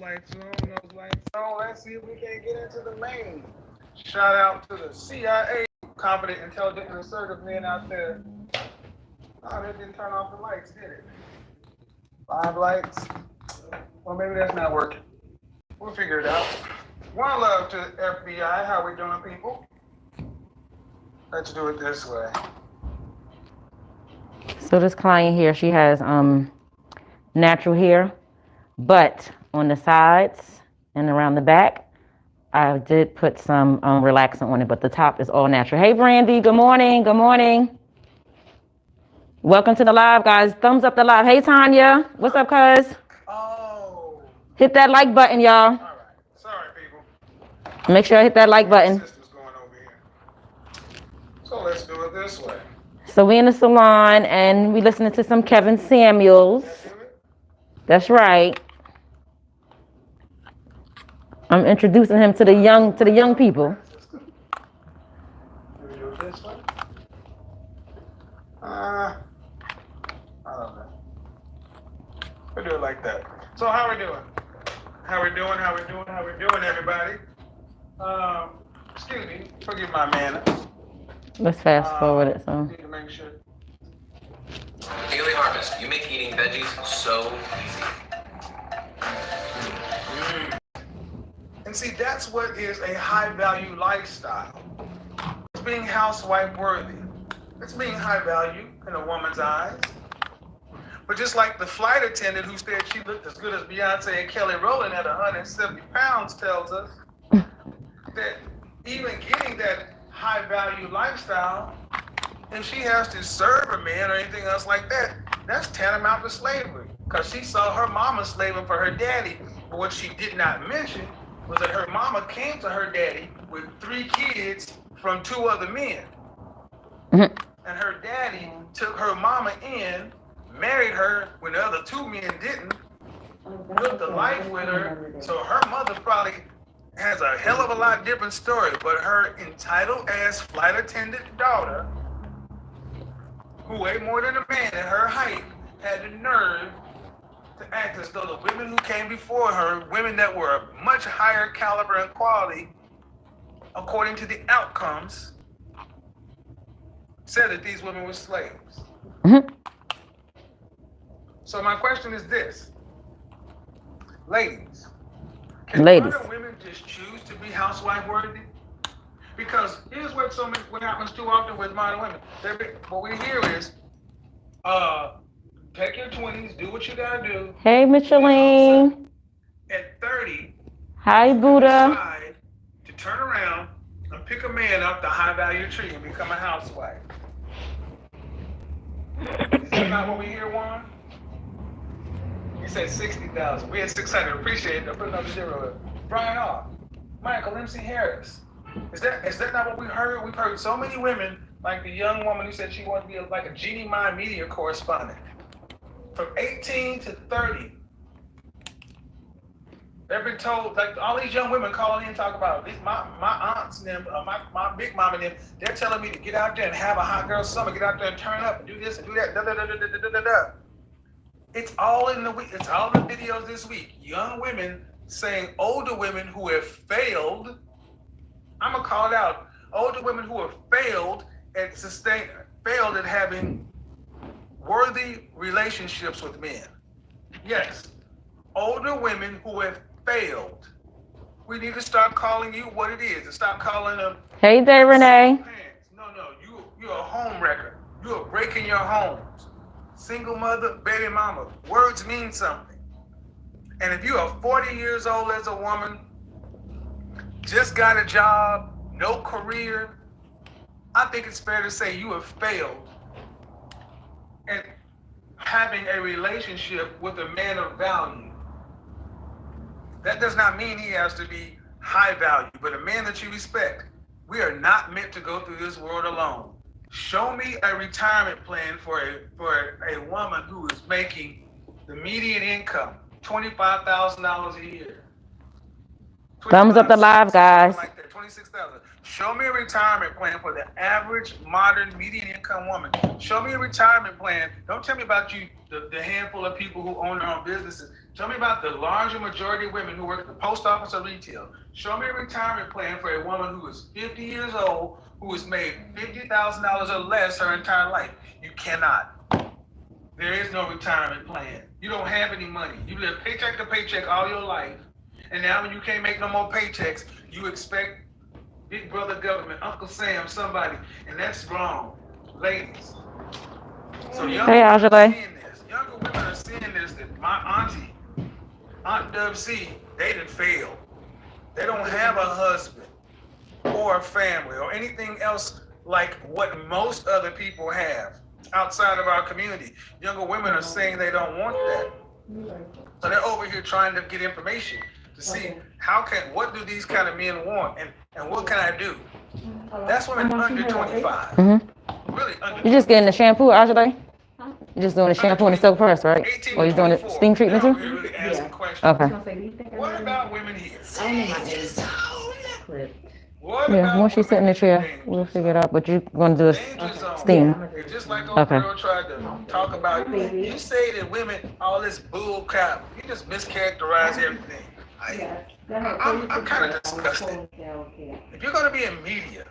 lights on, those lights on. Let's see if we can get into the main. Shout out to the CIA, confident, intelligent, and assertive men out there. Oh, they didn't turn off the lights, did it? 5 lights. Well, maybe that's not working. We'll figure it out. One love to the FBI. How we doing, people? Let's do it this way. So this client here, she has natural hair, but on the sides and around the back, I did put some relaxant on it, but the top is all natural. Hey, Brandy, good morning. Good morning. Welcome to the live, guys. Thumbs up the live. Hey, Tanya. What's up, cuz? Oh. Hit that like button, y'all. All right. Sorry, people. Make sure I hit that like button. System's going over here. So let's do it this way. So we in the salon and we listening to some Kevin Samuels. That's right. I'm introducing him to the young people. Do we do it this way? I don't know. We'll do it like that. So how we doing? How we doing, everybody? Excuse me, forgive my manners. Let's fast forward it. So. Need to make sure. Daily Harvest. You make eating veggies so easy. And see, that's what is a high-value lifestyle. It's being housewife worthy. It's being high value in a woman's eyes. But just like the flight attendant who said she looked as good as Beyonce and Kelly Rowland at 170 pounds tells us that even getting that high-value lifestyle, if she has to serve a man or anything else like that, that's tantamount to slavery. Because she saw her mama slaving for her daddy. But what she did not mention was that her mama came to her daddy with 3 kids from 2 other men. And her daddy took her mama in, married her when the other 2 men didn't, lived a life with her. So her mother probably has a hell of a lot different story. But her entitled ass flight attendant daughter, who weighed more than a man at her height, had the nerve to act as though the women who came before her, women that were much higher caliber and quality, according to the outcomes, said that these women were slaves. So my question is this. Ladies, can other women just choose to be housewife worthy? Because here's what happens too often with modern women. What we hear is, take your 20s, do what you gotta do. Hey, Micheline. At 30, hi, Buddha. Decide to turn around and pick a man up the high-value tree and become a housewife. Is that not what we hear, Juan? You said 60,000. We had 600. Appreciate it. I put another 0 in. Brian Hall, Michael, MC Harris. Is that not what we heard? We've heard so many women, like the young woman who said she wanted to be like a Jeannie Mai media correspondent. From 18 to 30, they've been told, like all these young women calling in and talk about these, my aunts and them, my big mom and them, they're telling me to get out there and have a hot girl summer, get out there and turn up and do this and do that, da da da da da da da da. It's all in the videos this week. Young women saying older women who have failed. I'm gonna call it out. Older women who have failed at having worthy relationships with men. Yes, older women who have failed. We need to start calling you what it is and stop calling them. Hey there, Renee. No, you're a home wrecker. You are breaking your homes. Single mother, baby mama. Words mean something. And if you are 40 years old as a woman, just got a job, no career, I think it's fair to say you have failed at having a relationship with a man of value. That does not mean he has to be high value, but a man that you respect. We are not meant to go through this world alone. Show me a retirement plan for a woman who is making the median income, $25,000 a year. Thumbs up the live, guys. Like that, 26,000. Show me a retirement plan for the average modern median income woman. Show me a retirement plan. Don't tell me about the handful of people who own their own businesses. Tell me about the larger majority of women who work at the post office or retail. Show me a retirement plan for a woman who is 50 years old, who has made $50,000 or less her entire life. You cannot. There is no retirement plan. You don't have any money. You live paycheck to paycheck all your life. And now when you can't make no more paychecks, you expect Big Brother government, Uncle Sam, somebody, and that's wrong. Ladies. So younger women are seeing this. Younger women are seeing this, that my auntie, Aunt Dub C, they done failed. They don't have a husband or a family or anything else like what most other people have outside of our community. Younger women are saying they don't want that. So they're over here trying to get information to see what do these kind of men want and what can I do? That's women under 25. Mm-hmm. Really under. You just getting the shampoo, Ajay? You just doing the shampoo and the silk press, right? Or you doing the steam treatment too? Really asking questions. Okay. What about women here? Yeah, once you sit in the chair, we'll figure it out. But you're gonna do a steam. Just like old girl tried to talk about you say that women all this bull crap. You just mischaracterize everything. I'm kind of disgusted. If you're gonna be in media,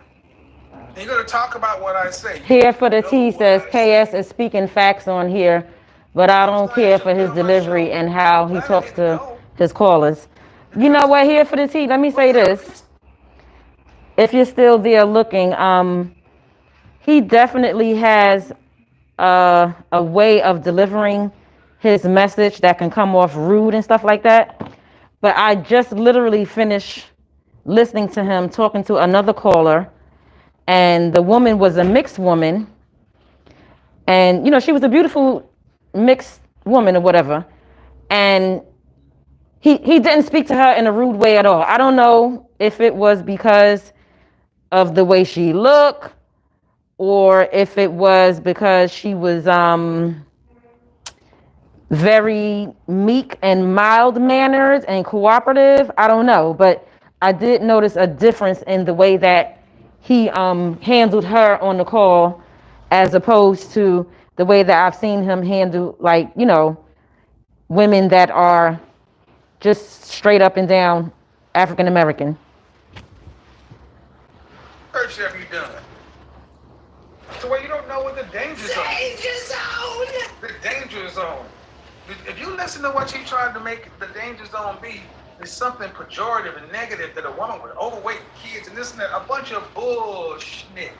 and you're gonna talk about what I say. Here for the T says KS is speaking facts on here, but I don't care for his delivery and how he talks to his callers. You know what? Here for the T. Let me say this. If you're still there looking, he definitely has a way of delivering his message that can come off rude and stuff like that. But I just literally finished listening to him talking to another caller, and the woman was a mixed woman. And, she was a beautiful mixed woman or whatever. And he didn't speak to her in a rude way at all. I don't know if it was because of the way she looked, or if it was because she was very meek and mild mannered and cooperative. I don't know, but I did notice a difference in the way that he handled her on the call, as opposed to the way that I've seen him handle, women that are just straight up and down African American. Church have you done? So where you don't know what the danger zone is. The danger zone. If you listen to what she tried to make the danger zone be, it's something pejorative and negative that a woman with overweight kids and this and that, a bunch of bullshit.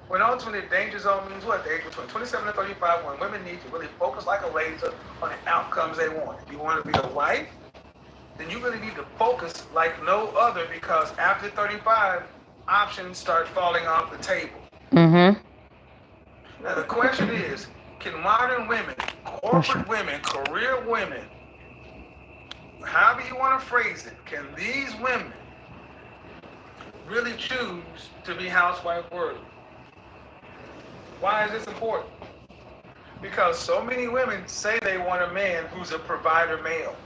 When ultimately danger zone means what? The age between 27 and 35, when women need to really focus like a laser on the outcomes they want. If you want to be a wife, then you really need to focus like no other, because after 35, options start falling off the table. Mm-hmm. Now the question is, can modern women, corporate women, career women, however you want to phrase it, can these women really choose to be housewife worthy? Why is this important? Because so many women say they want a man who's a provider male,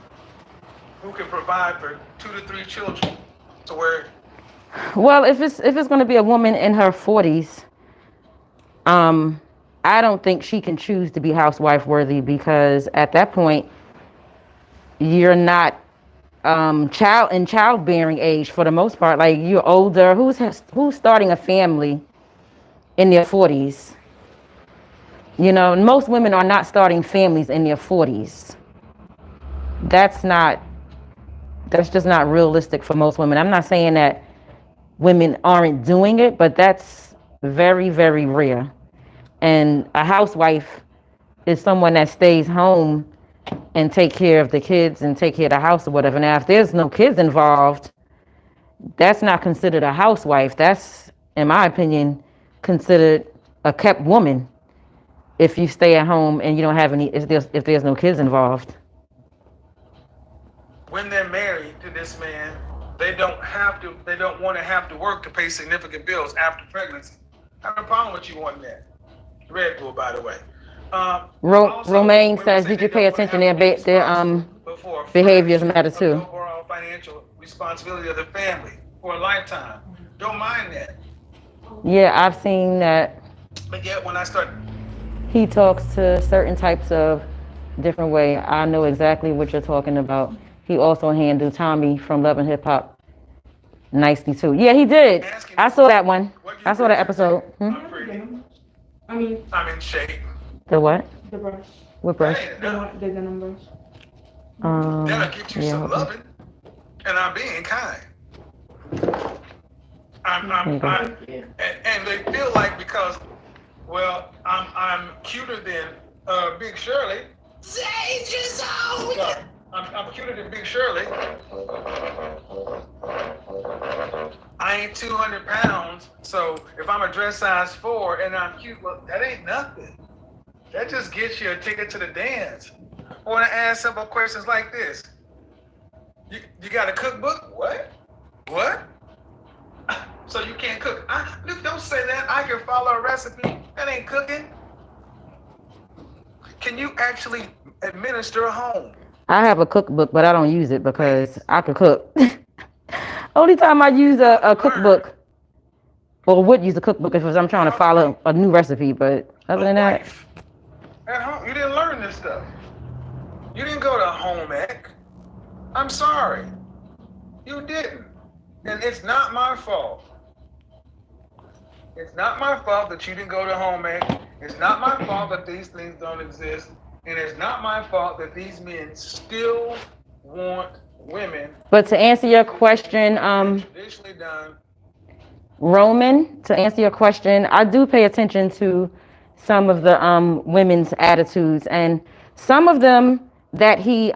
who can provide for 2 to 3 children, to where. Well, if it's going to be a woman in her 40s, I don't think she can choose to be housewife worthy, because at that point you're not childbearing age for the most part. Like, you're older. Who's starting a family in their 40s? Most women are not starting families in their 40s. That's just not realistic for most women. I'm not saying that women aren't doing it, but that's very, very rare. And a housewife is someone that stays home and take care of the kids and take care of the house or whatever. Now, if there's no kids involved, that's not considered a housewife. That's, in my opinion, considered a kept woman. If you stay at home and you don't have any, if there's no kids involved. When they're married to this man, they don't want to have to work to pay significant bills after pregnancy. I have no problem with you wanting that. Red Bull, by the way. Romaine says, did you pay attention? Their behaviors matter too. The overall financial responsibility of the family for a lifetime. Don't mind that. Yeah, I've seen that But yet when I start, he talks to certain types of different way. I know exactly what you're talking about. He also handled Tommy from Love and Hip Hop nicely too. Yeah, he did. asking I you, saw that one. what you I saw that bring to the episode. table? Hmm? I'm pretty. I mean, I'm in shape. The what? the brush. What That brush? ain't The enough. one, the denim brush. That'll get you yeah. some hold on. loving, and I'm being kind. I'm, There you I'm, go. I'm and they feel like because, well, I'm cuter than Big Shirley. Sage is out. I'm cuter than Big Shirley. I ain't 200 pounds, so if I'm a dress size 4 and I'm cute, well, that ain't nothing. That just gets you a ticket to the dance. I want to ask simple questions like this. You got a cookbook? What? What? So you can't cook? Look, don't say that. I can follow a recipe. That ain't cooking. Can you actually administer a home? I have a cookbook, but I don't use it because I can cook. Only time I use a cookbook, or would use a cookbook if I'm trying to follow a new recipe, but other than that, Wife. At home, you didn't learn this stuff. You didn't go to home ec. I'm sorry. You didn't. And it's not my fault. It's not my fault that you didn't go to home ec. It's not my fault that these things don't exist. And it's not my fault that these men still want women. but to answer your question, Traditionally done. Roman, to answer your question, I do pay attention to some of the women's attitudes, and some of them that he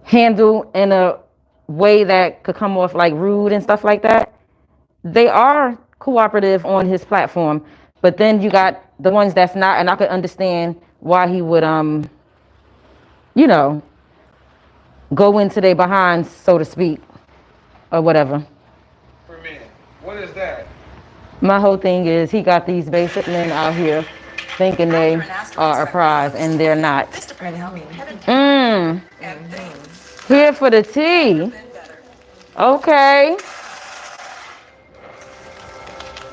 handle in a way that could come off like rude and stuff like that. They are cooperative on his platform, but then you got the ones that's not, and I could understand why he would you know, go into their behinds, so to speak, or whatever. For men. What is that? My whole thing is he got these basic men out here thinking they are a prize, and they're not. Here for the tea. Okay.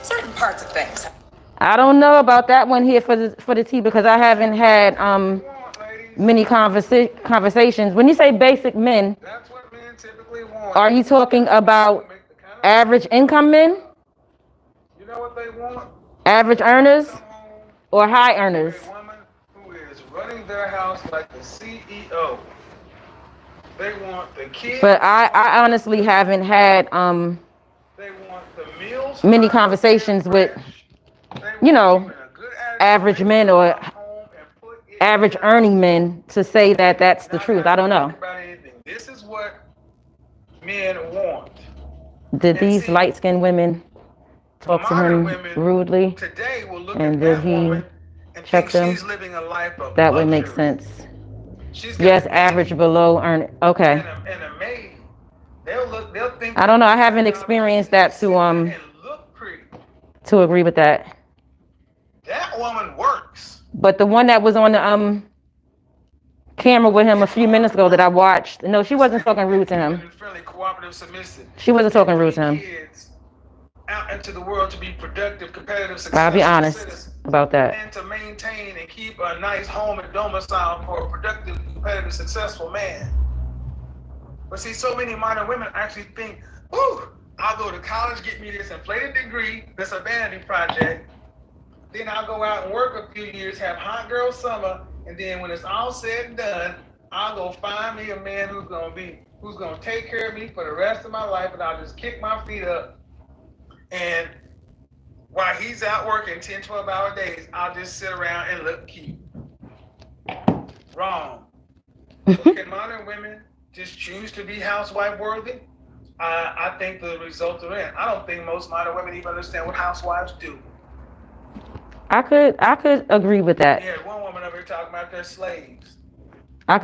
Certain parts of things. I don't know about that one here for the tea because I haven't had many conversations. When you say basic men, That's what men typically want. are you talking about average income men, You know what they want? average earners, Come home or high to earners? a woman who is running their house like the CEO. They want the kids. But I honestly haven't had They want the meals. many conversations with, you know, average men or average earning men to say that that's the truth. I don't know. This is what men want. Did these light-skinned women talk to Modern him women rudely? today will look And at did that he woman and check think them? she's living a life of That would make luxury. sense. She's got Yes, a maid average below earn. Okay. and a maid. They'll think. I don't know. I haven't experienced that and look pretty. to agree with that. That woman works. But the one that was on the camera with him a few minutes ago that I watched, no, she wasn't talking rude to him. Friendly, cooperative, submissive. She wasn't talking rude to him. Kids out into the world to be productive, competitive, successful I'll be honest citizens, about that. and to maintain and keep a nice home and domicile for a productive, competitive, successful man. But see, so many modern women actually think, "Ooh, I'll go to college, get me this inflated degree, this a vanity project. Then I'll go out and work a few years, have hot girl summer, and then when it's all said and done, I'll go find me a man who's gonna take care of me for the rest of my life, and I'll just kick my feet up. And while he's out working 10, 12-hour days, I'll just sit around and look cute." Wrong. So can modern women just choose to be housewife worthy? I think the results are in. I don't think most modern women even understand what housewives do. I could agree with that. Yeah, one woman over here talking about their slaves. I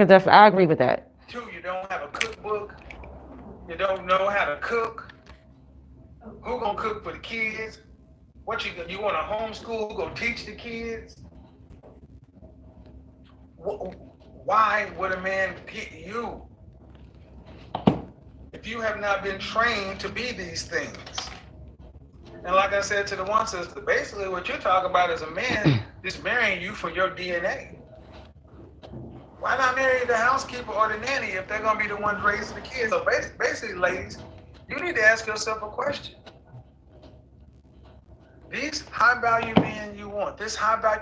agree with that. Two, you don't have a cookbook. You don't know how to cook. Who gonna cook for the kids? What you want to homeschool? Who gonna teach the kids? Why would a man get you if you have not been trained to be these things. And like I said to the one sister, basically what you're talking about is a man just marrying you for your DNA. Why not marry the housekeeper or the nanny if they're going to be the ones raising the kids? So basically, ladies, you need to ask yourself a question. These high value men you want, this high value.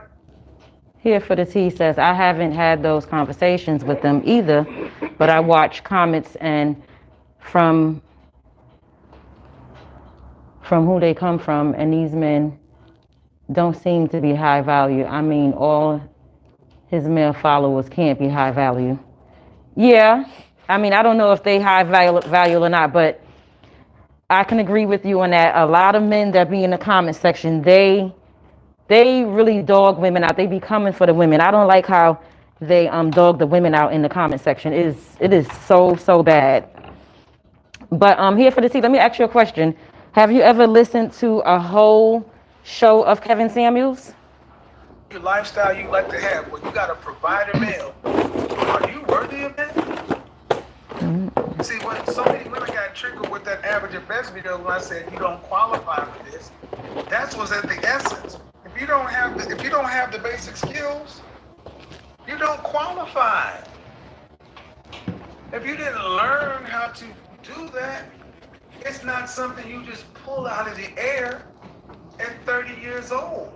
Here for the T says, I haven't had those conversations with them either, but I watch comments and from who they come from, and these men don't seem to be high value. I mean, all his male followers can't be high value. Yeah, I mean, I don't know if they high value or not, but I can agree with you on that. A lot of men that be in the comment section, they really dog women out. They be coming for the women. I don't like how they dog the women out in the comment section. It is so bad. But here for the T, let me ask you a question. Have you ever listened to a whole show of Kevin Samuels? Your lifestyle you like to have, well, you got to provide a male. Are you worthy of that? Mm-hmm. See, when so many women got triggered with that average at best video when I said you don't qualify for this, that was at the essence. If you don't have the basic skills, you don't qualify. If you didn't learn how to do that, it's not something you just pull out of the air at 30 years old.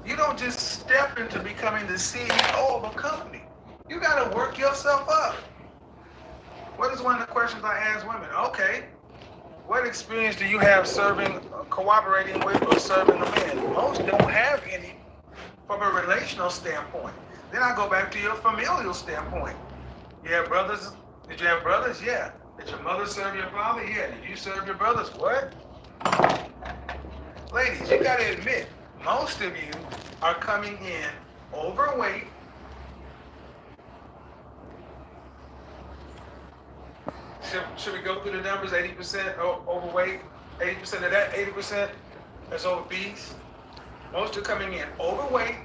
You don't just step into becoming the CEO of a company. You got to work yourself up. What is one of the questions I ask women? Okay, what experience do you have serving, cooperating with, or serving a man? Most don't have any from a relational standpoint. Then I go back to your familial standpoint. You have brothers? Did you have brothers? Yeah. Did your mother serve your father? Yeah. Did you serve your brothers? What? Ladies, you got to admit, most of you are coming in overweight. Should we go through the numbers? 80% overweight, 80% of that, 80% is obese. Most are coming in overweight.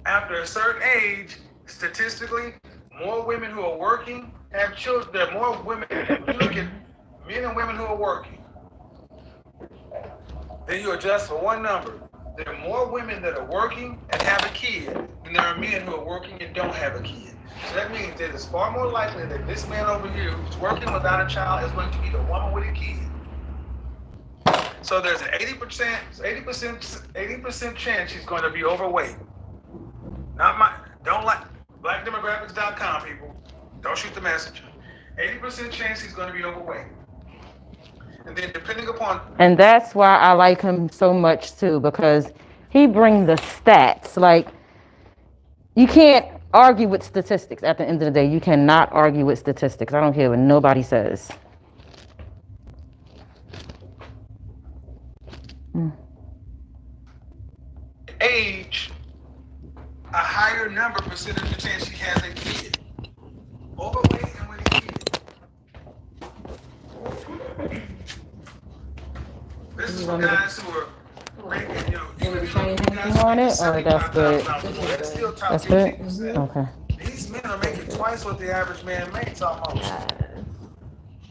After a certain age, statistically, more women who are working have children. There are more women. You look at men and women who are working. Then you adjust for one number. There are more women that are working and have a kid than there are men who are working and don't have a kid. So that means that it's far more likely that this man over here who's working without a child is going to be the woman with a kid. So there's an 80% chance she's going to be overweight. Don't like blackdemographics.com, people. Don't shoot the messenger. 80% chance he's going to be overweight. And then depending upon... And that's why I like him so much too, because he brings the stats. Like, you can't argue with statistics at the end of the day. You cannot argue with statistics. I don't care what nobody says. Age, a higher percentage of chance she has a kid. Overweight and with a kid. This is for guys who are making, even guys on it, or that's good? That's still top That's good? 15%. Okay. These men are making twice what the average man makes almost.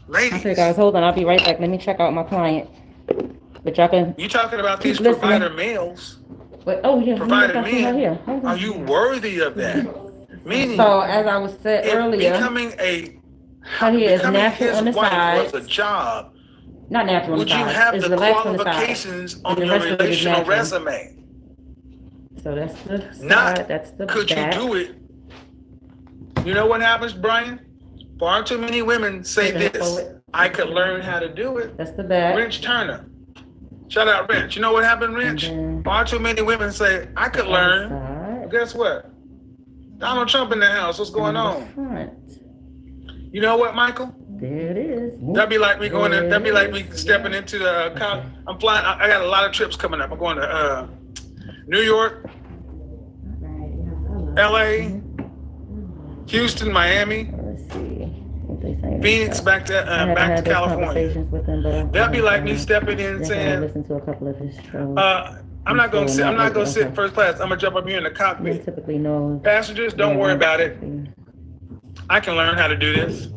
Ladies. Okay, guys, hold on. I'll be right back. Let me check out my client. But y'all can... You talking about these listening. provider males? But, oh, yeah. Provider right men, here. are you worthy of that? Meaning, so, as I was said earlier, becoming a... how he is natural on the side. Was a job. Not natural on the Would you side. have It's the relaxed on the side. qualifications on And the your rest of it is relational natural. resume? So that's the side, Not that's the could back. you do it? You know what happens, Brian? Far too many women say this. I could learn how to do it. That's the back. Wrench Turner. Shout out Wrench. You know what happened, Wrench? Far too many women say, I could learn. Side. Guess what? Donald Trump in the house. What's going on? Front. You know what, Michael? There it is. That'd be like me going in. That'd be like me stepping into the. I'm flying. I got a lot of trips coming up. I'm going to New York, LA, Houston, Miami, Let's see what they say. Phoenix, back to California. With him, but That'd be like me stepping in and saying, listen to a couple of his shows. I'm not gonna sit. I'm not gonna sit in first class. I'm gonna jump up here in the They cockpit. typically know. Passengers, don't worry about it. I can learn how to do this.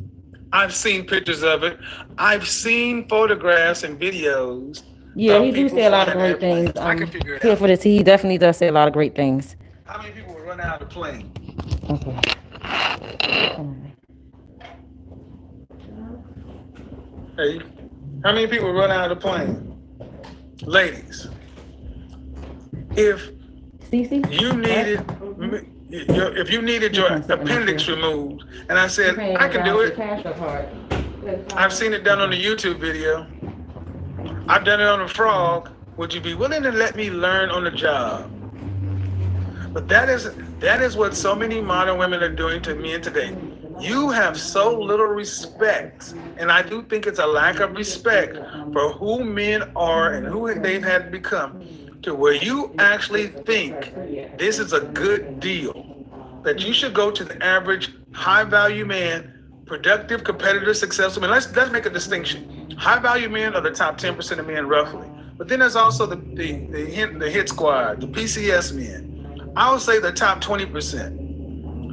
I've seen pictures of it. I've seen photographs and videos Yeah, of he do people say a lot of flying great things. airplanes. I can figure it Here out. for the tea, he definitely does say a lot of great things. How many people would run out of the plane? Okay. Hey, how many people run out of the plane? Ladies, if Cece? you needed if you needed your appendix removed, and I said I can do it, I've seen it done on a YouTube video. I've done it on a frog. Would you be willing to let me learn on the job? But that is what so many modern women are doing to men today. You have so little respect, and I do think it's a lack of respect for who men are and who they've had to become, to where you actually think this is a good deal, that you should go to the average high-value man, productive, competitive, successful man. Let's make a distinction. High-value men are the top 10% of men, roughly. But then there's also the hit squad, the PCS men. I would say the top 20%.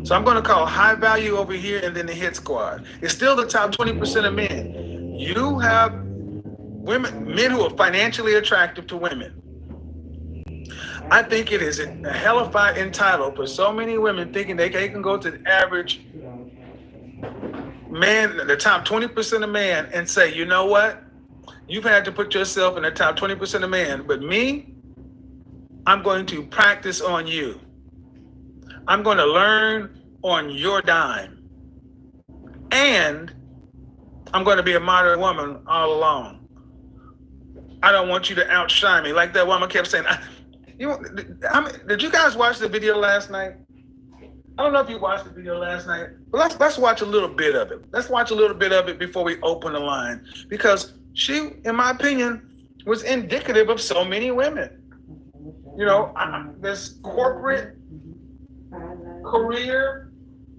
So I'm going to call high value over here and then the hit squad. It's still the top 20% of men. You have men who are financially attractive to women. I think it is a hellified entitled for so many women thinking they can go to the average man, the top 20% of man, and say, you know what? You've had to put yourself in the top 20% of man, but me, I'm going to practice on you. I'm going to learn on your dime. And I'm going to be a modern woman all along. I don't want you to outshine me. Like that woman kept saying, did you guys watch the video last night? I don't know if you watched the video last night, but let's watch a little bit of it. Let's watch a little bit of it before we open the line. Because she, in my opinion, was indicative of so many women. You know, this corporate career,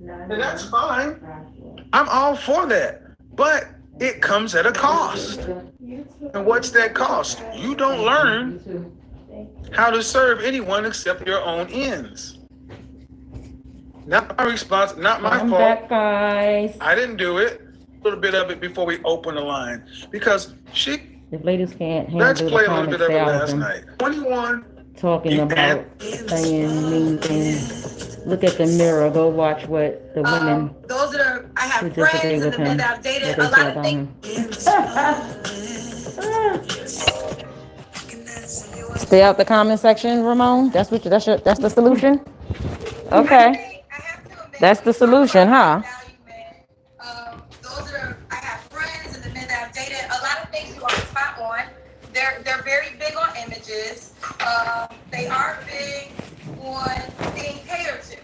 and that's fine. I'm all for that. But it comes at a cost. And what's that cost? You don't learn how to serve anyone except your own ends. Not my response, not my fault. Back, guys. I didn't do it. A little bit of it before we open the line. Because if ladies can't handle let's play a little bit of it last them. night. 21. Talking about saying mean things. Look at the mirror. Go watch what the women. Those that are, I have friends and the men that I've dated. A lot of things. Stay out the comment section, Ramon. That's the solution. Okay, that's the solution, huh? Those that are, I have friends and the men that I've dated. A lot of things you are spot on. They're very big on images. They are big on being catered to.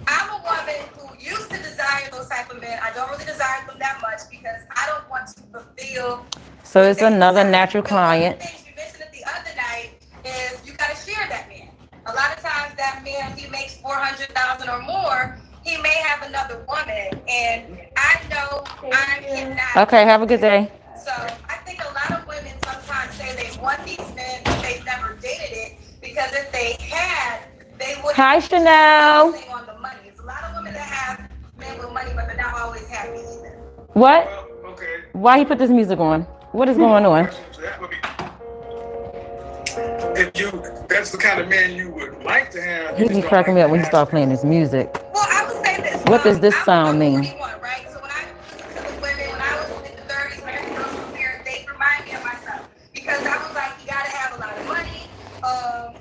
I'm a woman who used to desire those type of men. I don't really desire them that much because I don't want to fulfill. So it's another natural client. One of the things you mentioned the other night is you got to share that man. A lot of times that man, he makes $400,000 or more. He may have another woman, and I know I cannot. Okay, have a good day. So I think a lot of women sometimes say they want these men, but they've never dated it because if they had, they would. Hi, Chanel. On the money. It's a lot of women that have men with money, but they're not always happy either. What? Well, okay. Why he put this music on? What is going on? That's the kind of man you would like to have. He be cracking me up when he starts playing his music. Well, I would say this. What does this sound mean? I'm 41, right? So when I listen to the women, when I was in the 30s, when I was from here, they remind me of myself. Because I was like, you got to have a lot of money.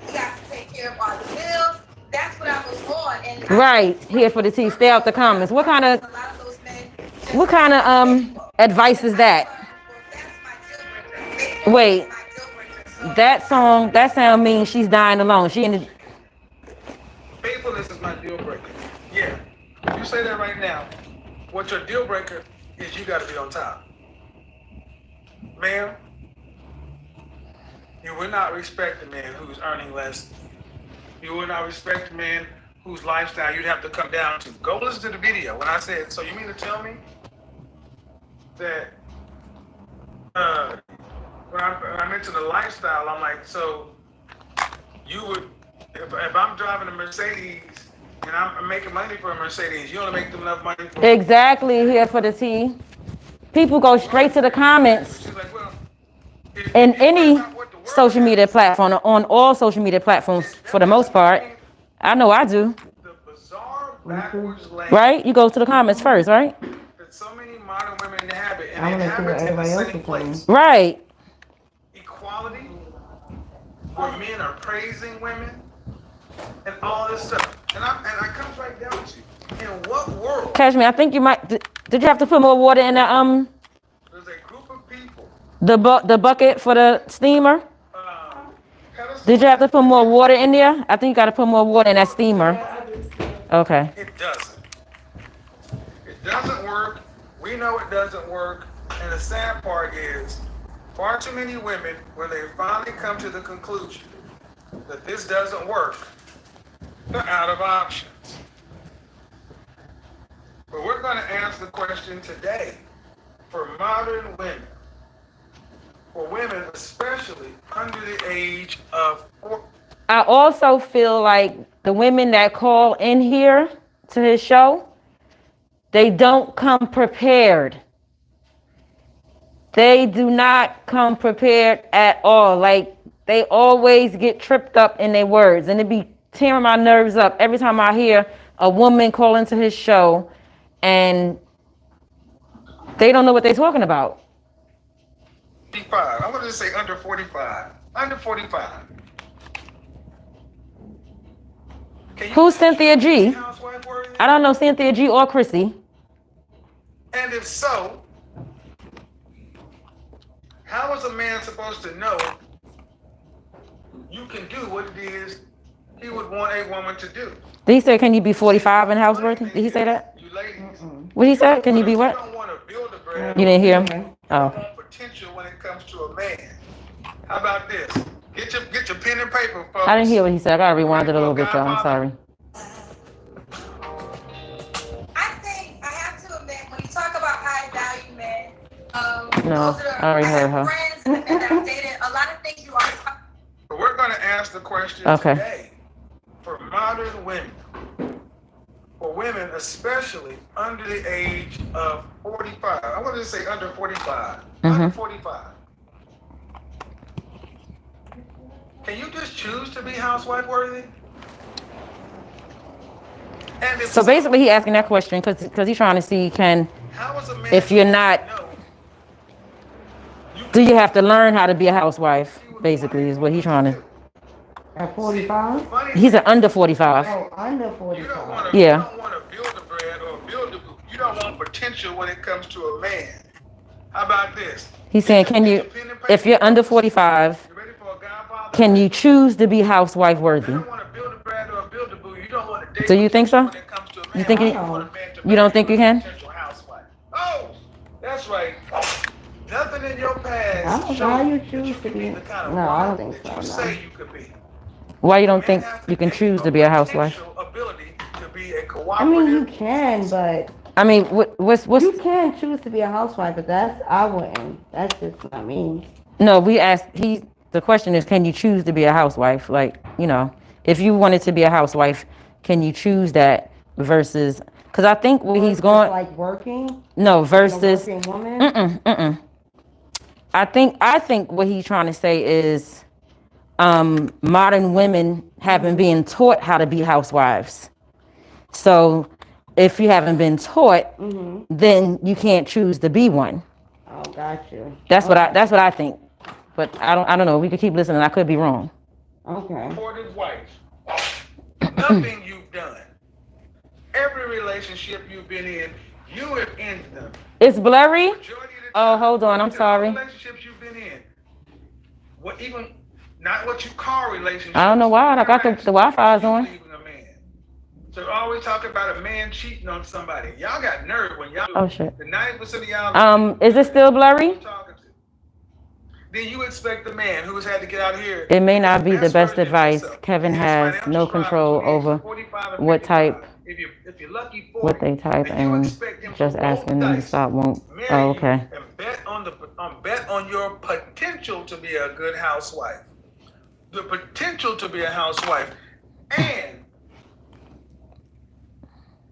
You have to take care of all the bills. That's what I was on. And Right, here for the tea. Stay out the comments. What kind of advice is that? Wait, that sound means she's dying alone. She in the... Faithfulness is my deal breaker. Yeah. You say that right now. What your deal breaker is, you got to be on top. Ma'am, you will not respect a man who's earning less. You will not respect a man whose lifestyle you'd have to come down to. Go listen to the video. When I said, so you mean to tell me that when I mentioned the lifestyle, I'm like, so you would, if I'm driving a Mercedes and I'm making money for a Mercedes. You only make them enough money for Exactly, here for the tea. People go straight to the comments She's like, well, in if you worry any about what the world social media has to say, platform, on all social media platforms for the most part. I know I do, the bizarre backwards lane right? You go to the comments first, right? that so many modern women inhabit, and I want to see what inhabit in the everybody else same is saying. place. Right. Equality, where men are praising women, and all this stuff. And I come right down to, in what world Catch me. I think you might. Did you have to put more water in the there's a group of people the bucket for the steamer? pedestal? Did you have to put more water in there? I think you got to put more water in that steamer. Okay. It doesn't. It doesn't work. We know it doesn't work. And the sad part is, far too many women, when they finally come to the conclusion that this doesn't work, they're out of options. But we're going to answer the question today for modern women, for women especially under the age of 40. I also feel like the women that call in here to his show, they don't come prepared. They do not come prepared at all. Like, they always get tripped up in their words, and it be tearing my nerves up every time I hear a woman call into his show and they don't know what they're talking about. 45. I want to just say under 45. Under 45. Who's Cynthia G? Housewife worthy? I don't know Cynthia G or Chrissy. And if so, how is a man supposed to know you can do what it is he would want a woman to do? Did he say, can you be 45 and houseworthy? Did he say that? You ladies. What he said? Can you be You what? don't want to build a brand. You didn't hear him? You Oh. want potential when it comes to a man. How about this? Get your pen and paper, folks. I didn't hear what he said. I gotta rewind it a little bit, y'all. I'm sorry. I think I have to admit, when you talk about high value men, No, those are, I already heard have her. friends and I've dated. A lot of things you always talk. But we're going to ask the question Okay. today for modern women, for women especially under the age of 45. I want to say under 45. Under 45. Can you just choose to be housewife worthy? And if So basically, he asking that question because he's trying to see how is a man if you're not, know do you have to learn how to be a housewife? Basically, is what he's trying to. At 45? money? He's an under 45. Oh, under You don't 45. want to. Yeah. You don't want to build a brand or build a. You don't want potential when it comes to a man. How about this? He's saying, can you, if you're under 45, You ready for a godfather? can you choose to be housewife You worthy? don't want to build a brand or build a boo. You don't want to date. Do you think so? When it comes to a man. You think You want a man to you don't marry think you a can? potential housewife. Oh, that's right. Nothing in your past. I don't know shows how you that choose to can be. the kind of No, I woman don't think that so, You no. say you could be. Why you don't Man think has you can take choose to be a housewife? potential ability to be a I cooperative. mean, you can, but I mean, what's you can choose to be a housewife, but I wouldn't. That's just not me. no? We asked. The question is, can you choose to be a housewife? Like, if you wanted to be a housewife, can you choose that versus? Because I think where he's going. Like working? No, A versus. working woman? I think what he's trying to say is, modern women haven't been taught how to be housewives. So, if you haven't been taught, then you can't choose to be one. Oh, got you. That's what I think. But I don't know. We could keep listening. I could be wrong. Okay. Supportive wife. Nothing you've done. Every relationship you've been in, you have ended them. It's blurry. Majority of the Oh, time, hold on. I'm the sorry. Relationships you've been in. What even not what you call relationships. I don't know why. I got the Wi-Fi's You on. leaving a man. So always talk about a man cheating on somebody. Y'all got nerve when y'all. Oh, shit. The 90% of y'all. Is it still blurry? I'm talking to. Then you expect the man who's had to get out here. It may not be the That's best version of advice. himself. Kevin His has financial no struggle control between over 45 and what 55. type, If you're lucky 40, what they type, then you and expect him just to roll asking them to dice, stop won't. marry Oh, you, okay. And bet on your potential to be a good housewife. The potential to be a housewife. And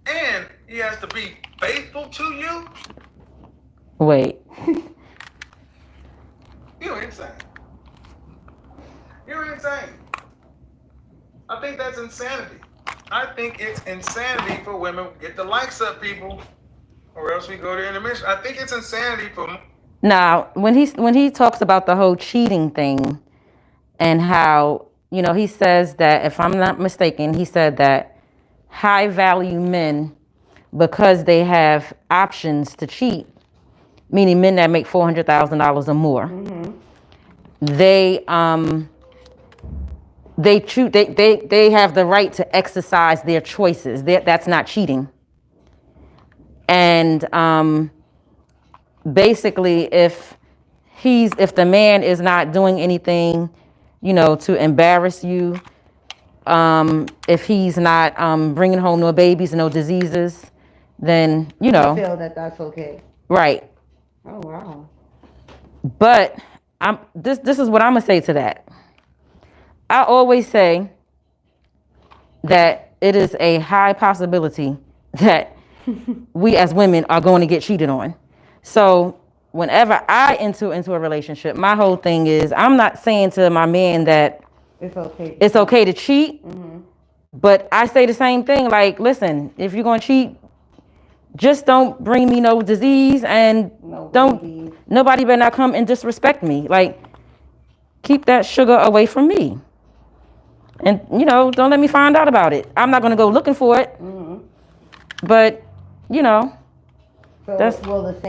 and he has to be faithful to you, Wait. you're insane. You're insane. I think that's insanity. I think it's insanity for women. Get the likes up, people, or else we go to intermission. I think it's insanity for. Now, when he talks about the whole cheating thing and how, he says that, if I'm not mistaken, he said that high value men, because they have options to cheat, meaning men that make $400,000 or more, they choose, they have the right to exercise their choices. That's not cheating. And basically, if the man is not doing anything, to embarrass you, if he's not bringing home no babies, no diseases, then I feel that that's okay. right. Oh wow. But this is what I'm gonna say to that. I always say that it is a high possibility that we as women are going to get cheated on. So whenever I enter into a relationship, my whole thing is, I'm not saying to my man that it's okay to cheat, but I say the same thing. Like, listen, if you're going to cheat, just don't bring me no disease, and nobody better not come and disrespect me. Like, keep that sugar away from me. And, don't let me find out about it. I'm not going to go looking for it. But, So will the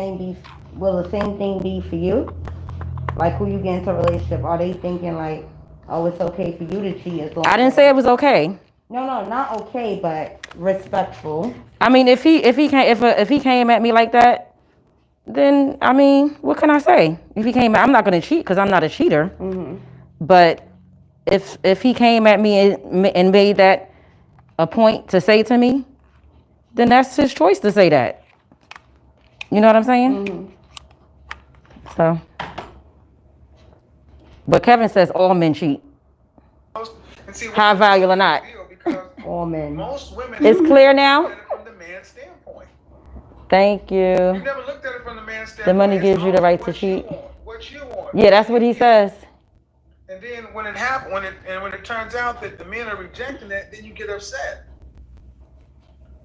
same thing be for you? Like, who you get into a relationship, are they thinking like, oh, it's okay for you to cheat as long I didn't say it was okay. No, not okay, but respectful. I mean, if he came at me like that, then, I mean, what can I say? If he came, I'm not going to cheat because I'm not a cheater. But if he came at me and made that a point to say to me, then that's his choice to say that. You know what I'm saying? So, but Kevin says all men cheat, high value or not. All men. Most women. It's clear now. Look at it from the man's standpoint. Thank you. You never looked at it from the man's standpoint. The money gives you the right to cheat. What you want. Yeah, that's what he says. And then when it happens, when it turns out that the men are rejecting that, then you get upset.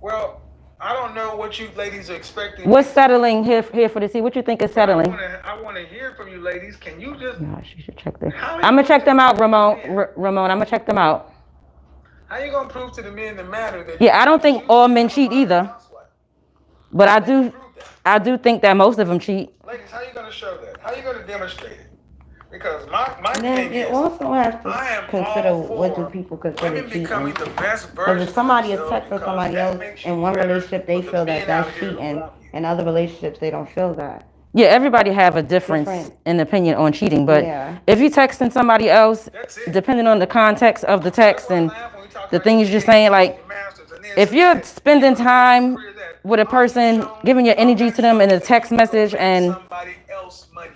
Well, I don't know what you ladies are expecting. What's settling here for the tea? What you think is settling? I want to hear from you ladies. Can you just? Gosh, you should check this. I'm gonna check them out, Ramon. Ramon, I'm gonna check them out. How you gonna prove to the men that matter that? Yeah, I don't think all men cheat either, but I do think that most of them cheat. Ladies, how you gonna show that? How you gonna demonstrate it? Because my And then thing you is, also have to I am consider all what do for people consider women cheating. becoming the best Because version if somebody is of texting themselves, somebody because else that makes you in one better relationship, they for the feel men that that's out here who cheating. want you. In other relationships, they don't feel that. Yeah, everybody have a difference Different. in opinion on cheating, but Yeah. if you texting somebody else, That's it. depending on the context of the text and Laugh when we talk the about things you're saying, like, masters, and then if she you're said, spending time career that with a person, giving your energy to them in a text message, and somebody else money.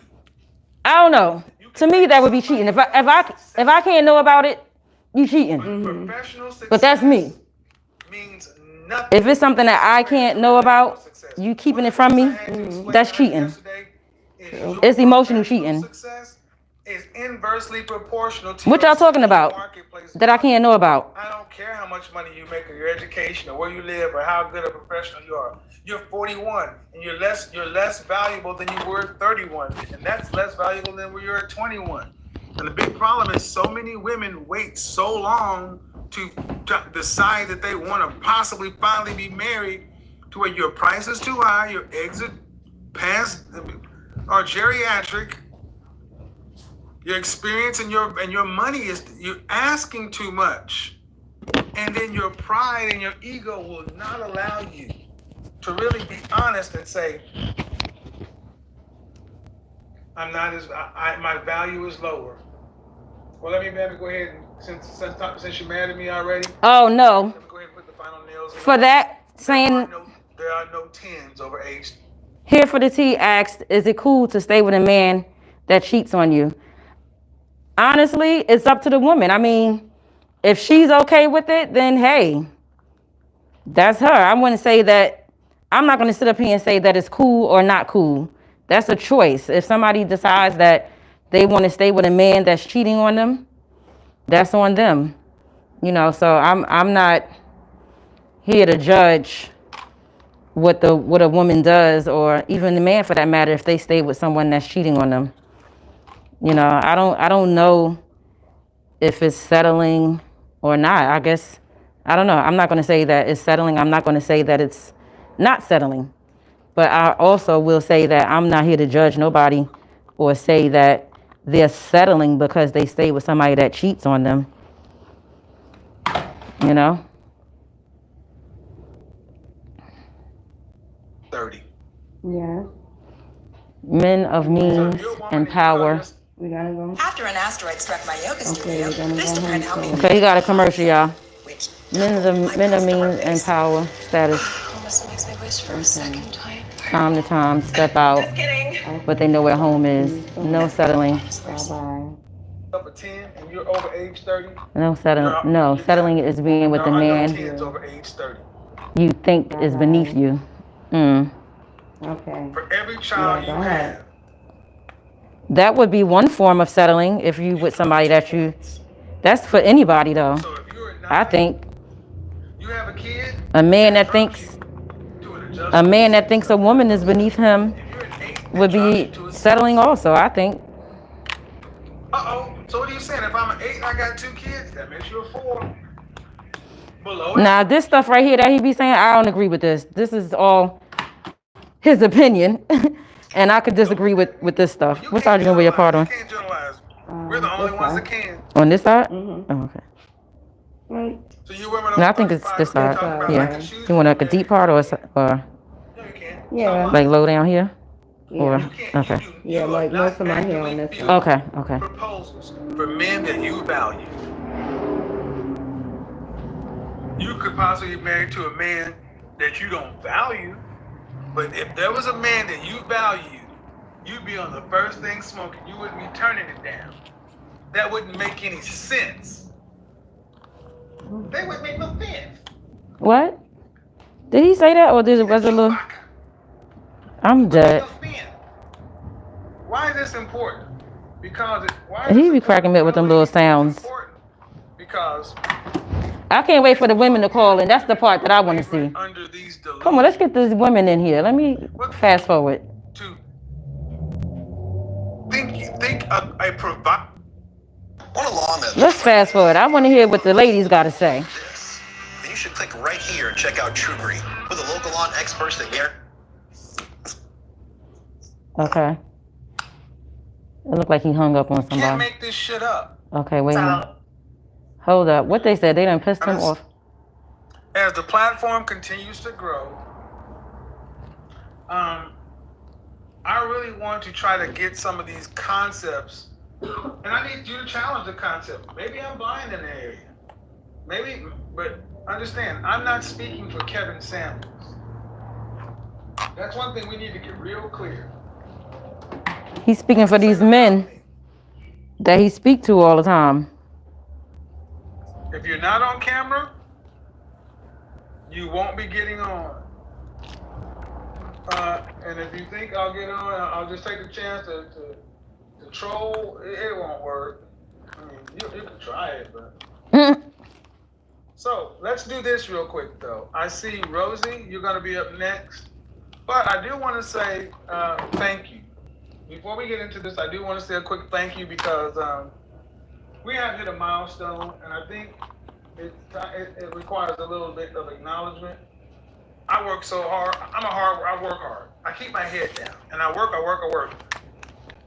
I don't know, to me that would be cheating. If I can't know about it, you cheating. Professional success But that's me. means nothing. If it's something that I can't know about, you keeping it from me, that's cheating. It's emotional cheating. Success is inversely proportional to What your y'all talking about marketplace. that I can't know about? I don't care how much money you make or your education or where you live or how good a professional you are. You're 41 and you're less valuable than you were at 31, and that's less valuable than when you're at 21. And the big problem is so many women wait so long to decide that they want to possibly finally be married, to where your price is too high, your eggs are past or geriatric. Your experience and your money you're asking too much, and then your pride and your ego will not allow you to really be honest and say, I'm not as my value is lower. Well, let me go ahead and since you're mad at me already. Oh no. Let me go ahead and put the final nails in. For that, saying there are no 10s over age. Here for the T asked, is it cool to stay with a man that cheats on you? Honestly, it's up to the woman. I mean, if she's okay with it, then hey, That's her. I wouldn't say that. I'm not going to sit up here and say that it's cool or not cool. That's a choice. If somebody decides that they want to stay with a man that's cheating on them, that's on them. You know, so I'm not here to judge what a woman does, or even the man for that matter, if they stay with someone that's cheating on them. You know, I don't know if it's settling or not. I guess I don't know. I'm not going to say that it's settling. I'm not going to say that it's not settling. But I also will say that I'm not here to judge nobody or say that they're settling because they stay with somebody that cheats on them. You know? 30. Yeah. Men of means and power. We gotta go. After an asteroid struck my yoga studio, we're gonna this go friend home helped me. soon. Okay, he got a commercial, y'all. Which Men of means and power status. almost makes me wish for a second time. Time to time, step out, but they know where home is. No settling. Bye-bye. Up a 10 and you're over age 30. No settling. No, settling is being with the There are no man 10s over age 30. you think is beneath you. Okay. For every child Yeah, you go ahead. have, That would be one form of settling if you with somebody that you. That's for anybody though. so if you're a I 9, think you have a kid, a man that thinks to an a adjustment. man that thinks a woman is beneath him If you're an 8, would be settling also. I think. So what are you saying? If I'm an 8 and I got 2 kids, that makes you a 4. Below Now this stuff right here that he be saying, I don't agree with this. This is all his opinion, and I could disagree with this stuff. What side you gonna wear your part on? You can't generalize. We're the only ones that can. On this side? Mm-hmm. Oh, okay. Right. So you women No, I over think it's 35 this can side. talk about Yeah. like shoes You want like a and deep part or No, you can't. Yeah. like low down here? Yeah. Or You can't. okay. Yeah, You like are not most of my hair on actively this fielding Okay. Okay. proposals for men that you value. You could possibly be married to a man that you don't value, but if there was a man that you valued, you'd be on the first thing smoking. You wouldn't be turning it down. That wouldn't make any sense. They wouldn't make no sense. What? Did he say that or was it a little? I'm dead. Why is this important? Because He be cracking me up with them little sounds. Because I can't wait for the women to call in. That's the part that I want to see. under these Come on, let's get these women in here. Let me fast forward. to think a provide. Want a lawn that Let's fast forward. I want to hear what the ladies got to say. this? Then you should click right here and check out True Green with the local lawn experts that guarantee. Okay. It looked like he hung up on Can't somebody. make this shit up. Okay, wait a minute. Hold up. What they said? They done pissed him off. As the platform continues to grow, I really want to try to get some of these concepts, and I need you to challenge the concept. Maybe I'm blind in the area. Maybe, but understand, I'm not speaking for Kevin Samuels. That's one thing we need to get real clear. He's speaking for these men that he speak to all the time. If you're not on camera, you won't be getting on. And if you think I'll get on, I'll just take the chance to troll, it won't work. I mean, you can try it, but. So, let's do this real quick, though. I see Rosie, you're going to be up next. But I do want to say thank you. Before we get into this, I do want to say a quick thank you because we have hit a milestone, and I think it requires a little bit of acknowledgement. I work so hard. I work hard. I keep my head down, and I work.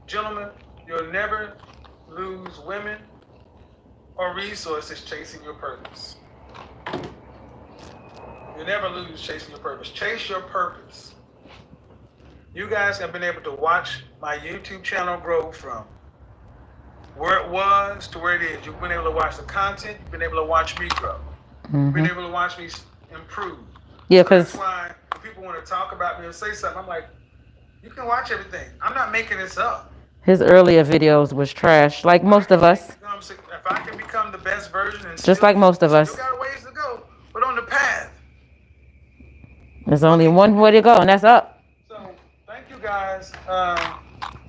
Gentlemen, you'll never lose women or resources chasing your purpose. You'll never lose chasing your purpose. Chase your purpose. You guys have been able to watch my YouTube channel grow from where it was to where it is. You've been able to watch the content. You've been able to watch me grow. You've been able to watch me improve. Yeah, So that's because why when people want to talk about me and say something, I'm like, you can watch everything. I'm not making this up. his earlier videos was trash, like most of us. You know what I'm saying? If I can become the best version and Just like most of us. still got a ways to go, but on the path. There's only one way to go, and that's up. So thank you guys.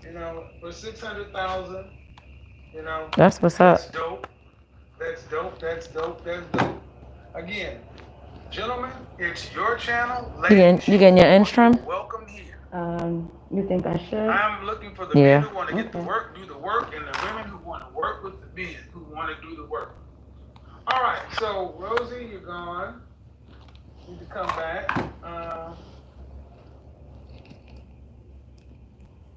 You know, for 600,000. You know, That's what's that's up. dope. That's dope. That's dope. That's dope. Again, gentlemen, it's your channel. You getting your ends trimmed? Welcome here. You think I should? I'm looking for the Yeah. men who want to get to Okay. work, do the work, and the women who want to work with the men who want to do the work. All right, so Rosie, you're gone. You need to come back.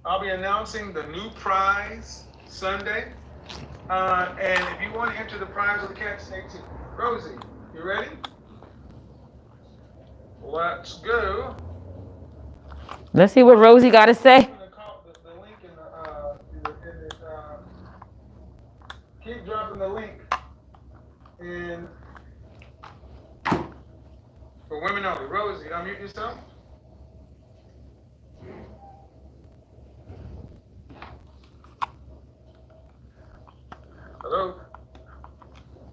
I'll be announcing the new prize Sunday. And if you want to enter the prize of the cat, stay tuned. Rosie, you ready? Let's go. Let's see what Rosie got to say. The link keep dropping the link in for women only. Rosie, unmute yourself. Hello.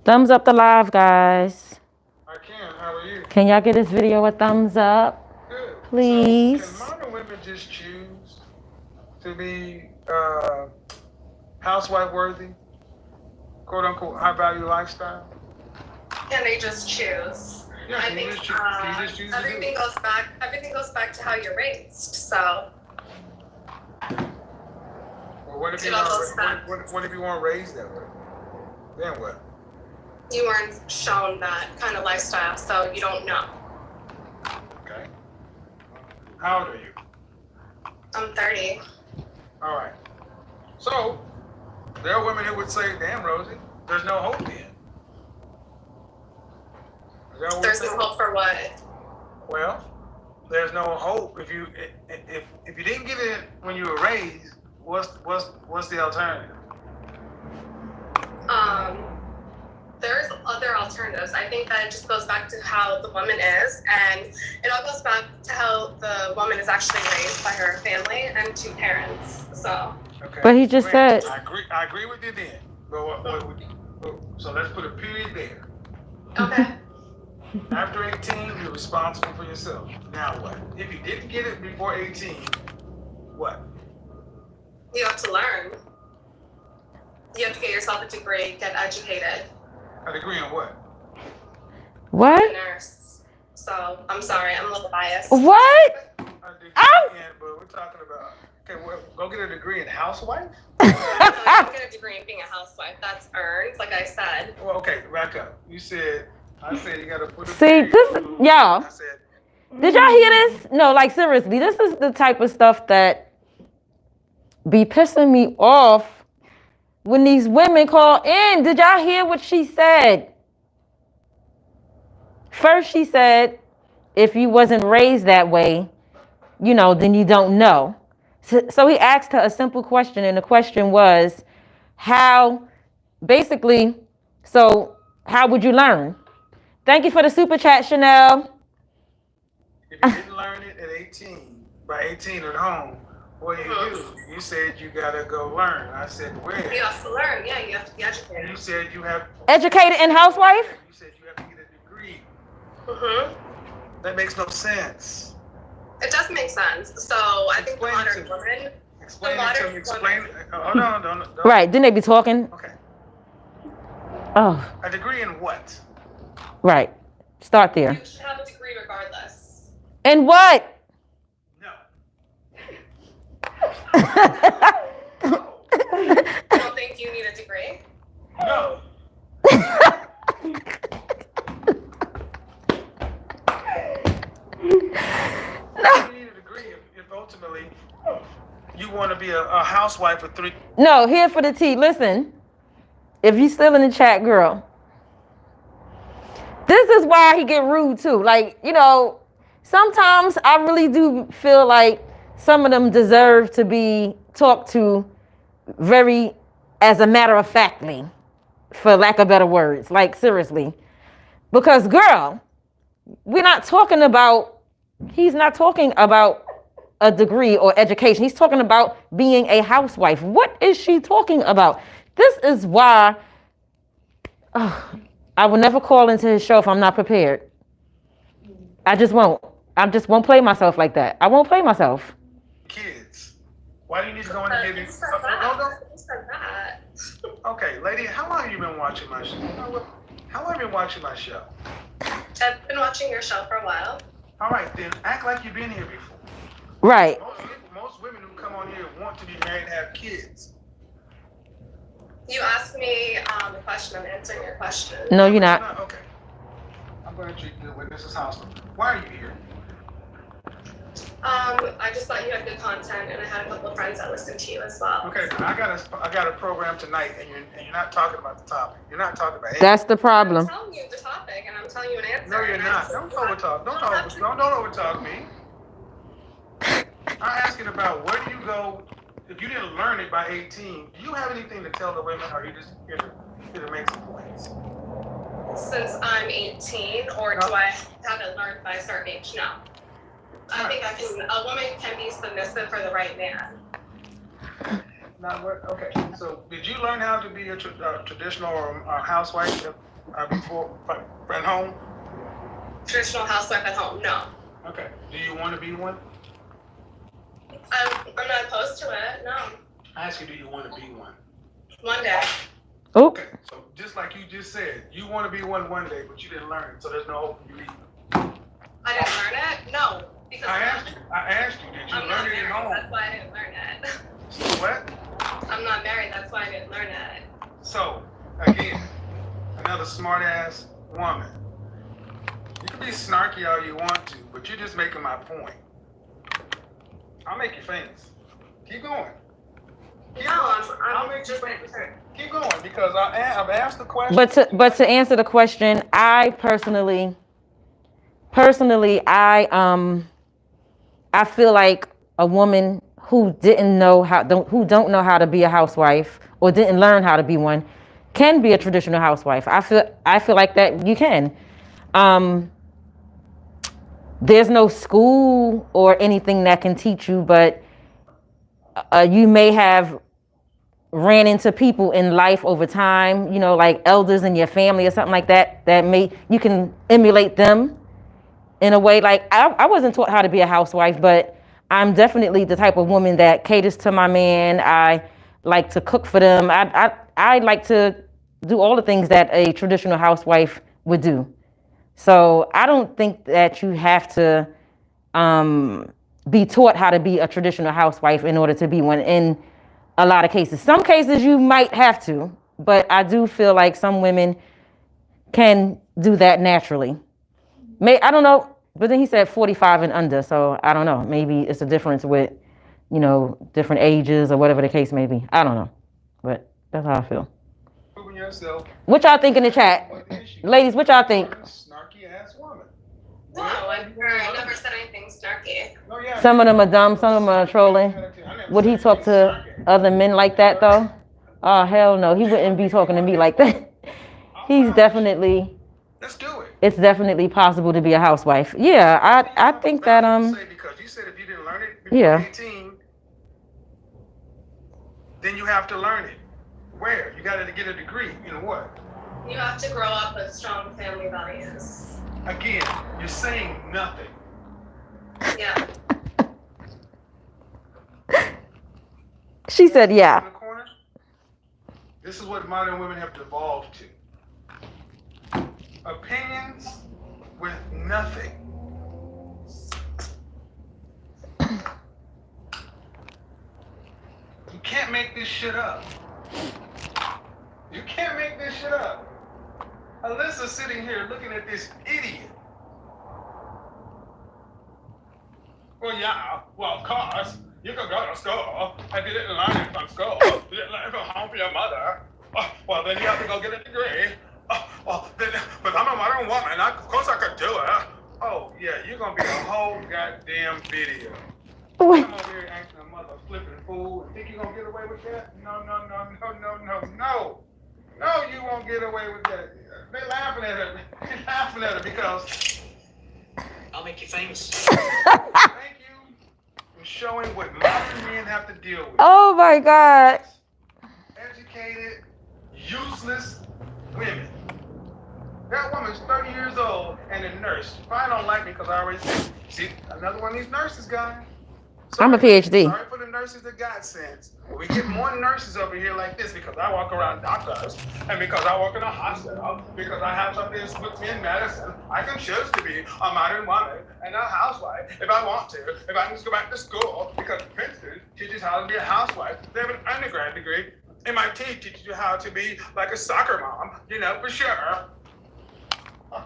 Thumbs up the live, guys. I can. How are you? Can y'all give this video a thumbs up? Good. Please. So, can modern women just choose to be housewife worthy, quote unquote high value lifestyle? And they just choose. Yeah, I can you think just choose to do everything it? goes back. Everything goes back to how you're raised. So Well, what if you it all goes back. what if you weren't raised that way? Then what? You weren't shown that kind of lifestyle, so you don't know. Okay. How old are you? I'm 30. All right. So there are women who would say, "Damn, Rosie, there's no hope then." Is that what There's we're no saying? hope for what? Well, there's no hope if you didn't get it when you were raised. What's the alternative? There's other alternatives. I think that it just goes back to how the woman is, and it all goes back to how the woman is actually raised by her family and two parents. So. Okay. But he just Granted, said- I agree with you then. But so let's put a period there. Okay. After 18, you're responsible for yourself. Now what? If you didn't get it before 18, what? You have to learn. You have to get yourself a degree, get educated. A degree in what? I'm What? a nurse. So I'm sorry, I'm a little biased. What? A degree Ow! but we're talking about, okay, well, go get a degree in housewife? I'm gonna get a degree in being a housewife. That's earned, like I said. Well, okay, back up. I said you gotta put a See, period. this- y'all. I said, Did y'all hear this? No, like seriously, this is the type of stuff that be pissing me off when these women call in. Did y'all hear what she said? First, she said, if you wasn't raised that way, you know, then you don't know. So he asked her a simple question, and the question was, how would you learn? Thank you for the super chat, Chanel. if you didn't learn it at 18, by 18 at home, what do you do? You said you gotta go learn. I said where? You have to learn. Yeah, you have to be educated. You said you have. Educated and housewife? You said you have to get a degree. Mm-hmm. That makes no sense. It does make sense. So I think the Explain it modern to me. woman. Explain it to modern me. Explain. woman. Hold on, don't. Right, didn't they be talking? Okay. Oh, A degree in what? right. Start there. You should have a degree regardless. And what? No. You don't think you need a degree? No. You need a degree if ultimately you want to be a housewife for 3. No, here for the tea. Listen, if you still in the chat, girl, this is why he get rude too. Like, you know, sometimes I really do feel like some of them deserve to be talked to very, as a matter of factly, for lack of better words. Like, seriously. Because, girl, he's not talking about a degree or education. He's talking about being a housewife. What is she talking about? This is why I will never call into his show if I'm not prepared. I just won't. I just won't play myself like that. I won't play myself. Kids. Why do you need to go in and get it? Who said that? Who said that? Okay, lady, how long have you been watching my show? How long have you been watching my show? I've been watching your show for a while. All right, then act like you've been here before. Right. Most women who come on here want to be married and have kids. You asked me the question. I'm answering your question. No, you're not. Okay. I'm going to treat the witness's house. Why are you here? I just thought you had good content, and I had a couple of friends that listened to you as well. Okay, I got a program tonight, and you're not talking about the topic. You're not talking about anything. That's the problem. I'm telling you the topic, and I'm telling you an answer. No, you're not. Don't overtalk. Don't overtalk me. I'm asking about where do you go if you didn't learn it by 18? Do you have anything to tell the women, or are you just here to make some points? Since I'm 18, or do I have it learned by a certain age? No. I think a woman can be submissive for the right man. Okay. So, did you learn how to be a traditional or housewife before at home? Traditional housewife at home? No. Okay. Do you want to be one? I'm not opposed to it. No. I ask you, do you want to be one? One day. Oh. Okay. So, just like you just said, you want to be one day, but you didn't learn it, so there's no hope for you either. I didn't learn it? No. Because I asked you, did you learn it at home? That's why I didn't learn it. So what? I'm not married. That's why I didn't learn it. So, again, another smart ass woman. You can be snarky all you want to, but you're just making my point. I'll make you famous. Keep going. I'll make you famous. Keep going, because I've asked the question. But to answer the question, I personally, I feel like a woman who don't know how to be a housewife or didn't learn how to be one can be a traditional housewife. I feel like that you can. There's no school or anything that can teach you, but you may have ran into people in life over time, like elders in your family or something like that, you can emulate them in a way. Like I wasn't taught how to be a housewife, but I'm definitely the type of woman that caters to my man. I like to cook for them. I like to do all the things that a traditional housewife would do. So I don't think that you have to be taught how to be a traditional housewife in order to be one in a lot of cases. Some cases you might have to, but I do feel like some women can do that naturally. I don't know, but then he said 45 and under, so I don't know. Maybe it's a difference with, different ages or whatever the case may be. I don't know, but that's how I feel. Proving yourself. What y'all think in the chat? Ladies, what y'all think? Snarky ass woman. No, I never said anything snarky. No, yeah. Some of them are dumb, some of them are trolling. Would he talk to other men like that though? Oh, hell no, he wouldn't be talking to me like that. He's definitely... Let's do it. It's definitely possible to be a housewife. Yeah, I think that Because you said if you didn't learn it before 18, then you have to learn it. Where? You got to get a degree. In what? You have to grow up with strong family values. Again, you're saying nothing. Yeah. She said, yeah. This is what modern women have devolved to. Opinions with nothing. You can't make this shit up. You can't make this shit up. Alyssa's sitting here looking at this idiot. Well, yeah, well, of course, you could go to school. If you didn't learn it from school, you didn't learn it from home from your mother, well, then you have to go get a degree. But I'm a modern woman. Of course I could do it. Oh, yeah, you're going to be a whole goddamn video. I'm over here acting a mother flipping fool and think you're going to get away with that? No. No, you won't get away with that. They're laughing at her. They're laughing at her because... I'll make you famous. Thank you for showing what modern men have to deal with. Oh my God. Educated, useless women. That woman's 30 years old and a nurse. She probably don't like me because I already said, see, another one of these nurses, guys. I'm a PhD. Sorry for the nurses that got sense. We get more nurses over here like this because I walk around doctors and because I work in a hospital, because I have something that puts me in medicine. I can choose to be a modern woman and a housewife if I want to, if I can just go back to school because Princeton teaches how to be a housewife. They have an undergrad degree. MIT teaches you how to be like a soccer mom, you know, for sure. Oh,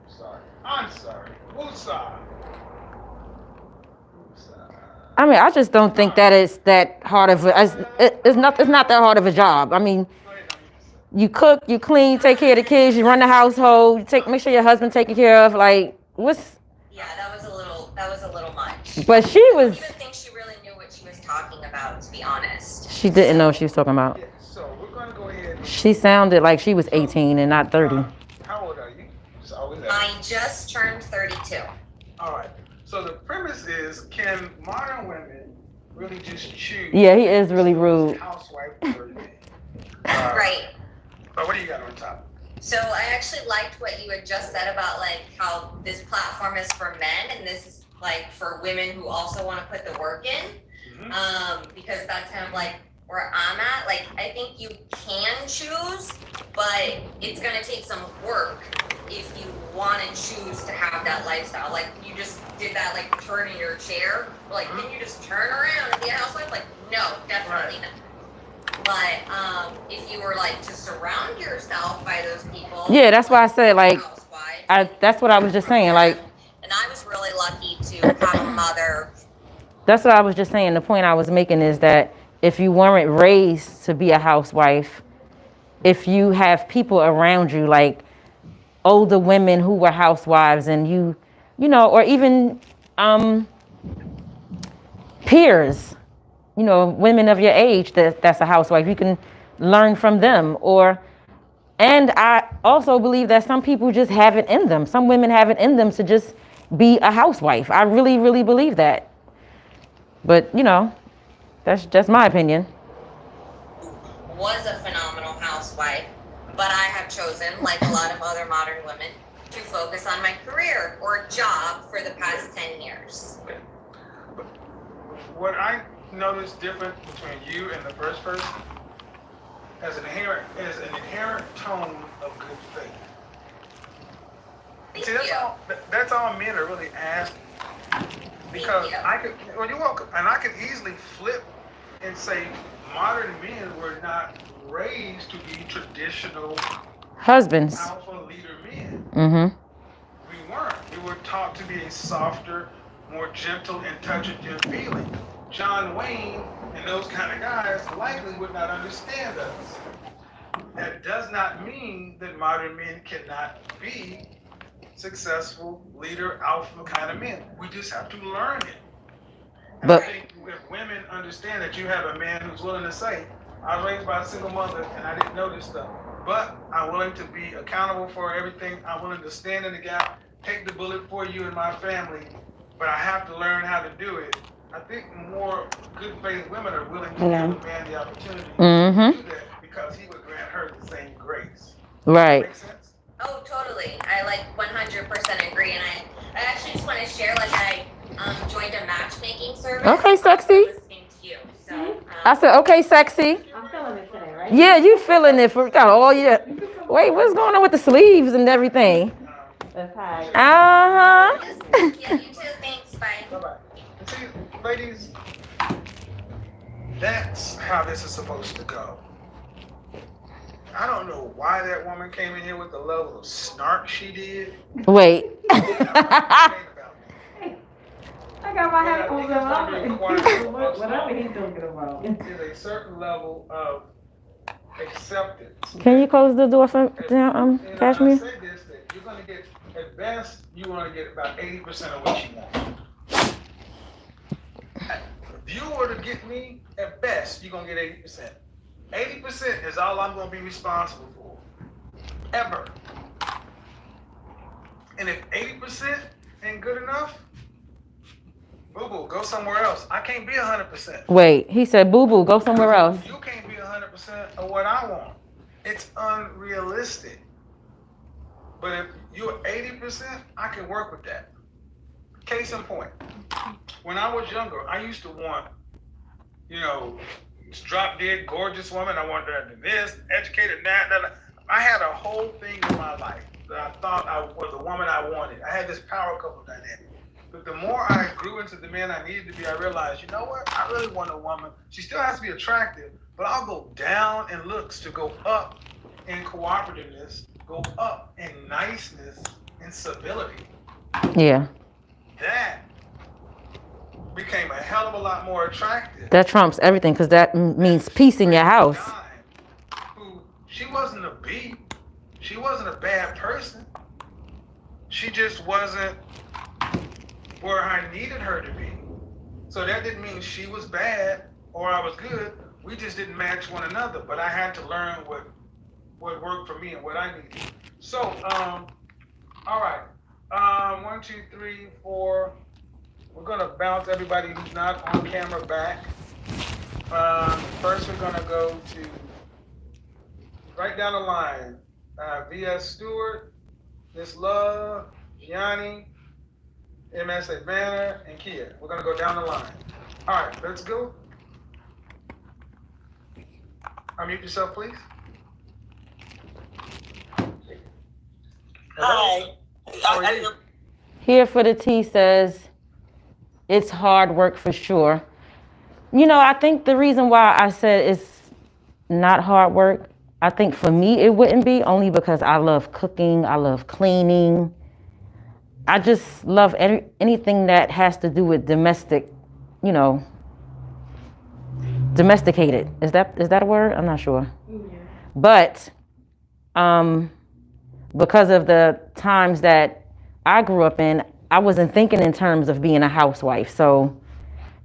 sorry. I'm sorry. Who's sorry? I mean, I just don't think that it's that hard of a. It's not that hard of a job. I mean, you cook, you clean, take care of the kids, you run the household, make sure your husband taken care of. Like, what's? Yeah, that was a little much. But she I was. don't even think she really knew what she was talking about, to be honest. She didn't know what she was talking about. Yeah, so we're gonna go ahead. She sounded like she was 18 and not 30. How old are you? Just always ask. I just turned 32. All right. So the premise is, can modern women really just choose? Yeah, he is really rude. Housewife worthy. Right. But what do you got on top? So I actually liked what you had just said about like how this platform is for men and this is like for women who also want to put the work in. Because that's kind of like where I'm at. Like, I think you can choose, but it's going to take some work if you want to choose to have that lifestyle. Like, you just did that, like, turn in your chair. Like, can you just turn around and be a housewife? Like, no, definitely not. But if you were, like, to surround yourself by those people. Yeah, that's why I said, like, housewives, that's what I was just saying. Like, and I was really lucky to have a mother. that's what I was just saying. The point I was making is that if you weren't raised to be a housewife, if you have people around you, like older women who were housewives and you know, or even peers, you know, women of your age that's a housewife, you can learn from them. And I also believe that some people just have it in them. Some women have it in them to just be a housewife. I really, really believe that. But, you know, that's just my opinion. Was a phenomenal housewife, but I have chosen, like a lot of other modern women, to focus on my career or job for the past 10 years. Okay. But what I noticed different between you and the first person is an inherent tone of good faith. Thank See, you. that's all men are really asking. Because you're welcome. And I could easily flip and say modern men were not raised to be traditional Husbands. alpha leader men. Mm-hmm. We weren't. We were taught to be a softer, more gentle and touching feeling. John Wayne and those kind of guys likely would not understand us. That does not mean that modern men cannot be successful leader, alpha kind of men. We just have to learn it. And But I think if women understand that you have a man who's willing to say, I was raised by a single mother and I didn't know this stuff, but I'm willing to be accountable for everything. I'm willing to stand in the gap, take the bullet for you and my family, but I have to learn how to do it. I think more good faith women are willing to give a man the opportunity to do that because he would grant her the same grace. right. Make sense? Oh, totally. I like 100% agree. And I actually just want to share, like, I joined a matchmaking service. Okay, sexy. Listening to you. So, I said, okay, sexy. I'm feeling it today, right? Yeah, you feeling it for got all your. Wait, what's going on with the sleeves and everything? That's high. Uh-huh. yeah, you too. Thanks. Bye. Bye-bye. And see, ladies, that's how this is supposed to go. I don't know why that woman came in here with the level of snark she did. Wait. I got my headphones on. Whatever he's talking about. Is a certain level of acceptance. Can you close the door for And I Cashmere? say this, that you're going to get, at best, you want to get about 80% of what you want. If you were to get me, at best, you're going to get 80%. 80% is all I'm going to be responsible for, ever. And if 80% ain't good enough, boo-boo, go somewhere else. I can't be 100%. Wait, he said, boo-boo, go somewhere else. You can't be 100% of what I want. It's unrealistic. But if you're 80%, I can work with that. Case in point, when I was younger, I used to want, drop dead gorgeous woman. I wanted her to do this, educated, that. I had a whole thing in my life that I thought I was the woman I wanted. I had this power couple dynamic. But the more I grew into the man I needed to be, I realized, you know what? I really want a woman. She still has to be attractive, but I'll go down in looks to go up in cooperativeness, go up in niceness and civility. Yeah. That became a hell of a lot more attractive. That trumps everything, because that means peace in your house. She wasn't a B. She wasn't a bad person. She just wasn't where I needed her to be. So that didn't mean she was bad or I was good. We just didn't match one another. But I had to learn what worked for me and what I needed. So, all right. 1, 2, 3, 4. We're gonna bounce everybody who's not on camera back. First, we're gonna go to right down the line. V.S. Stewart, Miss Love, Gianni, M.S. Banner, and Kia. We're gonna go down the line. All right, let's go. Unmute yourself, please. Hi. How are you? Here for the T says, it's hard work for sure. I think the reason why I said it's not hard work, I think for me it wouldn't be, only because I love cooking, I love cleaning. I just love anything that has to do with domesticated. Is that a word? I'm not sure. Yeah. But because of the times that I grew up in, I wasn't thinking in terms of being a housewife. So,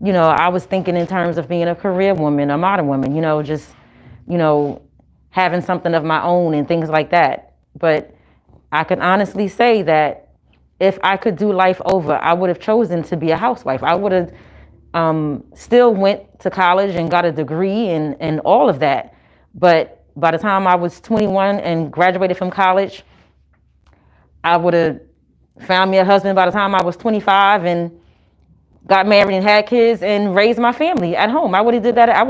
I was thinking in terms of being a career woman, a modern woman, having something of my own and things like that. But I can honestly say that if I could do life over, I would have chosen to be a housewife. I would have still went to college and got a degree and all of that. But by the time I was 21 and graduated from college, I would have found me a husband by the time I was 25 and got married and had kids and raised my family at home. I would have did that. I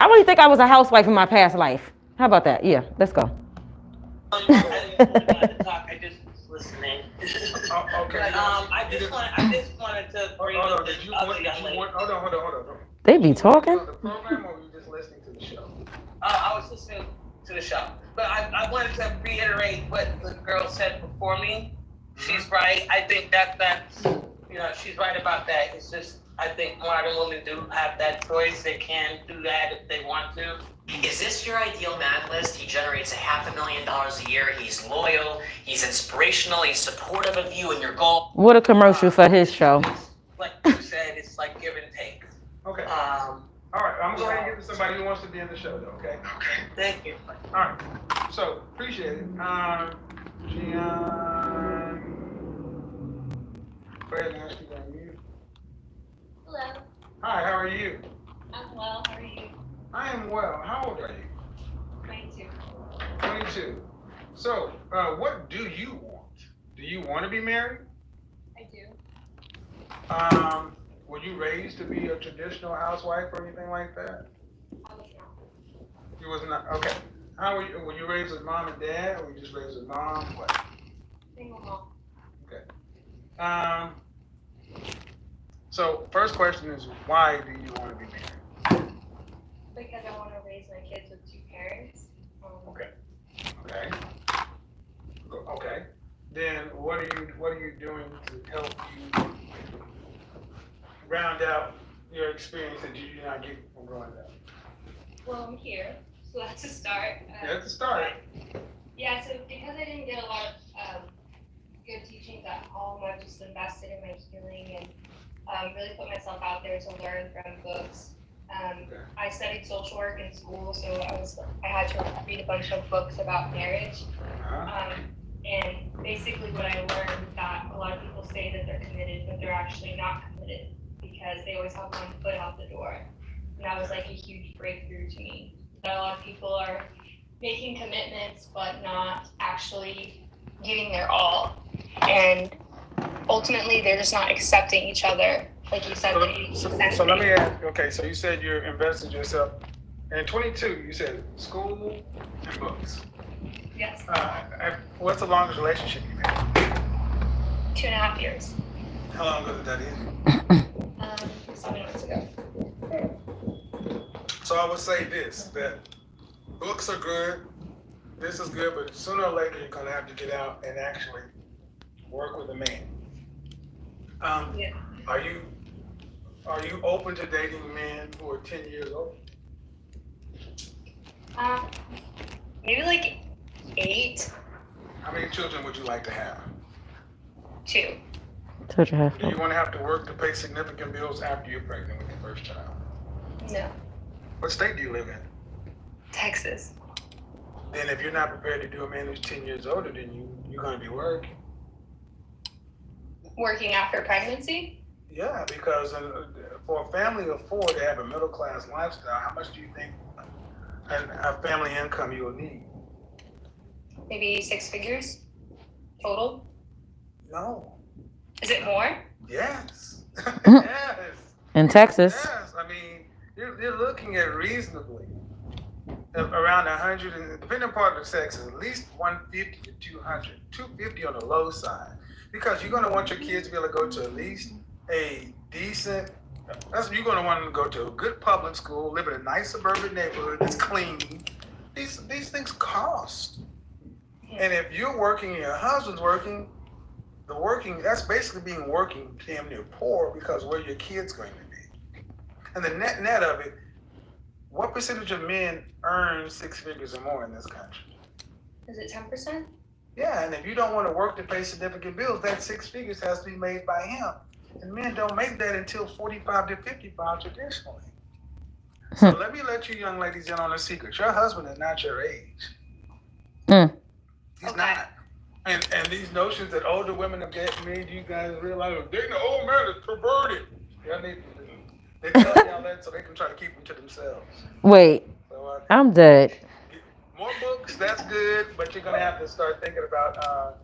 really think I was a housewife in my past life. How about that? Yeah, let's go. I didn't talk. I just was listening. Okay. But, I just wanted to bring up this other young lady. Hold on. They be talking? On the program, or were you just listening to the show? I was listening to the show, but I wanted to reiterate what the girl said before me. She's right. I think that's she's right about that. It's just, I think modern women do have that choice. They can do that if they want to. Is this your ideal man list? He generates $500,000 a year. He's loyal. He's inspirational. He's supportive of you and your goal. What a commercial for his show. Like you said, it's like give and take. Okay. All right. I'm going to get to somebody who wants to be in the show, though. Okay. Thank you. All right. So appreciate it. Gian. Go ahead and ask you on you. Hello. Hi. How are you? I'm well. How are you? I am well. How old are you? 22. 22. So, what do you want? Do you want to be married? I do. Were you raised to be a traditional housewife or anything like that? I was not. You was not. Okay. How were you? Were you raised with mom and dad, or were you just raised with mom? What? Single mom. Okay. So, first question is, why do you want to be married? Because I want to raise my kids with two parents. Okay. Then what are you doing to help you round out your experience that you did not get from growing up? Well, I'm here, so that's a start. That's a start. Yeah, so because I didn't get a lot of good teachings at home, I just invested in my healing and really put myself out there to learn from books. I studied social work in school, so I had to read a bunch of books about marriage. And basically what I learned that a lot of people say that they're committed, but they're actually not committed because they always have one foot out the door. And that was like a huge breakthrough to me. That a lot of people are making commitments, but not actually giving their all, and ultimately they're just not accepting each other, like you said. So, The 80% so let thing. me ask. Okay, so you said you invested yourself in 22. You said school and books. Yes. What's the longest relationship you've had? 2.5 years. How long ago did that end? 7 months ago. So I would say this, that books are good, this is good, but sooner or later you're gonna have to get out and actually work with a man. Yeah. Are you open to dating men who are 10 years old? Maybe like 8. How many children would you like to have? 2. That's what you have. Do you want to have to work to pay significant bills after you're pregnant with your first child? No. What state do you live in? Texas. Then if you're not prepared to do a man who's 10 years older than you, you're gonna be working. Working after pregnancy? Yeah, because for a family of 4 to have a middle class lifestyle, how much do you think a family income you will need? Maybe 6 figures total? No. Is it more? Yes. Yes. In Texas. Yes. I mean, you're looking at reasonably around 100, and depending upon the sex, at least 150 to 200, 250 on the low side, because you're going to want your kids to be able to go to at least a decent. You're going to want them to go to a good public school, live in a nice suburban neighborhood that's clean. These things cost. And if you're working and your husband's working, that's basically being working damn near poor, because where your kid's going to be. And the net of it, what percentage of men earn 6 figures or more in this country? Is it 10%? Yeah, and if you don't want to work to pay significant bills, that 6 figures has to be made by him. And men don't make that until 45 to 55 traditionally. So let you young ladies in on a secret. Your husband is not your age. He's not. And these notions that older women have made you guys realize dating an old man is perverted. They tell y'all that so they can try to keep them to themselves. Wait, So, I'm dead. more books, that's good, but you're gonna have to start thinking about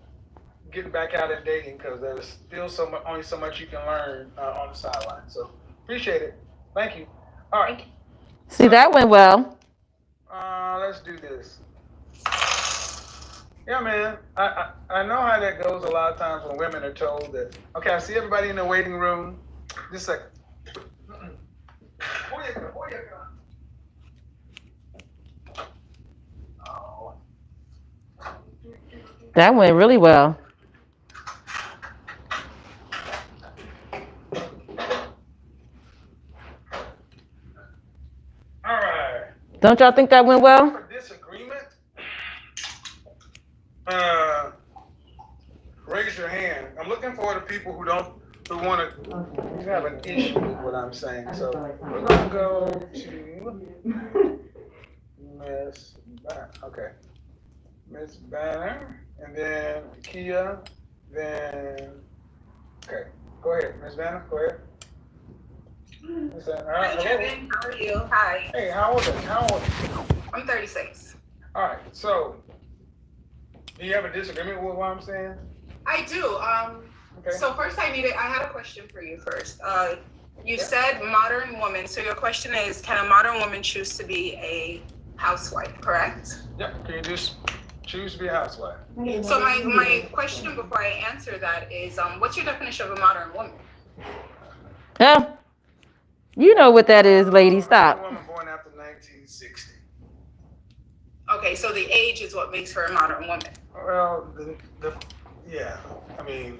getting back out and dating, because there's still only so much you can learn on the sideline. So appreciate it. Thank you. All right. See, that went well. Let's do this. Yeah, man. I know how that goes a lot of times when women are told that. Okay, I see everybody in the waiting room. Just a second. That went really well. All right. Don't y'all think that went well? For disagreement, raise your hand. I'm looking for the people who want to have an issue with what I'm saying. So we're gonna go to Miss Banner. Okay, Miss Banner, and then Kia, then okay. Go ahead, Miss Banner. Go ahead. Hi, Kevin. How are you? Hi. Hey, how old are you? I'm 36. All right. So, do you have a disagreement with what I'm saying? I do. Okay. So first I had a question for you first. You said modern woman. So your question is, can a modern woman choose to be a housewife, correct? Yep. Can you just choose to be a housewife? So my question before I answer that is, what's your definition of a modern woman? Yeah. You know what that is, lady. A Stop. woman born after 1960. Okay, so the age is what makes her a modern woman. Well, yeah. I mean,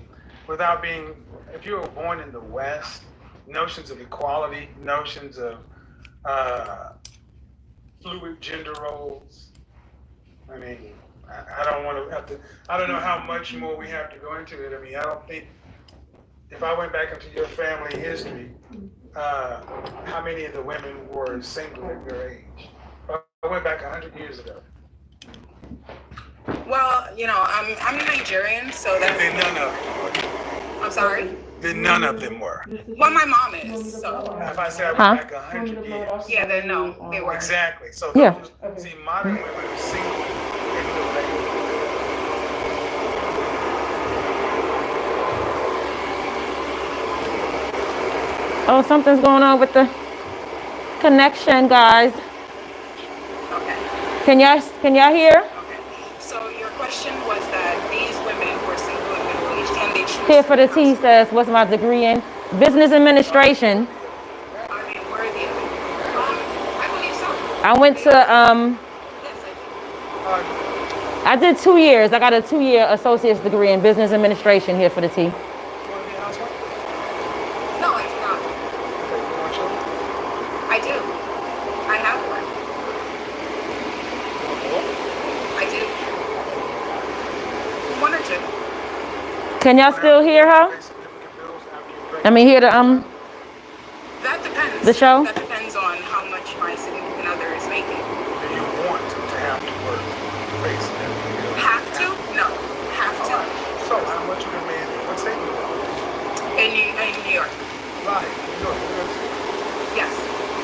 if you were born in the West, notions of equality, notions of fluid gender roles. I mean, I don't want to have to. I don't know how much more we have to go into it. I mean, I don't think if I went back into your family history, how many of the women were single at your age? I went back 100 years ago. Well, I'm Nigerian, so that's. Then none of them. I'm sorry. Then none of them were. Well, my mom is. So. If I said I went back 100 years. Yeah, then no, they weren't. Exactly. So Yeah. see, modern women are single. Oh, something's going on with the connection, guys. Okay. Can y'all hear? Okay. So your question was that these women who are single and middle-aged and they choose Here for the to T house- says, what's my degree in? Business administration. Are they worthy of it? I believe so. I went to, Yes, I do. I did 2 years. I got a 2-year associate's degree in business administration here for the T. No, I do not. I do. I have one. I do. One or two. Can y'all still hear her? I mean, hear the That depends. The show? That depends on how much my significant other is making. Do you want to have to work? Basically. Have to? No. Have to. So how much you demand? What state you in? In New York. Right. New York. Yes.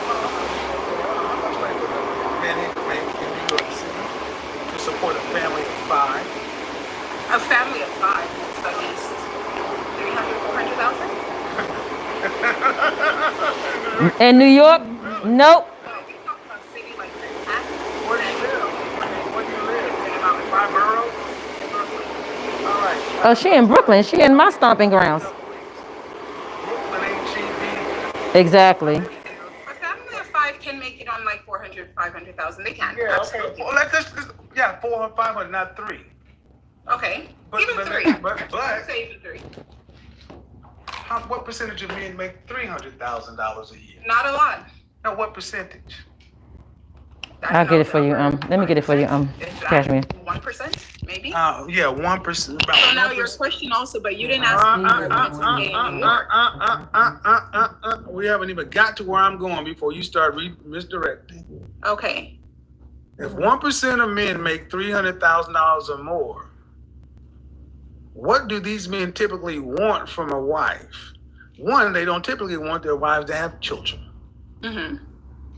How much money would a man need to make in New York City to support a family of 5? A family of 5 is at least 300,000, 400,000. in New York? Nope. No, we talk about city like Manhattan. Where do you live? Where do you live? In about 5 boroughs? All right. Oh, she in Brooklyn. She in my stomping grounds. Brooklyn ain't cheap either. Exactly. A family of 5 can make it on like 400, 500,000. They can. Yeah, okay. Absolutely. Well, let's just 4 or 500, not 3. Okay. But- Even but- 3. but- I'd say even 3. What percentage of men make $300,000 a year? Not a lot. Now, what percentage? I'll get it for you. Let me get it for you. Cashmere. 1%, maybe. 1%. About So now 1%. your question also, but you didn't ask me where in New York. We haven't even got to where I'm going before you start misdirecting. Okay. If 1% of men make $300,000 or more, what do these men typically want from a wife? One, they don't typically want their wives to have children. Mm-hmm.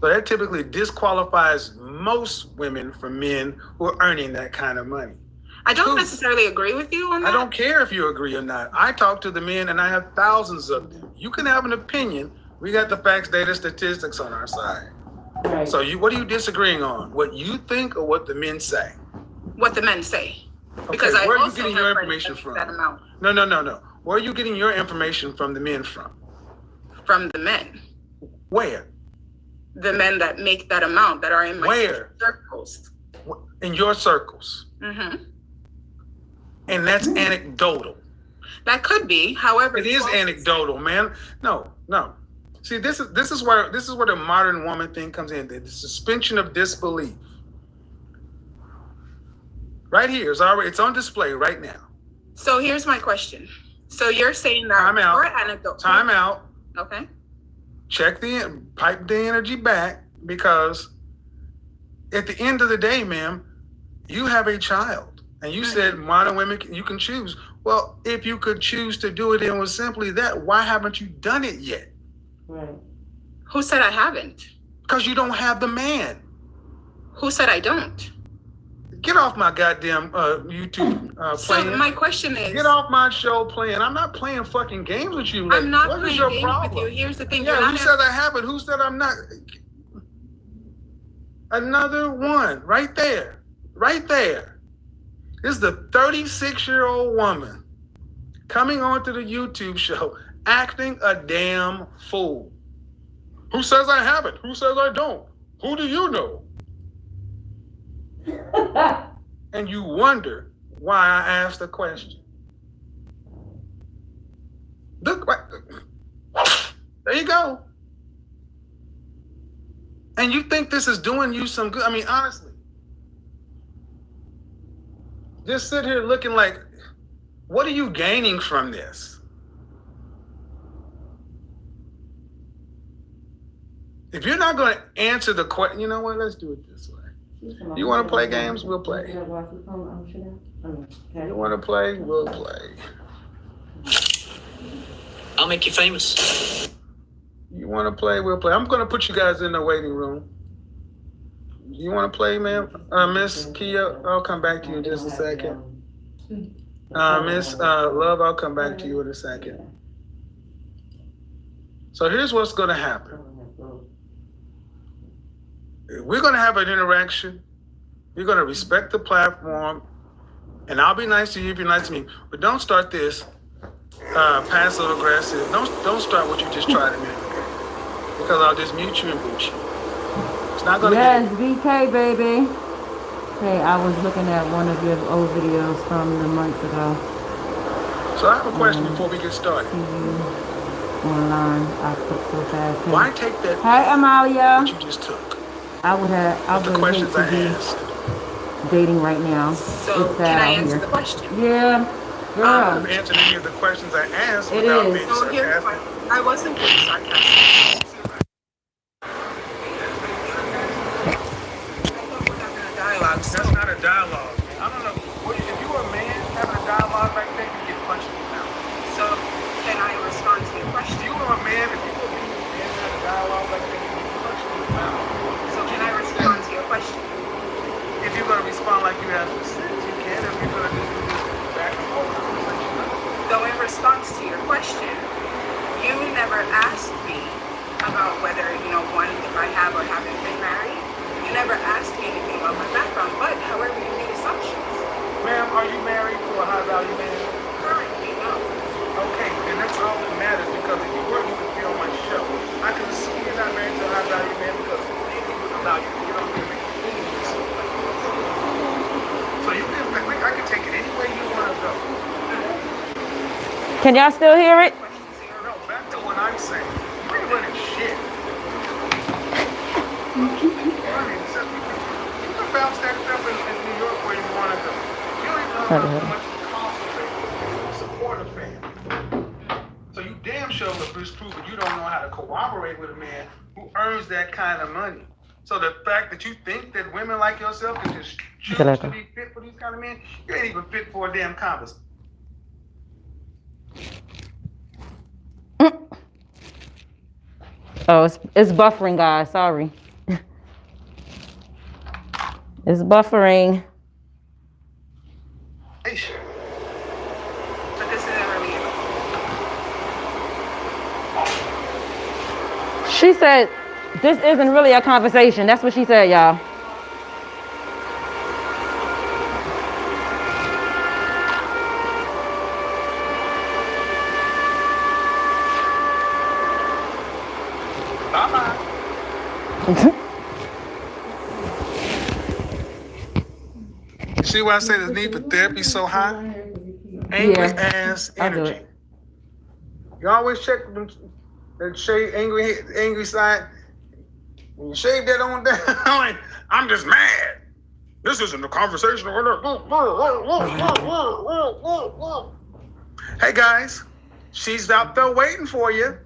So that typically disqualifies most women from men who are earning that kind of money. I don't necessarily agree with you on that. I don't care if you agree or not. I talk to the men and I have thousands of them. You can have an opinion. We got the facts, data, statistics on our side. Right. So what are you disagreeing on? What you think or what the men say? What the men say. Okay, Because I where are you also getting have your friends information that make from? that amount No. Where are you getting your information from the men from? from the men. Where? The men that make that amount that are in my Where? circles. In your circles. Mm-hmm. And that's anecdotal. That could be, however. It is anecdotal, man. No. See, this is where the modern woman thing comes in. The suspension of disbelief. Right here, it's on display right now. So here's my question. So you're saying that Time out. your anecdote. Time out. Okay. Pipe the energy back, because at the end of the day, ma'am, you have a child, and you said modern women you can choose. Well, if you could choose to do it and it was simply that, why haven't you done it yet? Right. Who said I haven't? Because you don't have the man. Who said I don't? Get off my goddamn YouTube So playing. my question is. Get off my show playing. I'm not playing fucking games with you. I'm not What is playing your games problem? with you. Here's the thing. Yeah, you're who not said I haven't? Who said I'm not? Another one right there. Right there. This is the 36-year-old woman coming onto the YouTube show acting a damn fool. Who says I haven't? Who says I don't? Who do you know? And you wonder why I asked the question. Look, there you go. And you think this is doing you some good? I mean, honestly, just sit here looking like, what are you gaining from this? If you're not going to answer the question, you know what? Let's do it this way. You want to play games? We'll play. You want to play? We'll play. I'll make you famous. You want to play? We'll play. I'm going to put you guys in the waiting room. You want to play, ma'am? Miss Kia, I'll come back to you in just a second. Miss Love, I'll come back to you in a second. So here's what's going to happen. We're going to have an interaction. You're going to respect the platform, and I'll be nice to you if you're nice to me. But don't start this passive aggressive. Don't start what you just tried to me, because I'll just mute you and boot you. It's not going to Yes, get BK, baby. Hey, I was looking at one of your old videos from the months ago. So I have a question before we get started. See you online. I put so fast. Hey. Why take that Hey, Amalia. that you just took? I The would hate questions I to be asked. dating right now. So It's can sad I out answer here. the question? Yeah, girl. I've answered any of the questions I asked It without is. being So here's sarcastic. what I wasn't being sarcastic. We're having a dialogue. So That's not a dialogue. I don't know. If you were a man having a dialogue back then, you get punched in the mouth. so can I respond to your If question? you were a man, if you were a man having a dialogue back then, you get punched in the mouth. So can I respond to your question? If you're going to respond like you have to say, you can. If you're going to just do this back and forth conversation, Though in response to your question, you never asked me about whether, one, if I have or haven't been married. You never asked me anything about my background, but however you made assumptions. ma'am, are you married to a high value man? Currently, no. Okay, and that's all that matters, because if you were, you would be on my show. I can assume you're not married to a high value man because maybe would allow you to get on here and make opinions. So you can, I can take it any way you want to go. Can y'all still hear it? Question zero. No, back to what I'm saying. You ain't running shit. Running, so you can bounce that stuff in New York where you want to go. You don't even know how much it costs to support a fan. So you damn sure will disprove it. You don't know how to cooperate with a man who earns that kind of money. So the fact that you think that women like yourself can just choose to be fit for these kind of men, you ain't even fit for a damn conversation. Oh, it's buffering, guys. Sorry. It's buffering. But this isn't really She said, this isn't really a conversation. That's what she said, y'all. See why I say the need for therapy so high? Angry ass I'll do energy. it. You always check them, that shade angry side. When you shave that on down, I'm just mad. This isn't a conversation. Hey guys, she's out there waiting for you.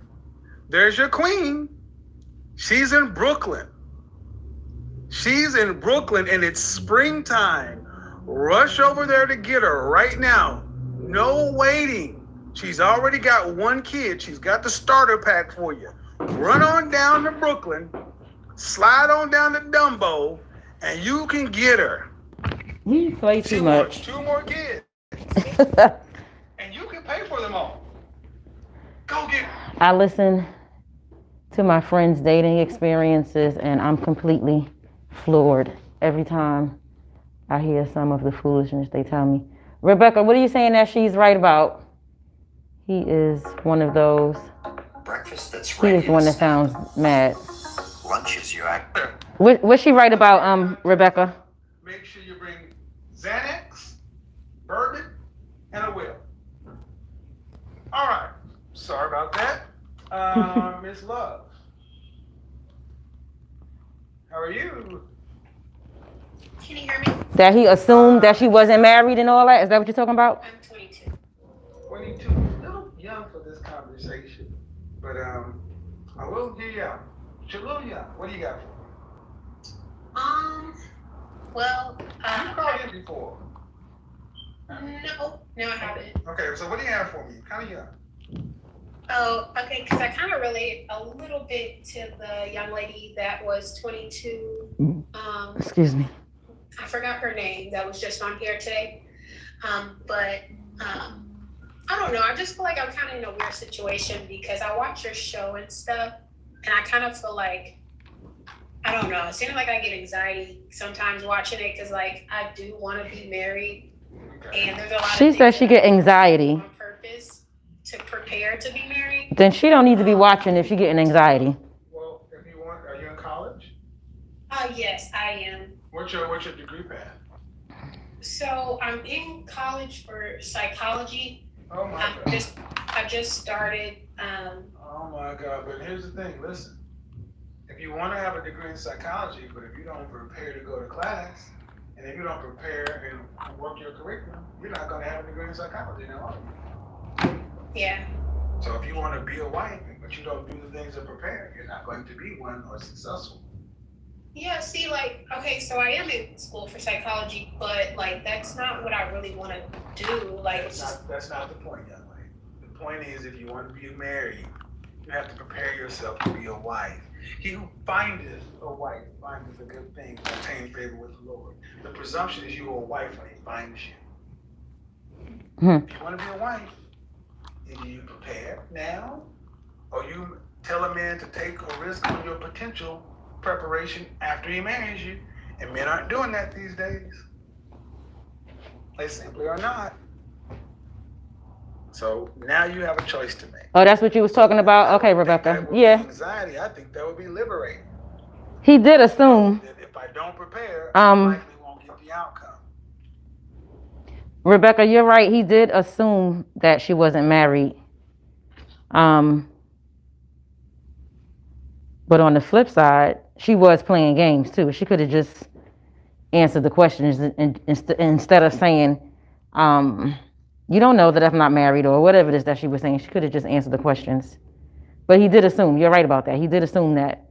There's your queen. She's in Brooklyn. She's in Brooklyn and it's springtime. Rush over there to get her right now. No waiting. She's already got one kid. She's got the starter pack for you. Run on down to Brooklyn, slide on down to Dumbo, and you can get her. You play too much. Two more kids. And you can pay for them all. Go get her. I listen to my friends' dating experiences, and I'm completely floored every time I hear some of the foolishness they tell me. Rebecca, what are you saying that she's right about? He is one of those. Breakfast that's He ready is one to that sounds mad. lunch is your act. What's she right about, Rebecca? Make sure you bring Xanax, bourbon, and a will. All right. Sorry about that. Miss Love. How are you? Can you hear me? That he assumed that she wasn't married and all that? Is that what you're talking about? I'm 22. 22. A little young for this conversation, but I will hear you out. You're a little young. What do you got for me? Well, You called in before. no, I haven't. Okay, so what do you have for me? Kind of young. Oh, okay, because I kind of relate a little bit to the young lady that was 22. Excuse me. I forgot her name that was just on here today. But I don't know. I just feel like I'm kind of in a weird situation because I watch your show and stuff, and I kind of feel like, I don't know. It seems like I get anxiety sometimes watching it because, like, I do want to be married, and there's a lot. She says she get anxiety. On purpose to prepare to be married. Then she don't need to be watching if she getting anxiety. Well, if you want, are you in college? Yes, I am. What's your degree path? So I'm in college for psychology. Oh my God. I just started. Oh my God! But here's the thing. Listen, if you want to have a degree in psychology, but if you don't prepare to go to class, and if you don't prepare and work your curriculum, you're not going to have a degree in psychology now, are you? Yeah. So if you want to be a wife, but you don't do the things to prepare, you're not going to be one or successful. Yeah, see, like, okay, so I am in school for psychology, but, like, that's not what I really want to do. Like, That's not the point, young lady. The point is, if you want to be married, you have to prepare yourself to be a wife. He who findeth a wife findeth a good thing, to obtain favor with the Lord. The presumption is you are a wife when he finds you. If you want to be a wife, either you prepare now, or you tell a man to take a risk on your potential preparation after he marries you. And men aren't doing that these days. They simply are not. So now you have a choice to make. Oh, that's what you was talking about? Okay, Rebecca. Yeah. Anxiety, I think that would be liberating. He did assume. That if I don't prepare, I likely won't get the outcome. Rebecca, you're right. He did assume that she wasn't married. But on the flip side, she was playing games too. She could have just answered the questions instead of saying, you don't know that I'm not married or whatever it is that she was saying. She could have just answered the questions. But he did assume. You're right about that. He did assume that.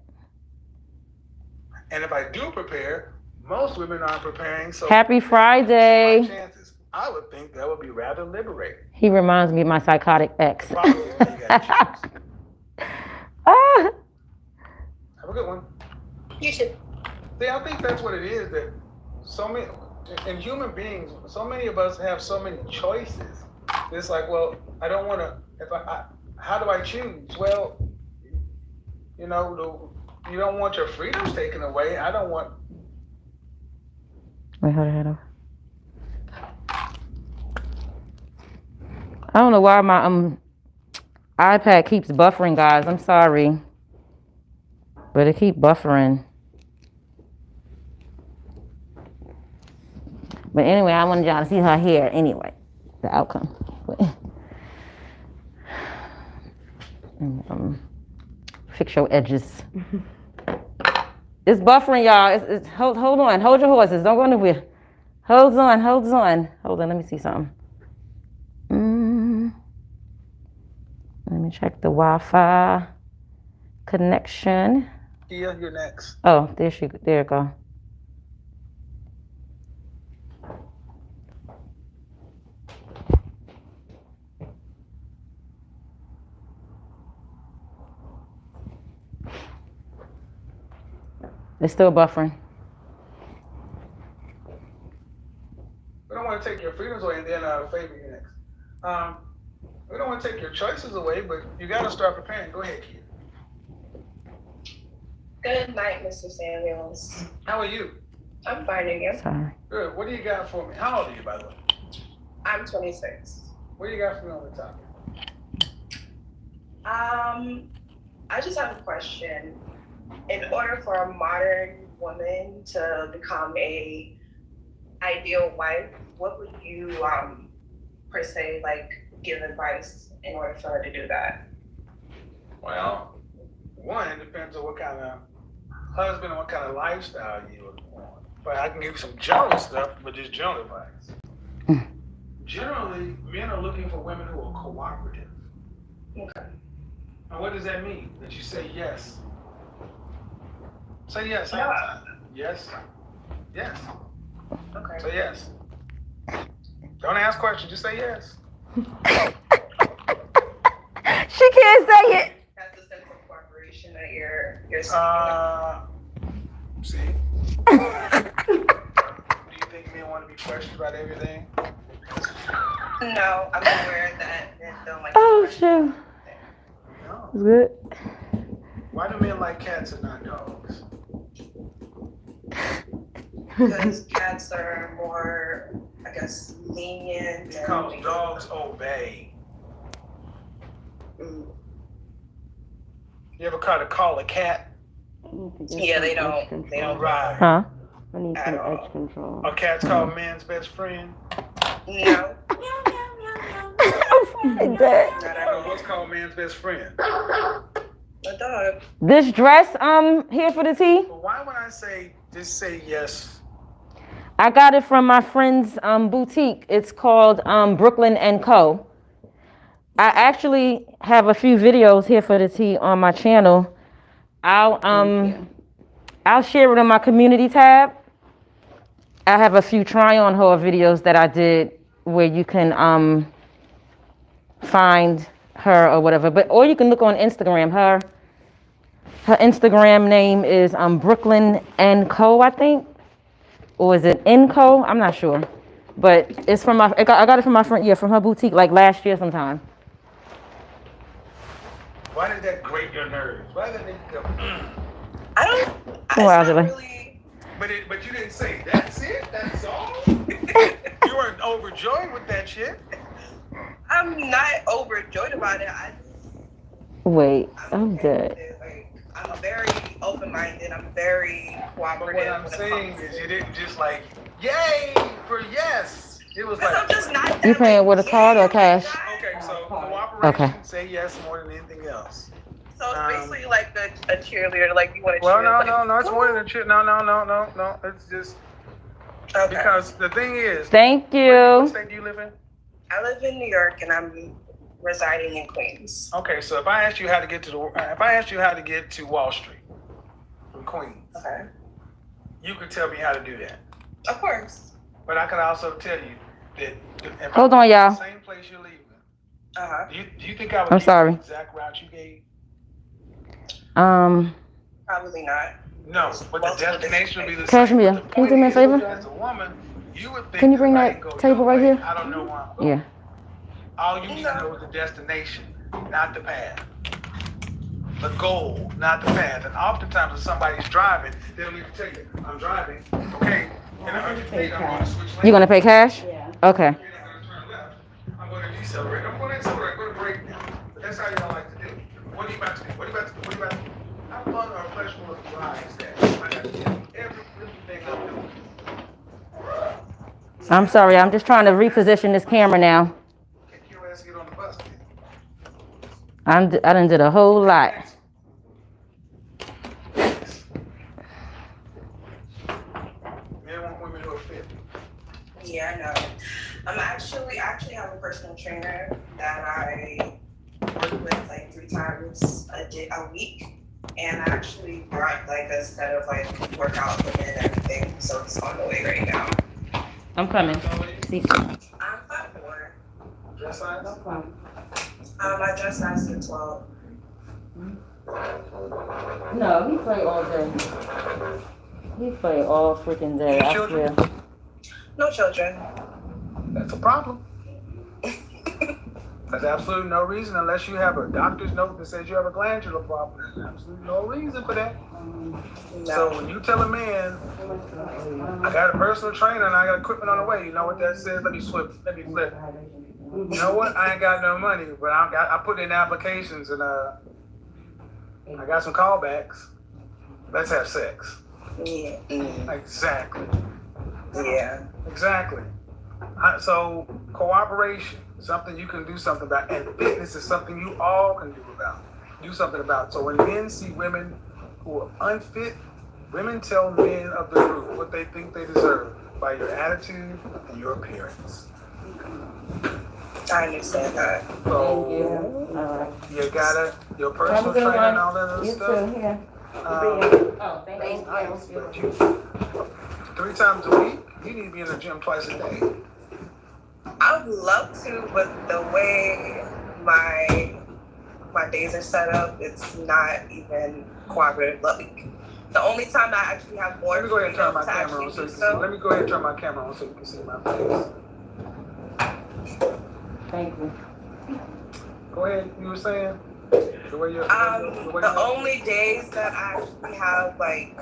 And if I do prepare, most women aren't preparing. So Happy Friday. My chances, I would think that would be rather liberating. He reminds me of my psychotic ex. Probably you gotta choose. Have a good one. You should. See, I think that's what it is, that so many, in human beings, so many of us have so many choices. It's like, well, I don't want to, how do I choose? Well, you know, you don't want your freedoms taken away. I don't want. Wait, hold on. I don't know why my iPad keeps buffering, guys. I'm sorry. But it keeps buffering. But anyway, I wanted y'all to see her hair anyway. The outcome. Fix your edges. It's buffering, y'all. It's hold on. Hold your horses. Don't go nowhere. Hold on. Hold on. Let me see something. Let me check the Wi-Fi connection. Kia, you're next. Oh, there it go. It's still buffering. We don't want to take your freedoms away and then favor you next. We don't want to take your choices away, but you got to start preparing. Go ahead, Kia. Good night, Mr. Samuels. How are you? I'm fine, and you? Sorry. Good. What do you got for me? How old are you, by the way? I'm 26. What do you got for me on the topic? I just have a question. In order for a modern woman to become a ideal wife, what would you, per se, like, give advice in order for her to do that? Well, one, it depends on what kind of husband and what kind of lifestyle you want. But I can give you some general stuff, but just general advice. Generally, men are looking for women who are cooperative. Okay. And what does that mean? That you say yes. Say yes. Yeah. Yes. Yes. Okay. Say yes. Don't ask questions, just say yes. She can't say it. That's the sense of cooperation that you're speaking See? Do you think men want to be questioned about everything? No, I'm aware that men don't like. Oh, shoot. No. It's good. Why do men like cats and not dogs? Because cats are more, I guess, lenient. Because dogs obey. Mm. You ever call a cat? Yeah, they don't. They don't Right. Huh? I need At some all. edge control. A cat's called man's best friend. No, I'm dead. not at So all. what's called man's best friend? A dog. This dress, here for the tea. But why would I just say yes? I got it from my friend's boutique. It's called Brooklyn & Co. I actually have a few videos here for the tea on my channel. I'll share it on my community tab. I have a few try-on haul videos that I did where you can find her or whatever. Or you can look on Instagram. Her Instagram name is Brooklyn & Co, I think. Or is it Co? I'm not sure. But it's from I got it from my friend, from her boutique like last year sometime. Why did that grate your nerves? Why did it go? I don't. It's Well, not Angela. really. But you didn't say that's it. That's all. You weren't overjoyed with that shit. I'm not overjoyed about it. Wait, I'm dead. Like, I'm very open-minded. I'm very cooperative. But what I'm when it saying comes is to- you didn't just like, yay for yes. It was Because I'm like, just not that. You paying with a card or yeah, cash? okay, so cooperation, Okay. say yes more than anything else. So it's basically like a cheerleader, like you want to Well, cheer. no, it's more than a cheer. No. It's just Okay. because the thing is, Thank what you. state do you live in? I live in New York and I'm residing in Queens. Okay, so if I asked you how to get to Wall Street from Queens, Okay. you could tell me how to do that. Of course. But I could also tell you that if Hold I'm on, in y'all. the same place you're leaving, Uh-huh. do you think I would I'm give sorry. you the exact route you gave? Probably not. No, but the destination would be the Cashmere, same. But the can you do me a point is, favor? as a woman, you would think Can you bring if I that didn't go table your right way, here? I don't know where I'm going. Yeah. All you need to know is the destination, not the path. The goal, not the path. And oftentimes, if somebody's driving, they don't even tell you, I'm driving. Okay, in 100 feet, I'm going to switch lanes. You gonna pay cash? Yeah. Okay. You're not going to turn left. I'm going to decelerate. I'm going to accelerate. I'm going to brake now. But that's how y'all like to do. What are you about to do? What are you about to do? What are you about to do? How fun or pleasurable drives that? I got to tell you every little thing I'm doing. I'm sorry, I'm just trying to reposition this camera now. Kick your ass, get on the bus. I done did a whole lot. Men want women who are fit. Yeah, I know. I actually have a personal trainer that I work with like 3 times a week. And I actually brought like a set of like workout equipment and everything. So it's on the way right now. I'm coming. I'm 5'4". Dress size? My dress size is 12. No, he play all day. He play all freaking day, I Children? swear. No children. That's a problem. There's absolutely no reason unless you have a doctor's note that says you have a glandular problem. There's absolutely no reason for that. So when you tell a man, I got a personal trainer and I got equipment on the way, you know what that says? Let me flip. You know what? I ain't got no money, but I put in applications and I got some callbacks. Let's have sex. Yeah. Exactly. Yeah. Exactly. So cooperation, something you can do something about, and fitness is something you all can do something about. So when men see women who are unfit, women tell men of the group what they think they deserve by your attitude and your appearance. I understand that. So you gotta, your personal trainer and all that other You stuff. too, here. Thank you. But you, 3 times a week, you need to be in the gym twice a day. I would love to, but the way my days are set up, it's not even cooperative. Like, the only time I actually have more Let me go ahead and turn my freedom to camera on actually so you do can see. so. Let me go ahead and turn my camera on so you can see my face. Thank you. Go ahead. You were saying the way The only days that I actually have like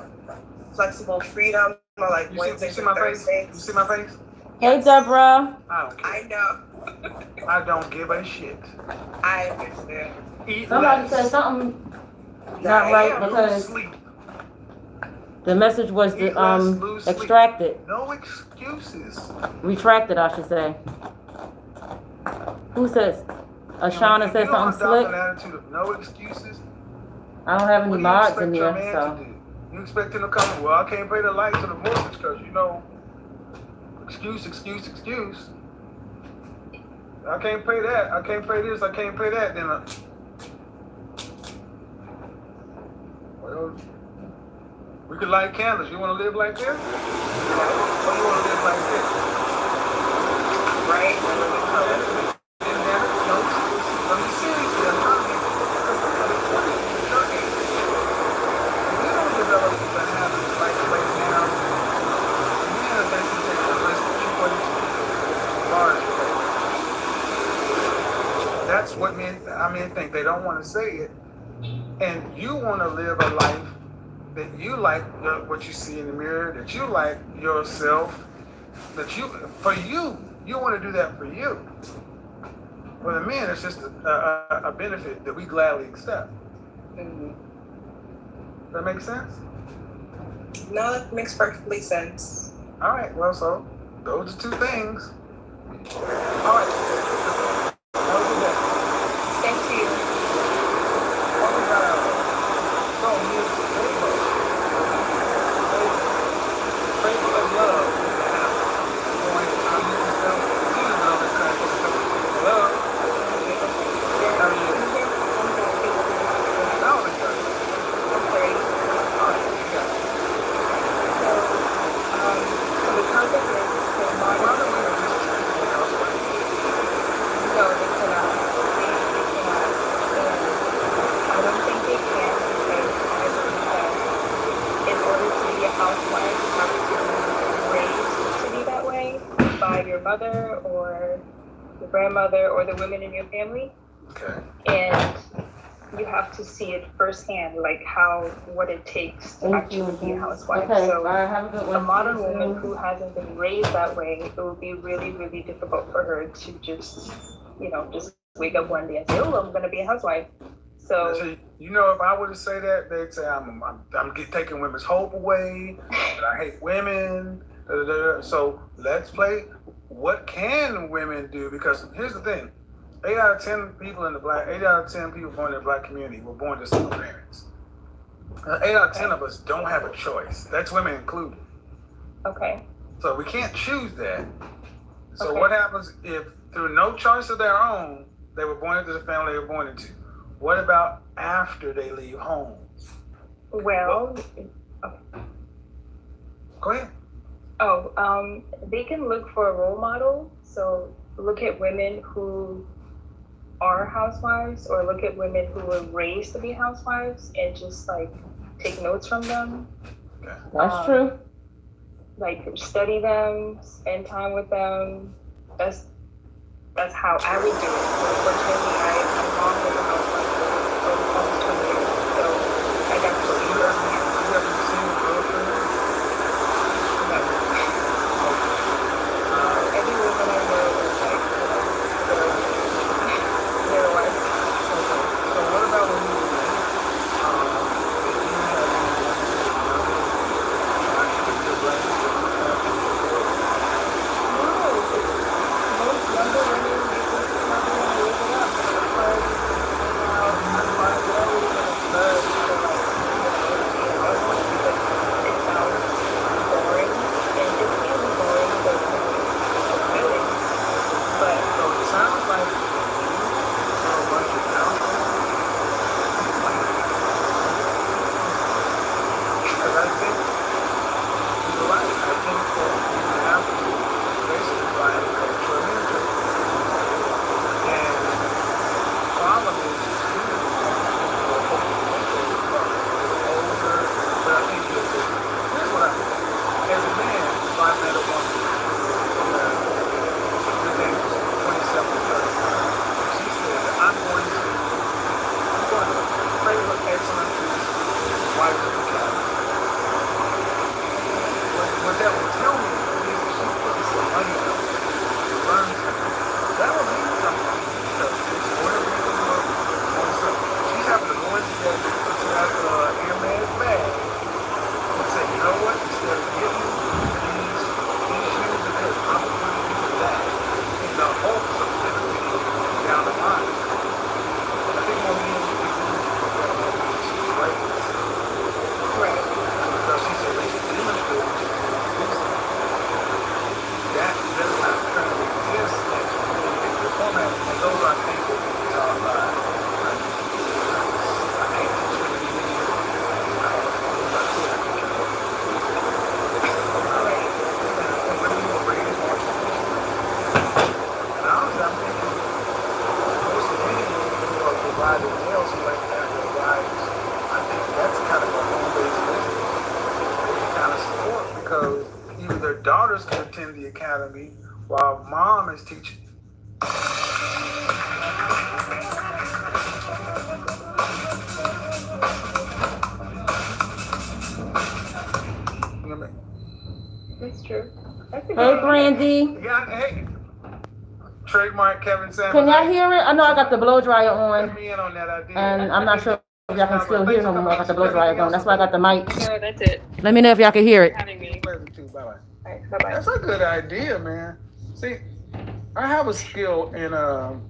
flexible freedom are like Wednesdays and Thursdays. You see my face? Hey, Deborah. I don't care. I know. I don't give a shit. I understand. Eat Somebody less. said something not right Lose because sleep. the message was Eat less, lose sleep. extracted. No excuses. Retracted, I should say. Who says? Ashana said something slick. An attitude of no excuses. I don't have any What do you mods expect in your there, man so. to do? You expect him to come? Well, I can't pay the lights or the mortgage because excuse. I can't pay that. I can't pay this. I can't pay that. Then, well, we could light candles. You want to live like this? Or you want to live like this? Right? No excuses. I mean, seriously, I'm telling you, because at your age, if you don't develop the habits like right now, men eventually take the risk that you're going to large way. That's what men think. They don't want to say it. And you want to live a life that you like what you see in the mirror, that you like yourself, that you want to do that for you. For the men, it's just a benefit that we gladly accept. Mm-hmm. Does that make sense? No, it makes perfectly sense. All right, well, so those are two things. All right. Have a good day. Thank you. What we got out? So, Miss Fable of Love in the house. Going to use yourself. She's another kind of hello. How are you? How old are you? I'm 30. All right, you got it. So the concept is to Why monitor. don't we just choose the housewife? No, they cannot. They cannot. I don't think they can because I believe that in order to be a housewife, you have to be raised to be that way by your mother or your grandmother or the women in your family. Okay. And you have to see it firsthand, like what it takes to actually be a housewife. Okay, So have a good one. a modern woman who hasn't been raised that way, it would be really, really difficult for her to just wake up one day and say, "Oh, I'm gonna be a housewife." So if I were to say that, they'd say I'm taking women's hope away. That I hate women. So let's play. What can women do? Because here's the thing: 8 out of 10 people born in the black community were born to single parents. 8 out of 10 of us don't have a choice. That's women included. Okay. So we can't choose that. So Okay. what happens if, through no choice of their own, they were born into the family they were born into? What about after they leave home? Well, Go ahead. They can look for a role model. So look at women who are housewives, or look at women who were raised to be housewives, and just take notes from them. Okay. That's true. Study them, spend time with them. That's how I would do it. Unfortunately, my mom was a housewife for almost 20 years, so I got to see her. You haven't seen a girlfriend? Every woman I know is their wife. So what about when you were Younger women, they just come out and live it up. Party, hang out, have fun, whatever anatomy while mom is teaching. That's true. Hey, Brandy. Yeah, hey. Trademark Kevin Samuels. Can y'all hear it? I know I got the blow dryer Let on, me in on that idea. and I'm not sure if y'all can still hear no more. I got the blow dryer going. That's why I got the mic. No, that's it. Let me know if y'all can hear it. Having me. Pleasure too. Bye-bye. All right, bye-bye. That's a good idea, man. See, I have a skill in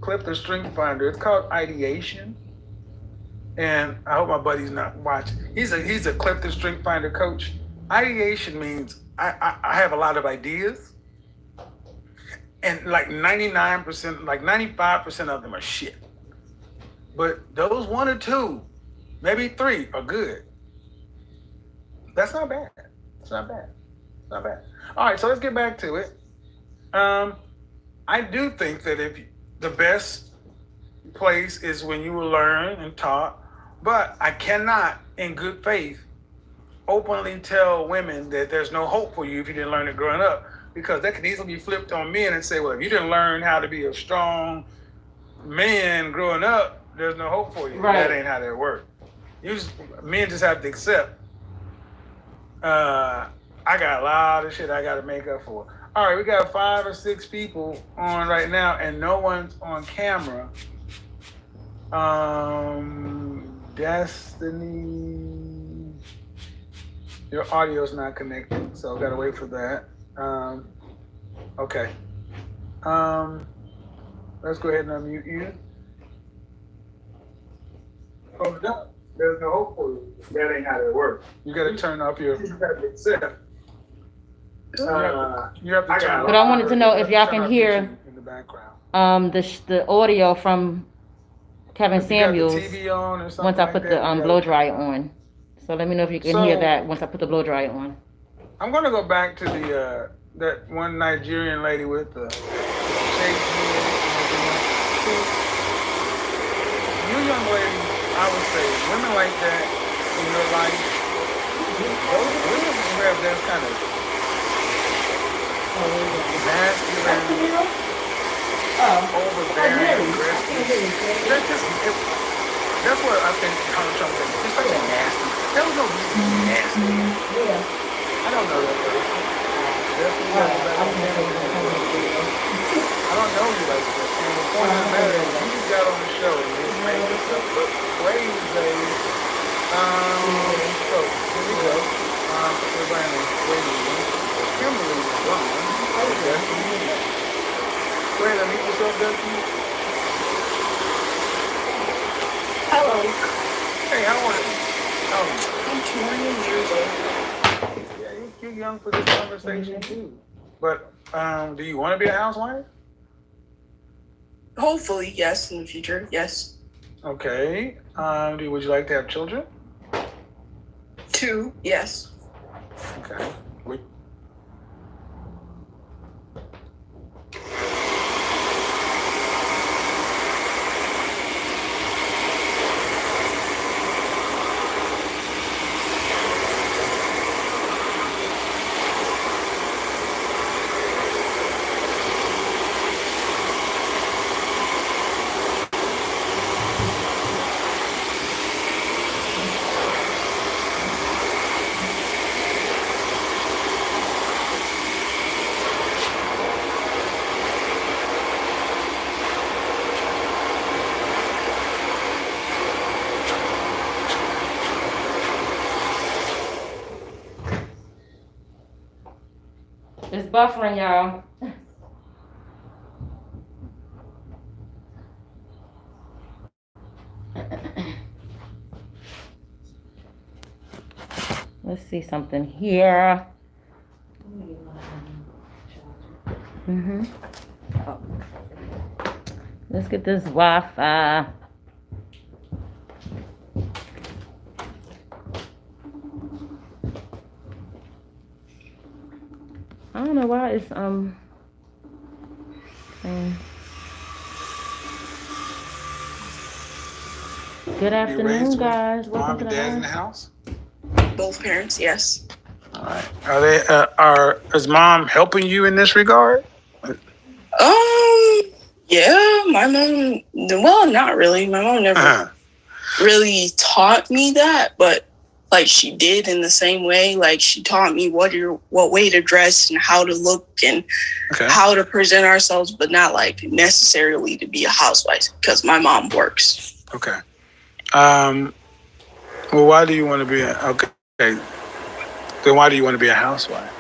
Clifton Strength Finder. It's called ideation. And I hope my buddy's not watching. He's a Clifton Strength Finder coach. Ideation means I have a lot of ideas. And like 99%, like 95% of them are shit. But those 1 or 2, maybe 3 are good. That's not bad. It's not bad. It's not bad. All right, so let's get back to it. I do think that if the best place is when you will learn and taught, but I cannot, in good faith, openly tell women that there's no hope for you if you didn't learn it growing up, because that can easily be flipped on men and say, well, if you didn't learn how to be a strong man growing up, there's no hope for you. Right. That ain't how that works. Men just have to accept. I got a lot of shit I got to make up for. All right, we got 5 or 6 people on right now, and no one's on camera. Destiny, your audio's not connected, so I gotta wait for that. Okay. Let's go ahead and unmute you. Oh no, there's no hope for you. That ain't how that works. You gotta turn off your. You have to accept. You have to turn. But I wanted to know if y'all can hear in the background. The audio from Kevin If you got the Samuels TV on or something once I like put that, the you gotta- blow dryer on. So let me know if you can hear that once I put the blow dryer on. I'm gonna go back to the that one Nigerian lady with the shaved head. You young ladies, I would say women like that in your life, those women who have that kind of masculine, overbearing, aggressive. That's what I think Donald Trump said. It's like nasty. There was no reason to be nasty. I don't know that person. I don't know you like that. And the point of the matter is, you just got on the show and just made yourself look crazy. So, here we go. We're going to Kimberly is gone. Go ahead and meet yourself, Destiny. Hello. Hey, how old are you? I'm 20 years old. Yeah, you're young for this conversation too. But do you want to be a housewife? Hopefully, yes, in the future, yes. Okay. Would you like to have children? 2, yes. Okay. It's buffering, y'all. Let's see something here. Oh. Let's get this Wi-Fi. I don't know why it's saying. Good afternoon, guys. Welcome to the Mom and dad in the house. house? Both parents, yes. Is mom helping you in this regard? Yeah, my mom, well, not really. My mom never really taught me that, but like she did in the same way. Like she taught me what way to dress and how to look and how to present ourselves, but not like necessarily to be a housewife because my mom works. Okay. Well, why do you want to be then why do you want to be a housewife?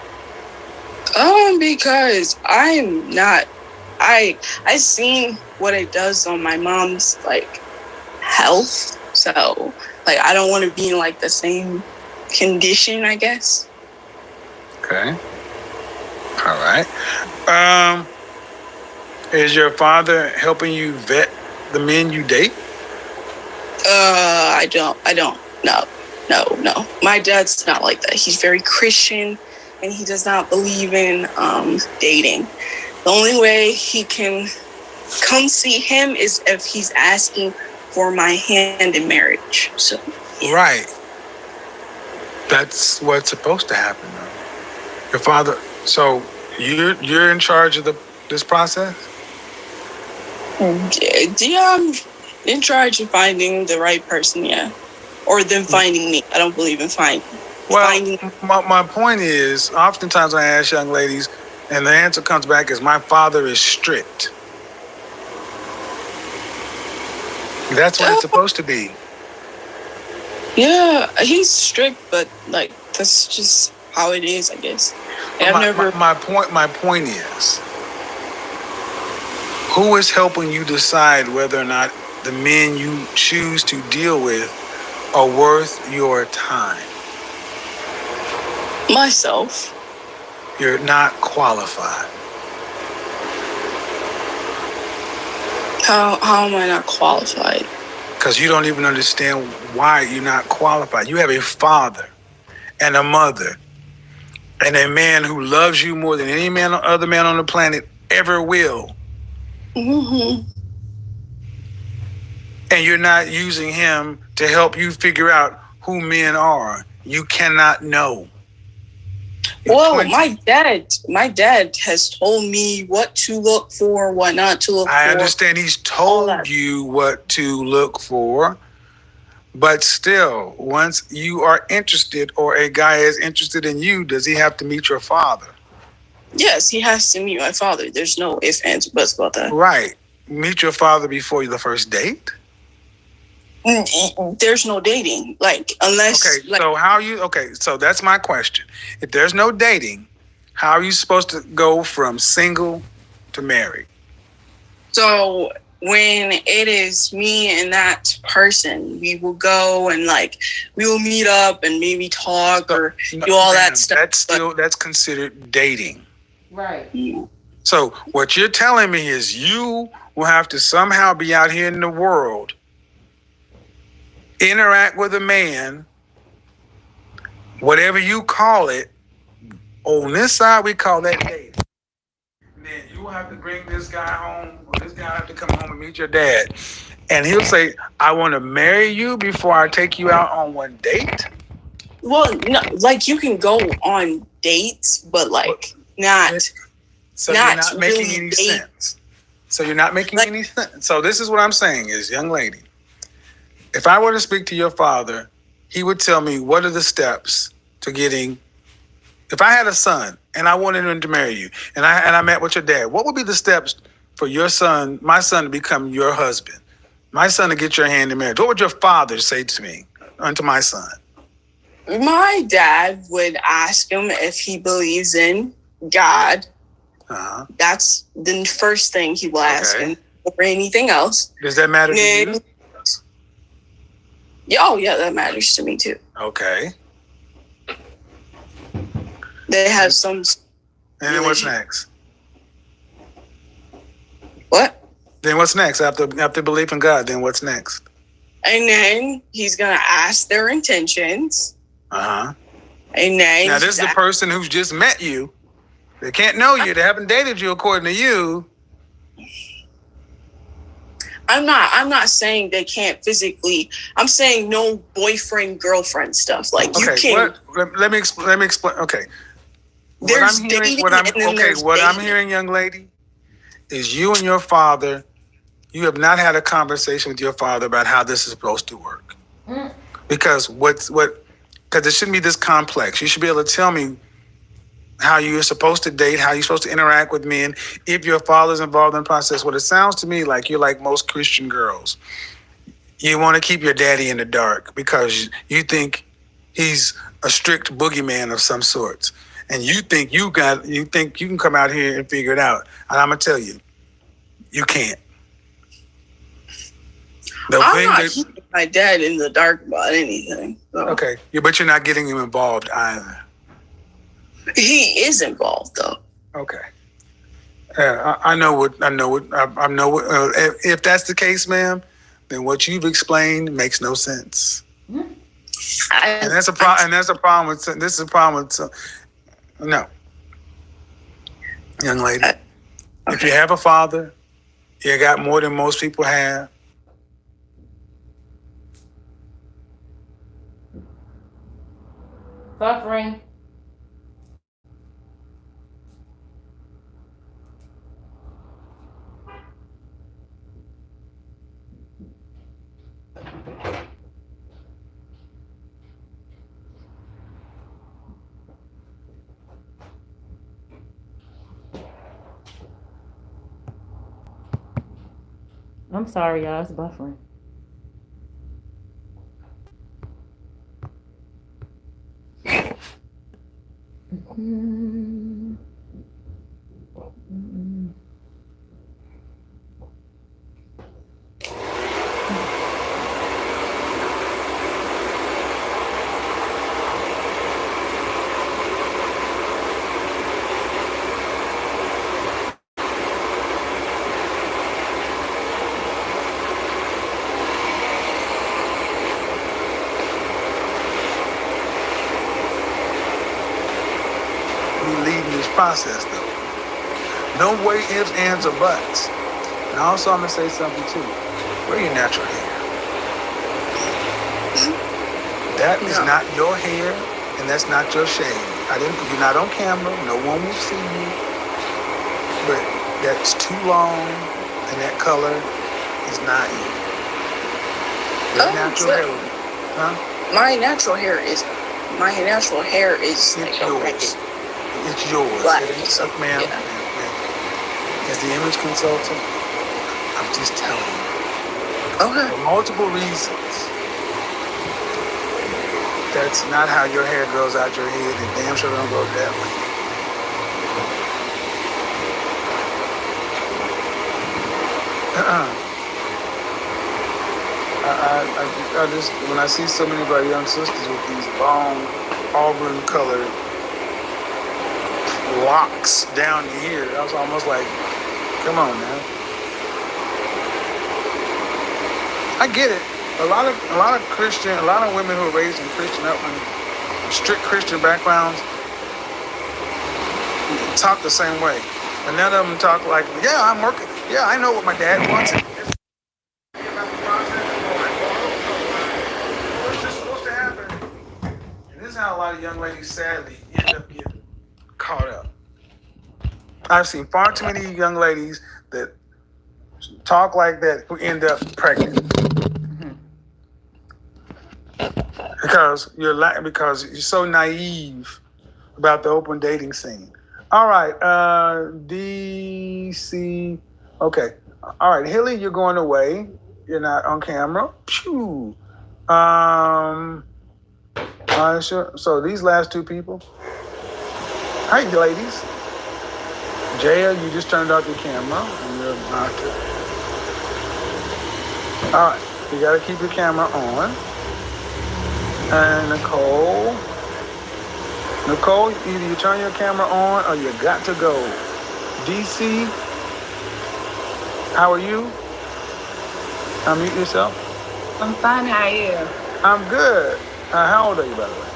Because I'm not. I seen what it does on my mom's like health, so like I don't want to be in like the same condition, I guess. Okay. All right. Is your father helping you vet the men you date? I don't. No. My dad's not like that. He's very Christian, and he does not believe in dating. The only way he can come see him is if he's asking for my hand in marriage. So right. That's what's supposed to happen, though. Your father. So you're in charge of this process? Yeah, I'm in charge of finding the right person. Yeah, or them finding me. I don't believe in finding. My point is, oftentimes I ask young ladies, and the answer comes back as, my father is strict. That's what it's supposed to be. Yeah, he's strict, but like that's just how it is, I guess. My point is, who is helping you decide whether or not the men you choose to deal with are worth your time? Myself. You're not qualified. How am I not qualified? Because you don't even understand why you're not qualified. You have a father and a mother and a man who loves you more than any other man on the planet ever will. Mm-hmm. And you're not using him to help you figure out who men are. You cannot know. Well, my dad has told me what to look for, what not to look for. I understand he's told you what to look for, but still, once you are interested or a guy is interested in you, does he have to meet your father? Yes, he has to meet my father. There's no ifs, ands, or buts about that. Right. Meet your father before the first date? There's no dating, like unless. Okay, so that's my question. If there's no dating, how are you supposed to go from single to married? So when it is me and that person, we will go and like we will meet up and maybe talk or do all that stuff. That's considered dating. Right. So what you're telling me is you will have to somehow be out here in the world, interact with a man, whatever you call it. On this side, we call that dating. Then you will have to bring this guy home, or this guy will have to come home and meet your dad. And he'll say, I want to marry you before I take you out on one date? Well, no, like you can go on dates, but like not. So you're not making any sense. So you're not making any sense. So this is what I'm saying is, young lady, if I were to speak to your father, he would tell me what are the steps to getting. If I had a son and I wanted him to marry you, and I met with your dad, what would be the steps for my son to become your husband, my son to get your hand in marriage? What would your father say to me, unto my son? My dad would ask him if he believes in God. Uh-huh. That's the first thing he will ask him, or anything else. Does that matter to you? Yeah, that matters to me too. Okay. They have some. And then what's next? What? Then what's next after belief in God? Then what's next? And then he's gonna ask their intentions. Uh-huh. And then now this is the person who's just met you. They can't know you. They haven't dated you according to you. I'm not saying they can't physically. I'm saying no boyfriend girlfriend stuff. Like you can't. Let me explain. Okay. There's dating and then there's what I'm dating. hearing, young lady, is you and your father, you have not had a conversation with your father about how this is supposed to work. Because because it shouldn't be this complex. You should be able to tell me how you're supposed to date, how you're supposed to interact with men, if your father's involved in the process. What it sounds to me like you're like most Christian girls. You want to keep your daddy in the dark because you think he's a strict boogeyman of some sorts. And you think you can come out here and figure it out. And I'm gonna tell you, you can't. I'm not keeping my dad in the dark about anything. So. Okay, but you're not getting him involved either. He is involved though. Okay. I know what. If that's the case, ma'am, then what you've explained makes no sense. And that's a problem. And that's a problem with. This is a problem with. No, young lady. If you have a father, you got more than most people have. Suffering. I'm sorry, y'all. It's buffering. Leading this process though. No way ifs, ands, or buts. And also I'm gonna say something too. Wear your natural hair. That is not your hair and that's not your shade. You're not on camera, no one will see you. But that's too long and that color is not you. Your natural hair. Huh? My natural hair is like yours. It's yours. Black. Ma'am. As the image consultant, I'm just telling you. Okay. For multiple reasons. That's not how your hair grows out your head, and damn sure don't grow that way. I just, when I see so many of our young sisters with these long auburn colored locks down here, I was almost like, come on now. I get it. A lot of women who are raised in Christian upbringing, strict Christian backgrounds, talk the same way. And none of them talk like, yeah, I'm working. Yeah, I know what my dad wants. This is how a lot of young ladies sadly end up getting caught up. I've seen far too many young ladies that talk like that who end up pregnant. Because you're so naive about the open dating scene. All right, DC. Okay. All right, Hilly, you're going away. You're not on camera. Phew. Sure. So these last two people. Hi, ladies. Jaya, you just turned off your camera and you're not. All right, you got to keep your camera on. And Nicole, either you turn your camera on or you got to go. DC, how are you? Unmute yourself. I'm fine. How are you? I'm good. How old are you, by the way?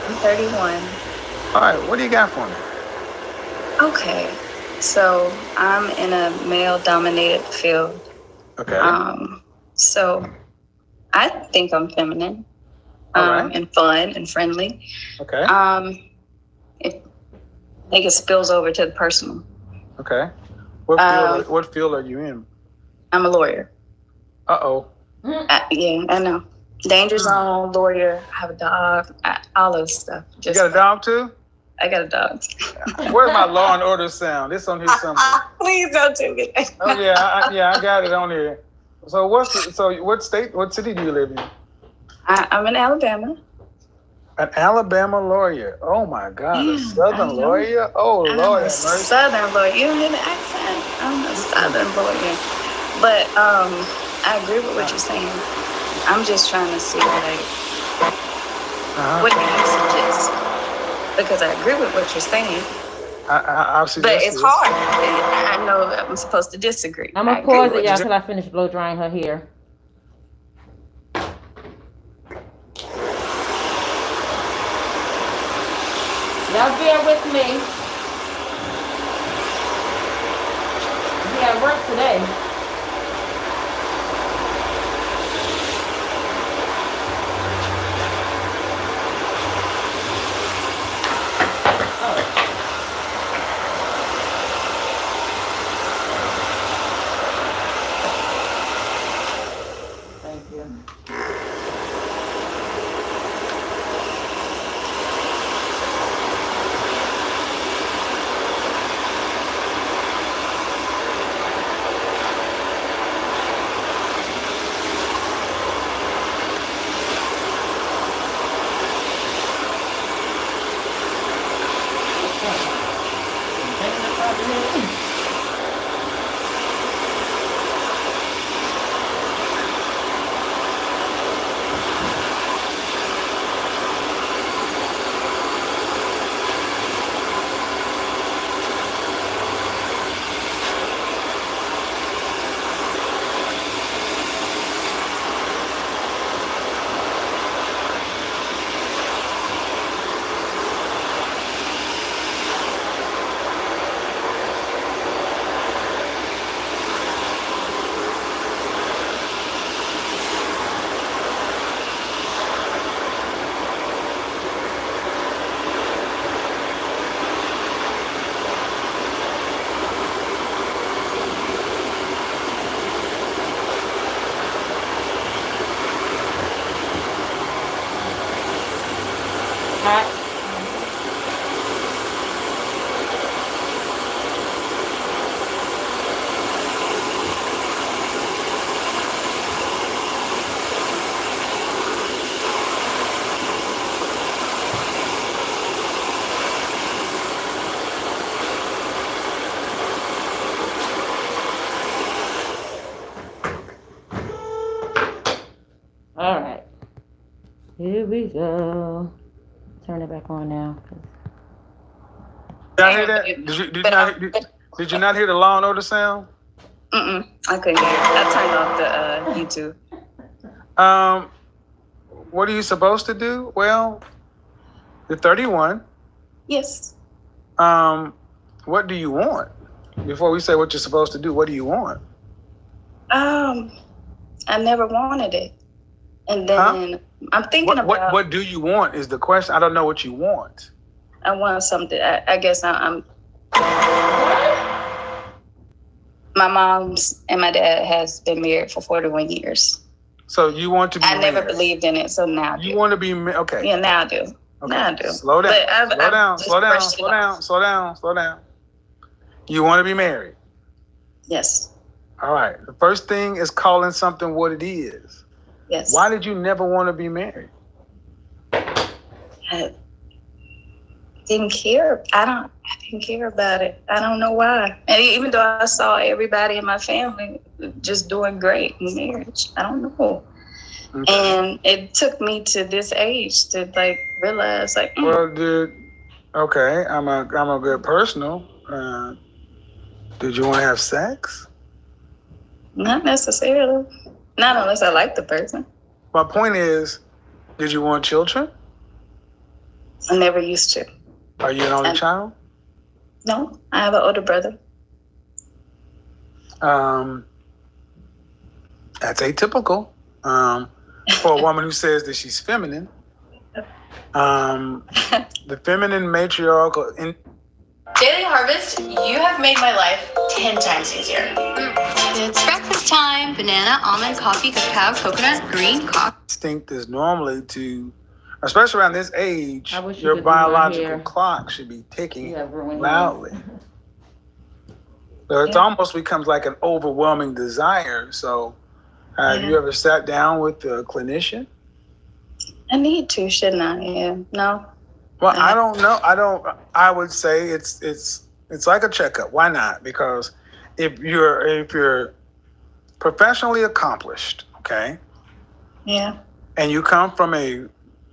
I'm 31. All right, what do you got for me? Okay, so I'm in a male-dominated field. Okay. So I think I'm feminine, All right. and fun and friendly. Okay. It, I think it spills over to the personal. Okay. What field are you in? I'm a lawyer. Uh-oh. Yeah, I know. Danger zone, lawyer, I have a dog, all those stuff. You got a dog too? I got a dog. Where's my Law and Order sound? It's on here somewhere. Please don't do it. Oh yeah, I got it on here. So what city do you live in? I'm in Alabama. An Alabama lawyer. Oh my God, a Southern lawyer. Oh Lord, have mercy. Southern lawyer. You don't hear the accent? I'm a Southern lawyer. But I agree with what you're saying. I'm just trying to see what do you suggest? Because I agree with what you're saying. I suggest but it's hard. I know I'm supposed to disagree. I'm gonna pause it, y'all, till I finish blow drying her hair. Y'all bear with me. We at work today. Thank you. All right. Here we go. Turn it back on now. Did I hear that? Did you not hear the Law and Order sound? I couldn't hear it. I turned off the YouTube. What are you supposed to do? Well, you're 31. Yes. What do you want? Before we say what you're supposed to do, what do you want? I never wanted it. And then I'm thinking about what do you want is the question. I don't know what you want. I want something. I guess I'm. My mom's and my dad has been married for 41 years. So you want to be married. Never believed in it, so now I do. You want to be okay. Yeah, now I do. Okay. Now I do. Slow down. But Slow down. You want to be married? Yes. All right. The first thing is calling something what it is. Yes. Why did you never want to be married? I didn't care. I didn't care about it. I don't know why. And even though I saw everybody in my family just doing great in marriage, I don't know. Okay. And it took me to this age to realize Well, dude, okay, I'm a good personal. Did you want to have sex? Not necessarily. Not unless I like the person. My point is, did you want children? I never used to. Are you an only child? No, I have an older brother. That's atypical for a woman who says that she's feminine. The feminine matriarchal. Daily Harvest, you have made my life 10 times easier. It's breakfast time. Banana, almond, coffee, cacao, coconut, green coffee. Instinct is normally to, especially around this age, you your could do my biological hair. clock should be ticking You have ruined loudly. So it almost becomes like an overwhelming desire. So have you ever sat down with a clinician? I need to, shouldn't I? Yeah. No. Well, I don't know. I would say it's like a checkup. Why not? Because if you're professionally accomplished, okay? Yeah. And you come from a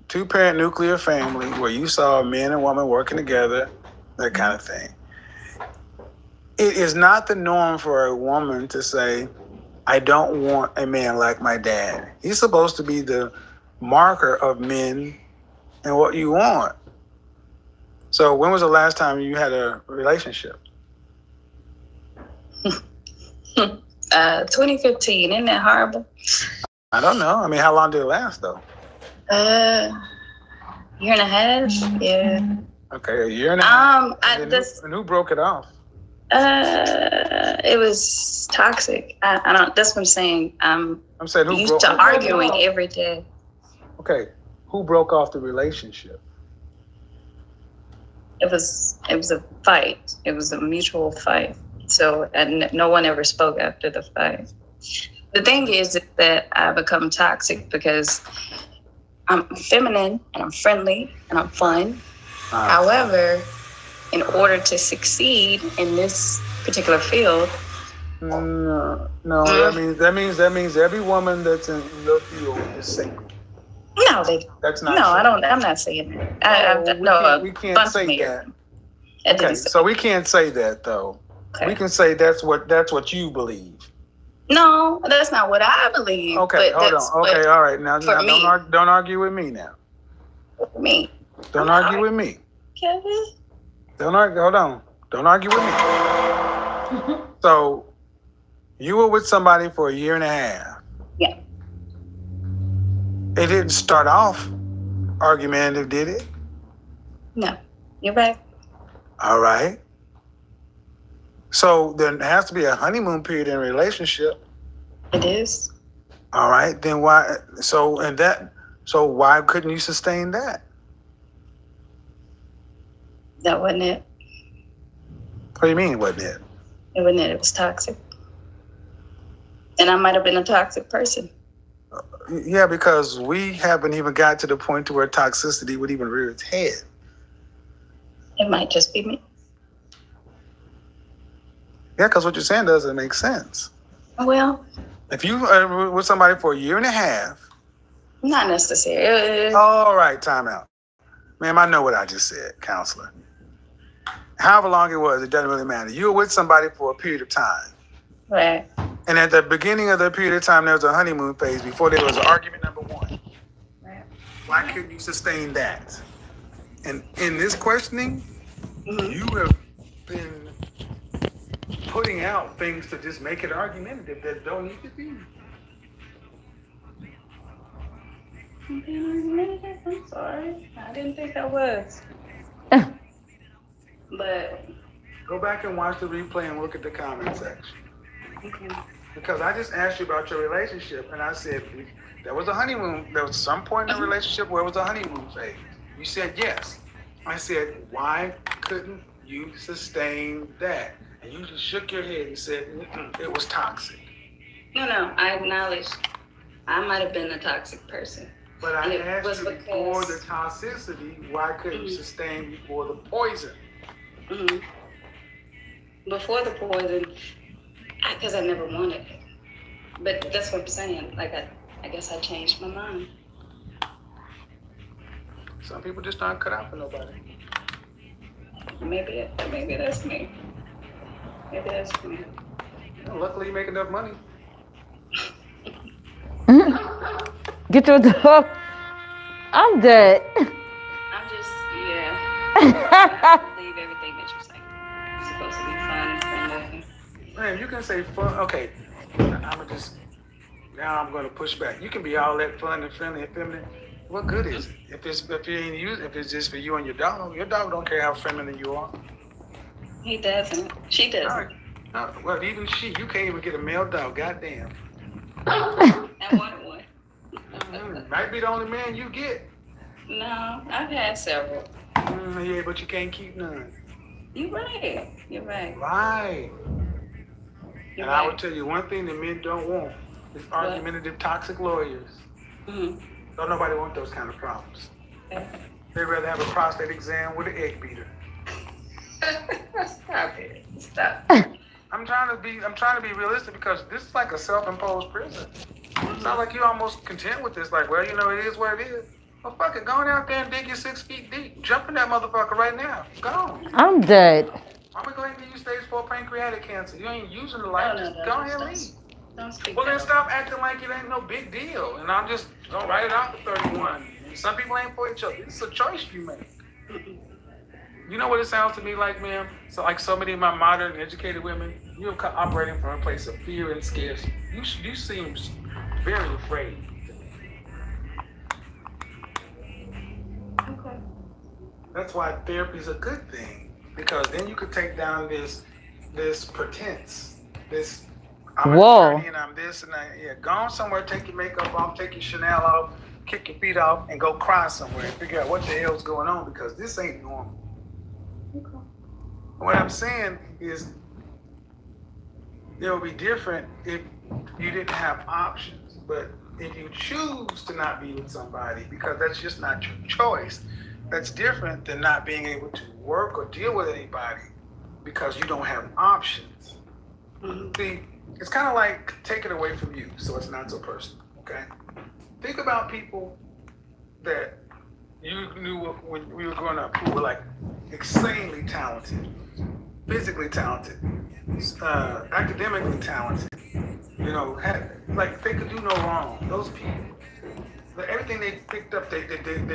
2-parent nuclear family where you saw a man and woman working together, that kind of thing. It is not the norm for a woman to say, I don't want a man like my dad. He's supposed to be the marker of men and what you want. So when was the last time you had a relationship? 2015. Isn't that horrible? I don't know. I mean, how long did it last, though? Year and a half. Yeah. Okay, a year and a half. And who broke it off? It was toxic. I don't. That's what I'm saying. I'm saying who used to arguing every day. Okay, who broke off the relationship? It was a fight. It was a mutual fight. So, and no one ever spoke after the fight. The thing is that I become toxic because I'm feminine and I'm friendly and I'm fun. However, in order to succeed in this particular field, no, that means every woman that's in the field is single. No, that's not. No, true. I don't. I'm not saying that. We can't say that. Okay, so we can't say that though. Okay. We can say that's what you believe. No, that's not what I believe. Okay, hold on. Okay, all right. Now don't argue with me now. Me. Don't argue with me. Kevin. Don't argue. Hold on. Don't argue with me. So, you were with somebody for a year and a half. Yeah. It didn't start off argumentative, did it? No. You're right. All right. So there has to be a honeymoon period in a relationship. It is. All right. Then why? So why couldn't you sustain that? That wasn't it. What do you mean it wasn't it? It wasn't it. It was toxic. And I might have been a toxic person. Yeah, because we haven't even got to the point to where toxicity would even rear its head. It might just be me. Yeah, because what you're saying doesn't make sense. Well, if you are with somebody for a year and a half. Not necessarily. All right, time out. Ma'am, I know what I just said, counselor. However long it was, it doesn't really matter. You were with somebody for a period of time. Right. And at the beginning of the period of time, there was a honeymoon phase before there was an argument number one. Right. Why couldn't you sustain that? And in this questioning, Mm-hmm. you have been putting out things to just make it argumentative that don't need to be. I'm sorry. I didn't think I was. But go back and watch the replay and look at the comment section. Okay. Because I just asked you about your relationship and I said there was a honeymoon. There was some point in the relationship where it was a honeymoon phase. You said yes. I said, why couldn't you sustain that? And you just shook your head and said it was toxic. No, I acknowledge I might have been a toxic person. But I asked you before the toxicity, why couldn't you sustain before the poison? Mm-hmm. Before the poison, because I never wanted it. But that's what I'm saying. Like, I guess I changed my mind. Some people just aren't cut out for nobody. Maybe that's me. Maybe that's me. Well, luckily you make enough money. Get your dog. I'm dead. I'm just, yeah. I believe everything that you're saying. It's supposed to be fun and friendly. Man, you can say fun. Okay, I'm gonna just Now I'm gonna push back. You can be all that fun and friendly and feminine. What good is it? If it's just for you and your dog don't care how feminine you are. He doesn't. She doesn't. No, well, even you can't even get a male dog. Goddamn. I wanted one. Might be the only man you get. No, I've had several. Yeah, but you can't keep none. You're right. Right. And I would tell you one thing that men don't want is argumentative, toxic lawyers. Don't nobody want those kind of problems. They'd rather have a prostate exam with an egg beater. Stop it. Stop. I'm trying to be realistic because this is like a self-imposed prison. It's not like you're almost content with this. Like, well, you know, it is what it is. Well, fuck it. Go on out there and dig your 6 feet deep. Jump in that motherfucker right now. Go on. I'm dead. I'm gonna go ahead and give you stage 4 pancreatic cancer. You ain't using the life. Just go ahead and leave. Well, then stop acting like it ain't no big deal. And I'm just gonna write it out for 31. Some people ain't for each other. It's a choice you make. You know what it sounds to me like, ma'am? So like so many of my modern educated women, you're operating from a place of fear and scarcity. You seem very afraid. Okay. That's why therapy is a good thing, because then you could take down this pretense, this I'm an attorney and I'm this and that. Yeah, go on somewhere, take your makeup off, take your Chanel off, kick your feet off, and go cry somewhere and figure out what the hell's going on, because this ain't normal. Okay. What I'm saying is it would be different if you didn't have options, but if you choose to not be with somebody because that's just not your choice, that's different than not being able to work or deal with anybody because you don't have options. See, it's kind of like take it away from you, so it's not so personal, okay? Think about people that you knew when we were growing up who were like insanely talented, physically talented, academically talented, you know, like they could do no wrong. Those people, everything they picked up, they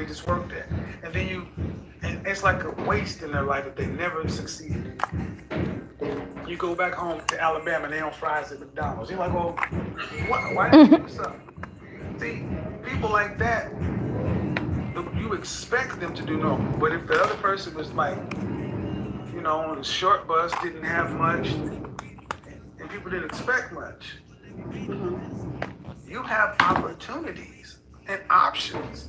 just worked at. And then and it's like a waste in their life that they never succeeded in. You go back home to Alabama and they don't fries at McDonald's. You're like, well, why did you do something? See, people like that, you expect them to do normal. But if the other person was like, you know, on a short bus, didn't have much, and people didn't expect much, you have opportunities and options.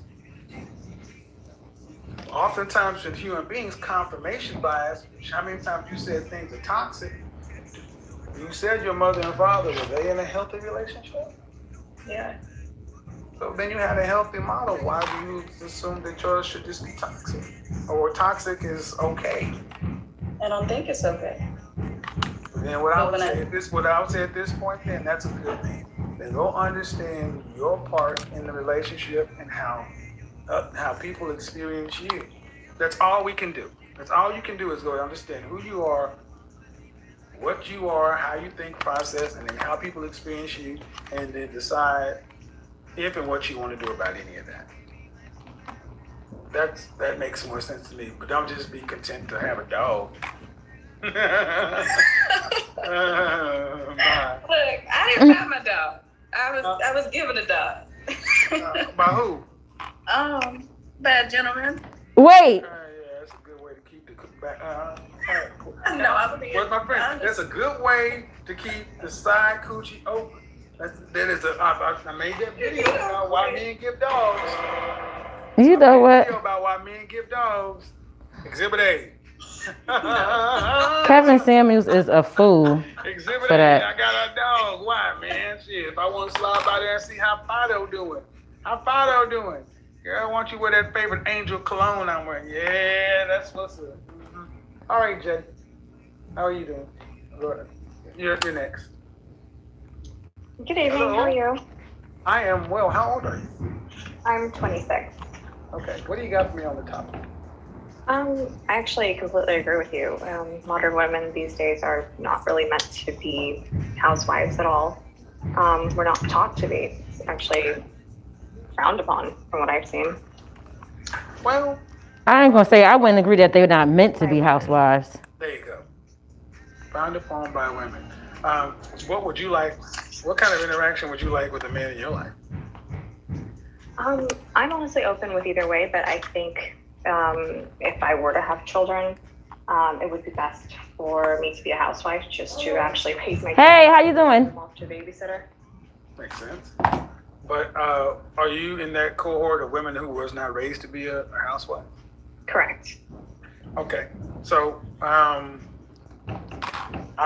Oftentimes with human beings, confirmation bias, how many times you said things are toxic? You said your mother and father, were they in a healthy relationship? Yeah. So then you had a healthy model. Why do you assume that yours should just be toxic? Or toxic is okay? I don't think it's okay. Then what I would say at this point, then that's a good thing. Then go understand your part in the relationship and how people experience you. That's all we can do. That's all you can do is go understand who you are, what you are, how you think, process, and then how people experience you, and then decide if and what you want to do about any of that. That makes more sense to me. But don't just be content to have a dog. Look, I didn't have my dog. I was given a dog. By who? By a gentleman. Wait. Yeah, that's a good way to keep the back. No, I was being. What's my friend? That's a good way to keep the side coochie open. I made that video about why men give dogs. You know what? Video about why men give dogs. Exhibit A. Kevin Samuels is a fool. Exhibit for A. that. I got a dog. Why, man? Shit. If I want to slide by there and see how Fido doing. Girl, I want you to wear that favorite Angel cologne I'm wearing. Yeah, that's what's up. All right, Jay. How are you doing? You're next. Good evening. Hello. How are you? I am well. How old are you? I'm 26. Okay. What do you got for me on the topic? I actually completely agree with you. Modern women these days are not really meant to be housewives at all. We're not taught to be. It's actually frowned upon from what I've seen. Well, I ain't gonna say I wouldn't agree that they're not meant to be housewives. there you go. Frowned upon by women. What would you like? What kind of interaction would you like with a man in your life? I'm honestly open with either way, but I think if I were to have children, it would be best for me to be a housewife, just to actually raise my kids. Hey, how you doing? I'm off to a babysitter. Makes sense. But are you in that cohort of women who was not raised to be a housewife? Correct. Okay. So I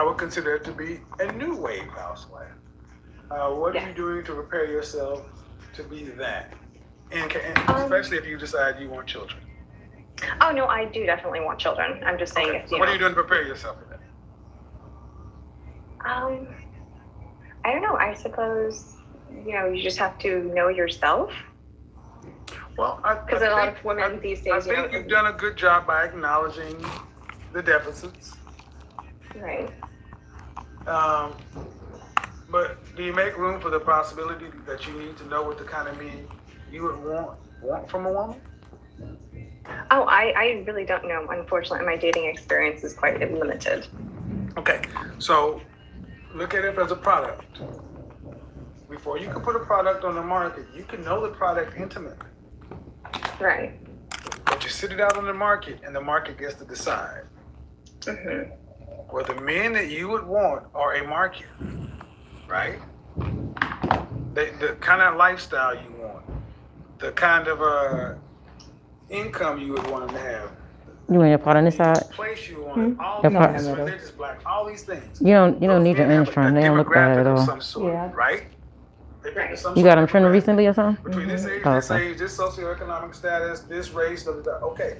would consider it to be a new wave housewife. What are you doing to prepare yourself to be that? And especially if you decide you want children. Oh no, I do definitely want children. I'm just saying if So what are you doing to prepare yourself for that? I don't know. I suppose, you just have to know yourself. Well, because a lot of women these days, I think you've done a good job by acknowledging the deficits. Right. But do you make room for the possibility that you need to know what the kind of man you would want from a woman? Oh, I really don't know. Unfortunately, my dating experience is quite limited. Okay, so look at it as a product. Before you can put a product on the market, you can know the product intimately. Right. But you sit it out on the market, and the market gets to decide. Mm-hmm. Well, the men that you would want are a market, right? The kind of lifestyle you want, the kind of income you would want them to have. You want your part on this side? Place you want, all Your part. these religious black, all these things. You don't need your insurance. They don't look bad at all. Some sort, right? You got them trimmed recently or something? Between this age, this age, this socioeconomic status, this race, okay.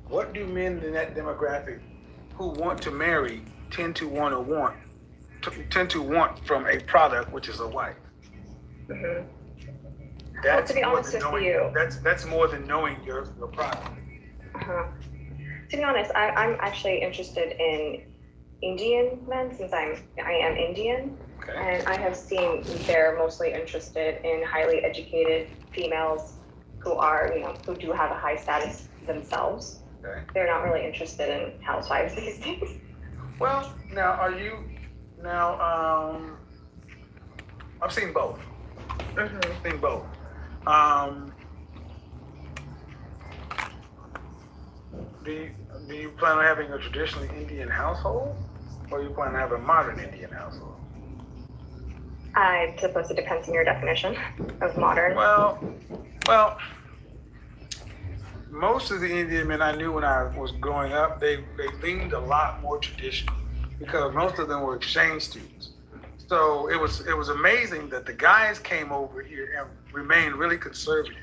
What do men in that demographic who want to marry tend to want from a product, which is a wife? Mm-hmm. That's to be honest with you, that's more than knowing your product. Uh-huh. To be honest, I'm actually interested in Indian men since I am Indian. Okay. And I have seen they're mostly interested in highly educated females who are, who do have a high status themselves. Okay. They're not really interested in housewives these days. Well, now I've seen both. Mm-hmm. I've seen both. Do you plan on having a traditionally Indian household, or you plan on having a modern Indian household? I suppose it depends on your definition of modern. Well, most of the Indian men I knew when I was growing up, they leaned a lot more traditional because most of them were exchange students. So it was amazing that the guys came over here and remained really conservative.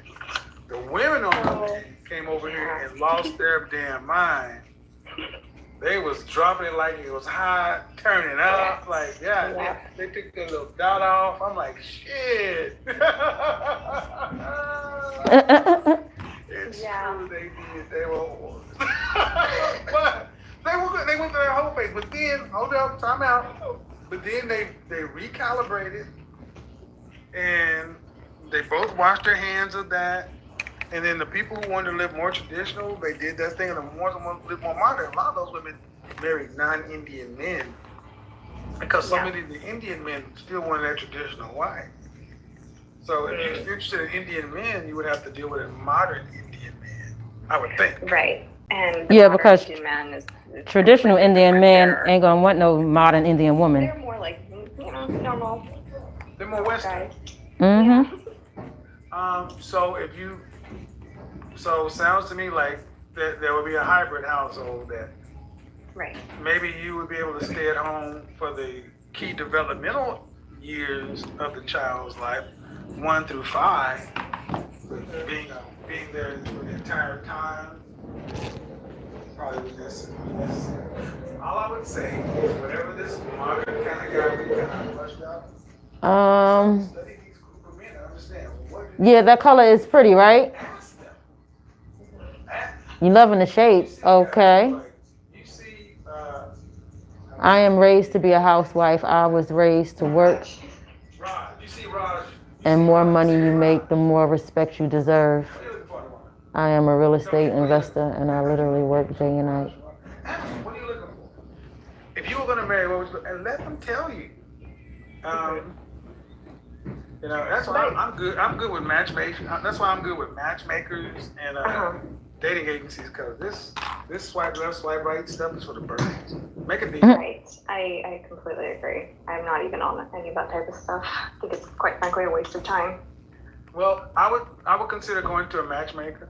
The women on the other hand came over here and lost their damn mind. They was dropping it like it was hot, turning up, like they took their little dot off. I'm like, shit. It's true they did. They were but they went to their whole face. But then, hold up, time out. But then they recalibrated and they both washed their hands of that. And then the people who wanted to live more traditional, they did that thing, and the ones who wanted to live more modern, a lot of those women married non-Indian men because so many of the Indian men still wanted that traditional wife. So if you're interested in Indian men, you would have to deal with a modern Indian man, I would think. Right. And because Indian man is traditional Indian men ain't gonna want no modern Indian woman. They're more like, normal. They're more Western. Mm-hmm. So sounds to me like there would be a hybrid household that maybe you would be able to stay at home for the key developmental years of the child's life, 1 through 5, being there for the entire time. Probably was necessary. All I would say is whatever this modern kind of guy we kind of flushed out. Study these group of men and understand Yeah, that color is pretty, right? You loving the shape, okay. I am raised to be a housewife. I was raised to work. And more money you make, the more respect you deserve. I am a real estate investor, and I literally work day and night. What are you looking for? If if you were going to marry, what would you, and let them tell you. You know, that's why I'm good. I'm good with matchmaking. That's why I'm good with matchmakers and dating agencies, because this swipe left, swipe right stuff is for the birds. Make a deal. Right. I completely agree. I'm not even on any of that type of stuff. I think it's quite frankly a waste of time. Well, I would consider going to a matchmaker,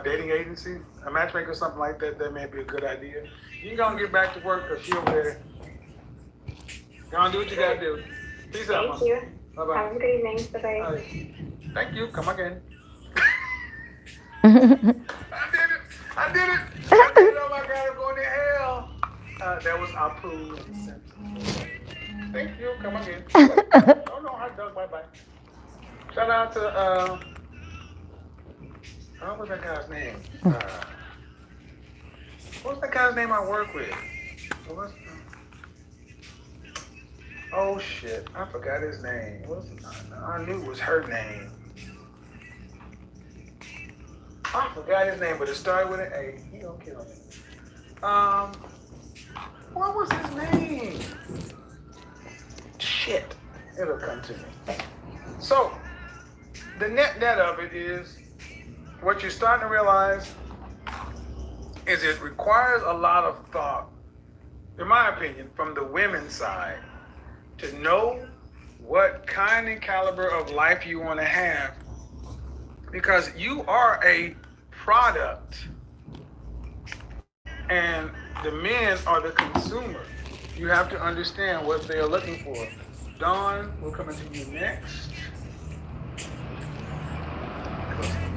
dating agency, a matchmaker or something like that. That may be a good idea. You gonna get back to work because she over there. Gonna do what you gotta do. Peace out, Thank you. Bye bye. Have a good evening. Bye bye. Thank you. Come again. Oh, I did it. Oh my God, I'm going to hell. That was Apu. Thank you. Come again. Oh no, hot dog. Bye bye. Shout out to what was that guy's name? What's that guy's name I work with? Oh shit, I forgot his name. I knew it was her name. I forgot his name, but it started with an A. He don't kill me. What was his name? Shit, it'll come to me. So, the net of it is, what you're starting to realize is it requires a lot of thought, in my opinion, from the women's side, to know what kind and caliber of life you want to have, because you are a product and the men are the consumer. You have to understand what they are looking for. Dawn, we're coming to you next.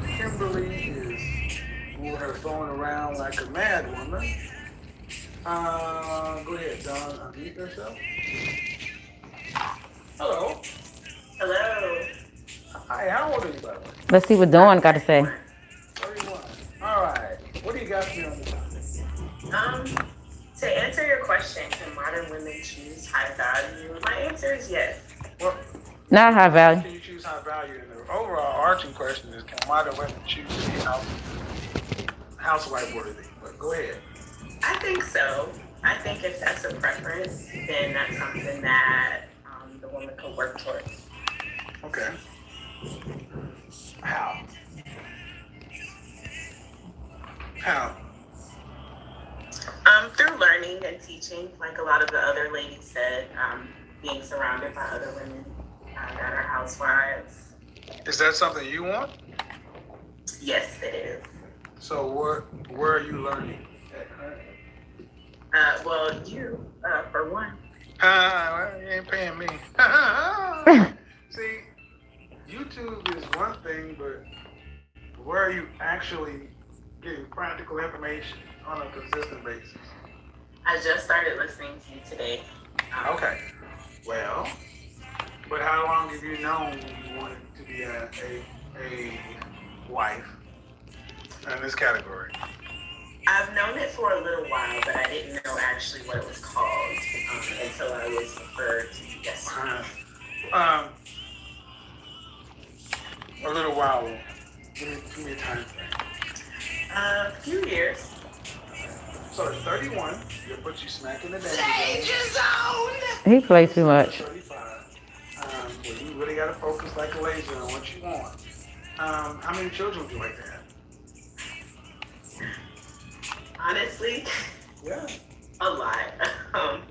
Kimberly is moving her phone around like a mad woman. Go ahead, Dawn, unmute yourself. Hello. Hello. Hi, how old are you, by the way? let's see what Dawn got to say. 31. All right. What do you got for me on the topic? To answer your question, can modern women choose high value? My answer is yes. Well, Not high value. can you choose high value? And the overall arching question is, can modern women choose to be housewife worthy? But go ahead. I think so. I think if that's a preference, then that's something that the woman can work towards. Okay. How? Through learning and teaching, like a lot of the other ladies said, being surrounded by other women that are housewives. Is that something you want? Yes, it is. So where are you learning? Well, you, for one. Well, you ain't paying me. See, YouTube is one thing, but where are you actually getting practical information on a consistent basis? I just started listening to you today. Okay. Well, but how long have you known you wanted to be a wife in this category? I've known it for a little while, but I didn't know actually what it was called until I was referred to you yesterday. A little while. Give me a time frame. A few years. So at 31, you'll put you smack in the danger zone. He plays too much. 35. Well, you really got to focus like a laser on what you want. How many children would you like to have? Honestly, yeah, a lot.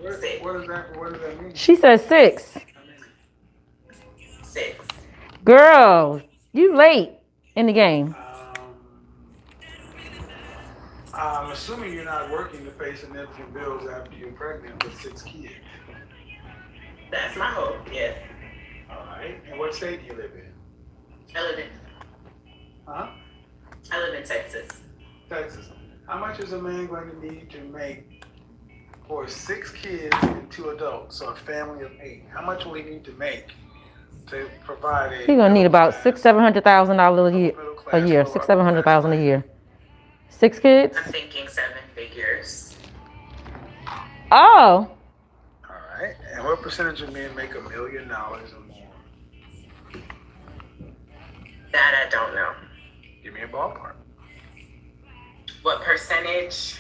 What does that mean? She said 6. 6. Girl, you late in the game. I'm assuming you're not working to pay significant bills after you're pregnant with 6 kids. That's my hope, yes. All right. And what state do you live in? I live in. Huh? I live in Texas. Texas. How much is a man going to need to make for 6 kids and 2 adults, so a family of 8? How much will he need to make to provide a? He's gonna need about $600,000-$700,000 a year. $600,000-$700,000 a year. 6 kids? I'm thinking 7 figures. Oh. All right. And what percentage of men make $1 million or more? That I don't know. Give me a ballpark. What percentage?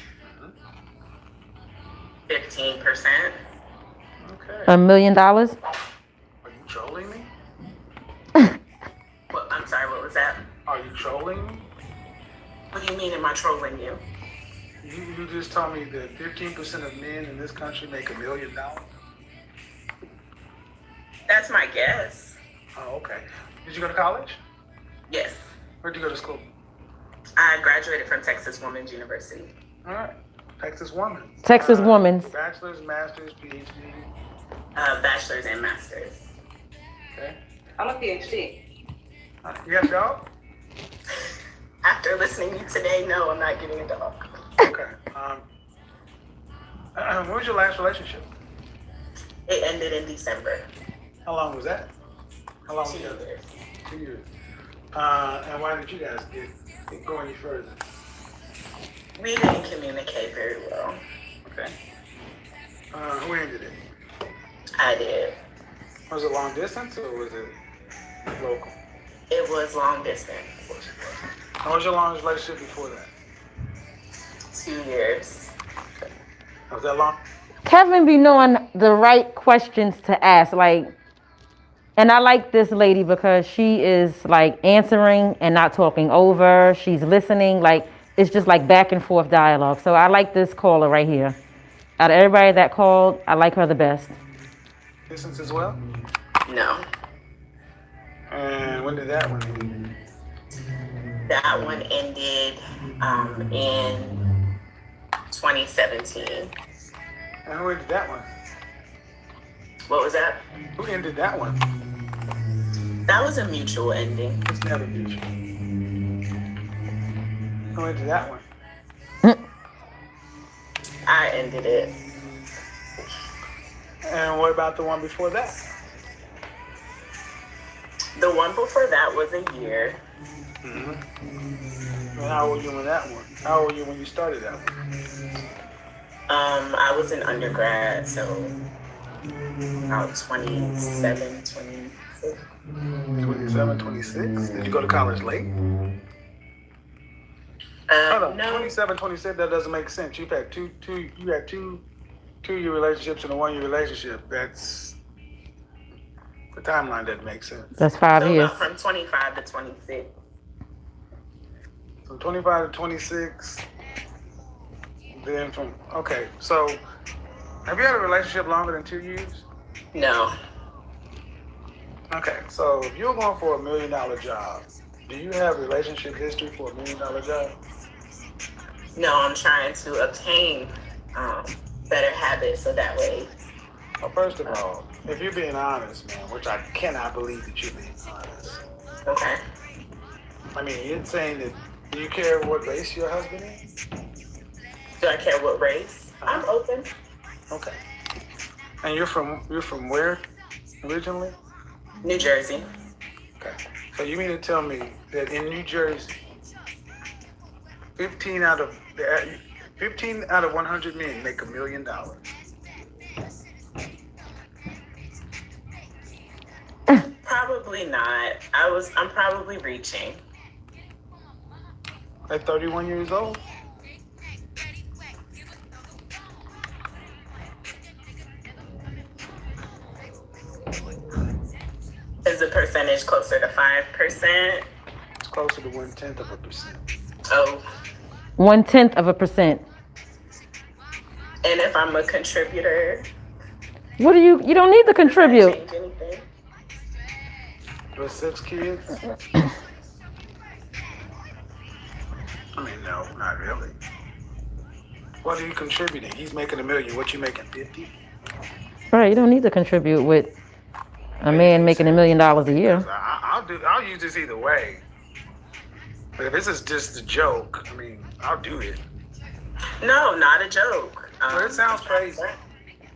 15%. Okay. $1 million? Are you trolling me? Well, I'm sorry, what was that? Are you trolling me? What do you mean, am I trolling you? You just told me that 15% of men in this country make $1 million? That's my guess. Oh, okay. Did you go to college? Yes. Where'd you go to school? I graduated from Texas Women's University. All right. Texas Woman. Texas Woman's. Bachelor's, master's, PhD. Bachelor's and master's. Okay. I'm a PhD. You got a dog? After listening to you today, no, I'm not getting a dog. Okay. When was your last relationship? It ended in December. How long was that? How long was 2 that? years. 2 years. And why did you guys get go any further? We didn't communicate very well. Okay. Who ended it? I did. Was it long distance or was it local? It was long distance. How was your longest relationship before that? 2 years. Okay. Was that long? Kevin be knowing the right questions to ask, like, and I like this lady because she is like answering and not talking over. She's listening, like it's just like back and forth dialogue. So I like this caller right here. Out of everybody that called, I like her the best. Distance as well? No. And when did that one end? That one ended in 2017. And who ended that one? What was that? Who ended that one? That was a mutual ending. It's never mutual. Who ended that one? I ended it. And what about the one before that? The one before that was a year. Mm-hmm. And how old were you in that one? How old were you when you started that one? I was in undergrad, so about 27, 26. 27, 26? Did you go to college late? Hold on. No. 27, 26, that doesn't make sense. You've had two two-year relationships and a 1 year relationship. That's the timeline doesn't make sense. That's 5 So years. from 25 to 26. From 25 to 26. Then okay, so have you had a relationship longer than 2 years? No. Okay, so if you're going for $1 million job, do you have relationship history for $1 million job? No, I'm trying to obtain better habits so that way. Well, first of all, if you're being honest, man, which I cannot believe that you're being honest. Okay. I mean, you're saying that, do you care what race your husband is? Do I care what race? I'm open. Okay. And you're from where originally? New Jersey. Okay. So you mean to tell me that in New Jersey, 15 out of 100 men make $1 million? Probably not. I'm probably reaching. At 31 years old? Is the percentage closer to 5%? It's closer to 0.1%. Oh. 0.1%. And if I'm a contributor? What do you don't need to contribute. Change anything? With 6 kids? I mean, no, not really. What are you contributing? He's making $1 million. What you making, 50? Right, you don't need to contribute with a man making $1 million a year. I'll use this either way. But if this is just a joke, I mean, I'll do it. No, not a joke. Well, it sounds crazy.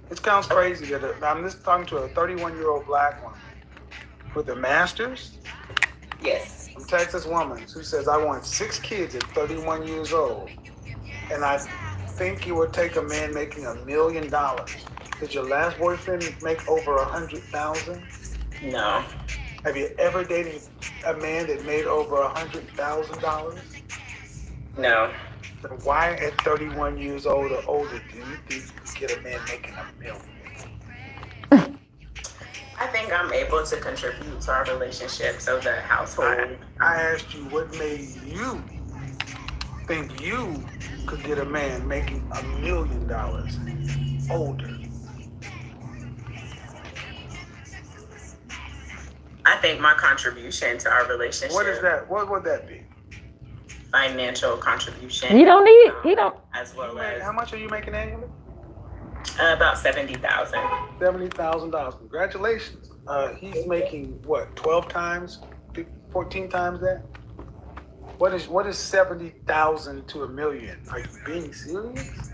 It sounds crazy that I'm just talking to a 31-year-old black woman with a master's. Yes. A Texas woman who says, I want 6 kids at 31 years old. And I think it would take a man making $1 million. Did your last boyfriend make over 100,000? No. Have you ever dated a man that made over $100,000? No. Why at 31 years old or older do you think you could get a man making $1 million? I think I'm able to contribute to our relationship, so the household. I asked you what made you think you could get a man making $1 million older. I think my contribution to our relationship. What is that? What would that be? Financial contribution. He don't need. He don't. As well as. How much are you making annually? About $70,000. $70,000. Congratulations. He's making what? 12 times, 14 times that? What is 70,000 to $1 million? Are you being serious?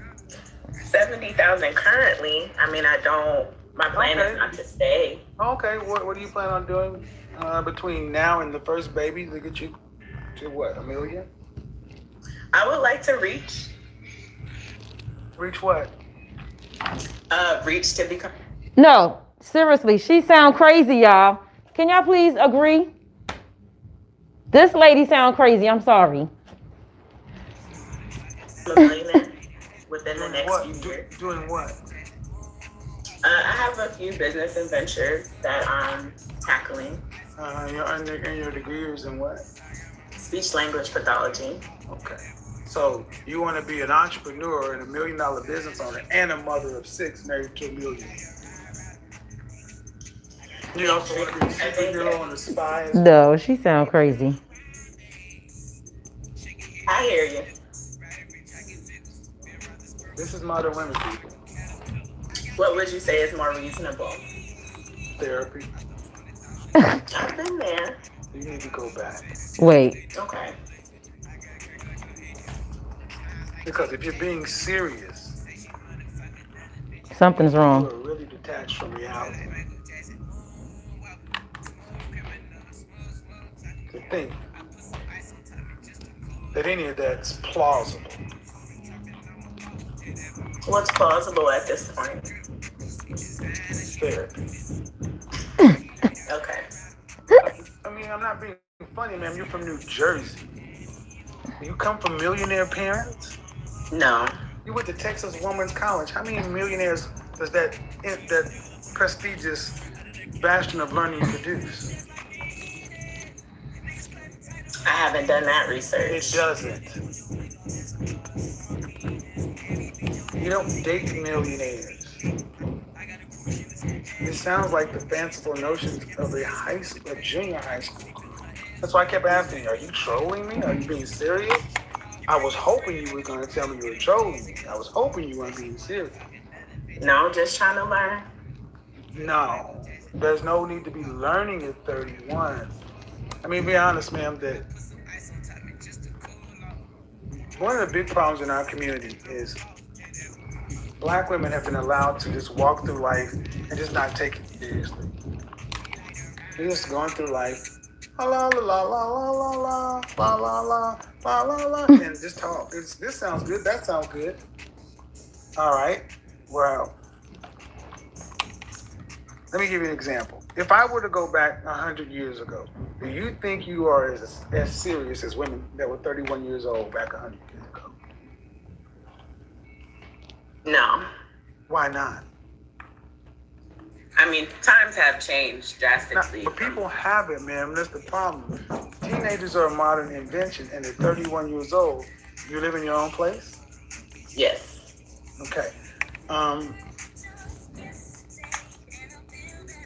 70,000 currently. I mean, I don't. My plan is not to stay. Okay. What do you plan on doing between now and the first baby to get you to what? $1 million? I would like to reach. Reach what? Reach to become. No, seriously, she sound crazy, y'all. Can y'all please agree? This lady sound crazy. I'm sorry. A millionaire within the next few years. Doing what? I have a few business and ventures that I'm tackling. Your degree is in what? Speech language pathology. Okay. So you want to be an entrepreneur and $1 million business owner and a mother of 6 married to a millionaire. You also want to be a superhero on the spy. No, she sound crazy. I hear you. This is modern women, people. What would you say is more reasonable? Therapy. I've been there. You need to go back. Wait. Okay. Because if you're being serious, something's wrong. You are really detached from reality. To think that any of that's plausible. What's plausible at this point? Therapy. Okay. I mean, I'm not being funny, man. You're from New Jersey. You come from millionaire parents? No. You went to Texas Women's College. How many millionaires does that prestigious bastion of learning produce? I haven't done that research. It doesn't. You don't date millionaires. It sounds like the fanciful notions of a junior high school. That's why I kept asking you, are you trolling me? Are you being serious? I was hoping you were going to tell me you were trolling me. I was hoping you weren't being serious. No, just trying to learn. No, there's no need to be learning at 31. I mean, be honest, ma'am, that one of the big problems in our community is Black women have been allowed to just walk through life and just not take it seriously. They're just going through life, la la la la la la la la la la la la la, and just talk. This sounds good. That sounds good. All right. Well, let me give you an example. If I were to go back 100 years ago, do you think you are as serious as women that were 31 years old back 100 years ago? No. Why not? I mean, times have changed drastically. But people haven't, man. That's the problem. Teenagers are a modern invention, and at 31 years old, you live in your own place? Yes. Okay.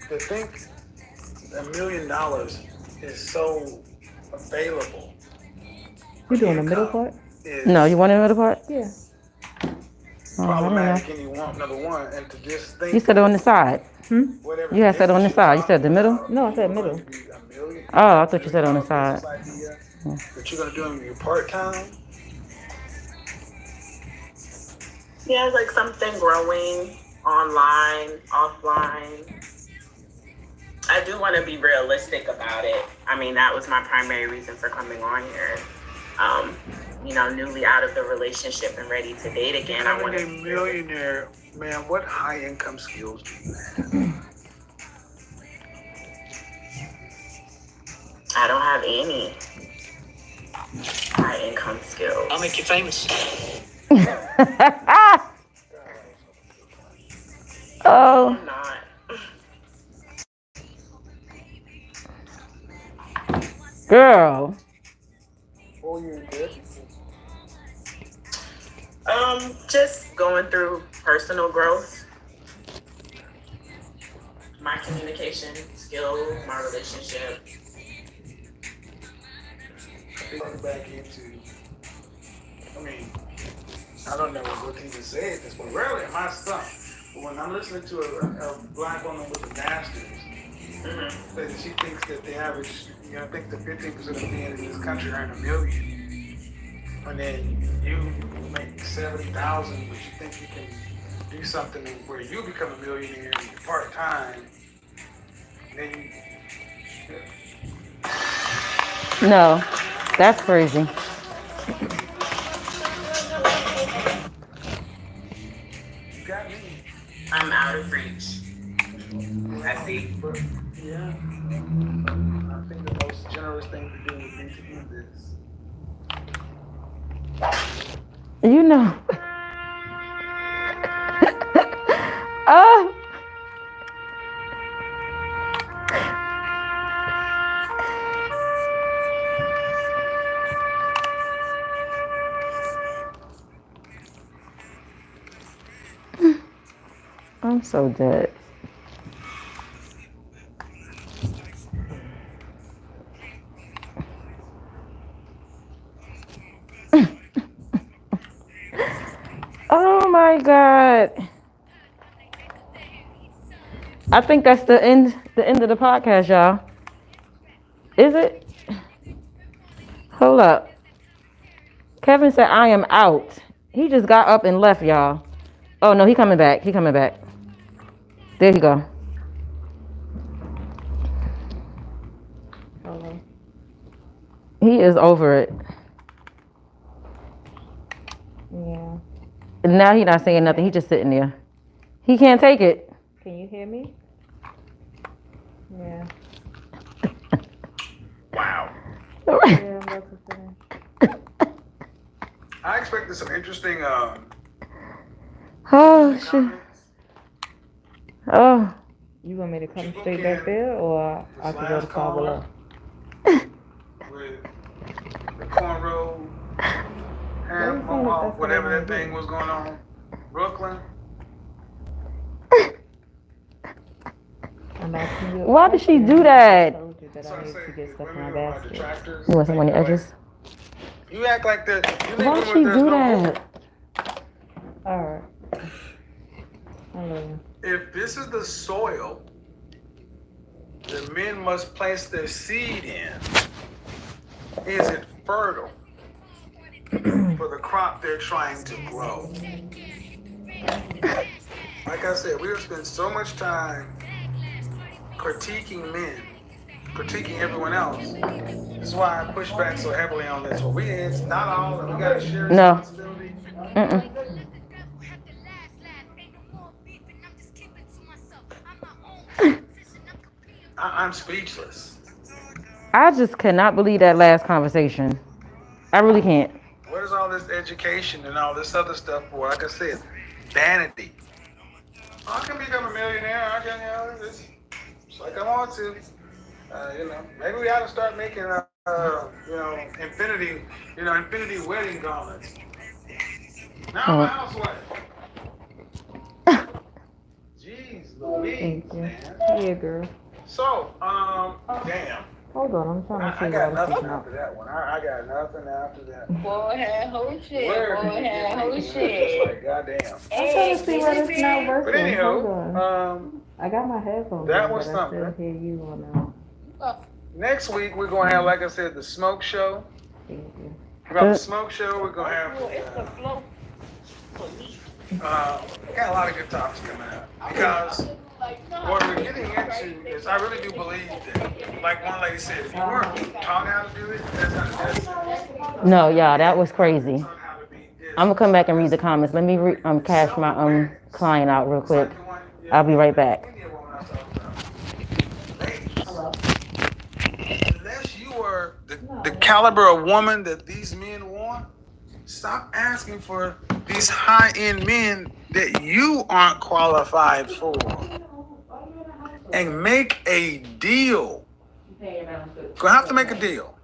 To think $1 million is so available. You doing the middle part? No, you want the middle part? Yeah. Problematic, and you want number one, and to just think. You said it on the side. You had said on the side. You said the middle? No, I said middle. Oh, I thought you said on the side. That you're gonna do in your part time. Yeah, it's like something growing online, offline. I do want to be realistic about it. I mean, that was my primary reason for coming on here. Newly out of the relationship and ready to date again. I want to be a millionaire, man. What high income skills do you have? I don't have any high income skills. skills. I'll make you famous. Oh. I'm not. Girl. Oh, you're good. Just going through personal growth, my communication skills, my relationship. Back into, I mean, I don't know what he just said this, but rarely am I stumped. But when I'm listening to a black woman with a master's, that she thinks that the average, I think the 15% of men in this country earn $1 million. And then you make 70,000, but you think you can do something where you become a millionaire part time. Then you, No, that's crazy. you got me. I'm out of reach. That's it. But yeah, I think the most generous thing to do would be to end this. You know. Oh. I'm so dead. Oh my God. I think that's the end of the podcast, y'all. Is it? Hold up. Kevin said I am out. He just got up and left, y'all. Oh no, he coming back. He coming back. There you go. Hello. He is over it. Yeah. And now he's not saying nothing. He just sitting there. He can't take it. Can you hear me? Yeah. Wow. Yeah, I'm about to finish. I expected some interesting Oh shit. Oh. You want me to come straight back there, or I could go to Far Below? With the cornrow, hair, mohawk, whatever that thing was going on. Brooklyn. I'm asking you. Why did she do that? I told you that I need to get stuff in my basket. You want some on the edges? You act like that. Why'd she do that? Alright. I love you. If this is the soil that men must place their seed in, is it fertile for the crop they're trying to grow? Like I said, we have spent so much time critiquing men, critiquing everyone else. This is why I push back so heavily on this. Well, it's not all, and we got to share responsibility. Mm-mm. I'm speechless. I just cannot believe that last conversation. I really can't. What is all this education and all this other stuff for? Like I said, vanity. I can become a millionaire. I can, it's like I want to. Maybe we ought to start making, infinity wedding garments. Now I'm a housewife. Jeez Louise, Thank you. man. Yeah, girl. So, damn. Hold on, I'm trying to I see got what I'm nothing picking after up. that one. I got nothing after that. Boy, had whole shit. Where Boy, did you had get whole me? shit. It's like, goddamn. I'm trying to see what it's not But working. anyhow, Hold on. I got my headphones that on, was but something. I still hear you on Next week we're gonna have, like I said, the smoke show. Thank you. We got the smoke show. We're gonna have. Got a lot of good topics coming out because what we're getting into is, I really do believe that, like one lady said, if you weren't taught how to do it, that's not necessary. No, y'all, that was crazy. I'm gonna come back and read the comments. Let me cash my client out real quick. I'll be right back. Unless you are the caliber of woman that these men want, Stop asking for these high-end men that you aren't qualified for. And make a deal. Gonna have to make a deal.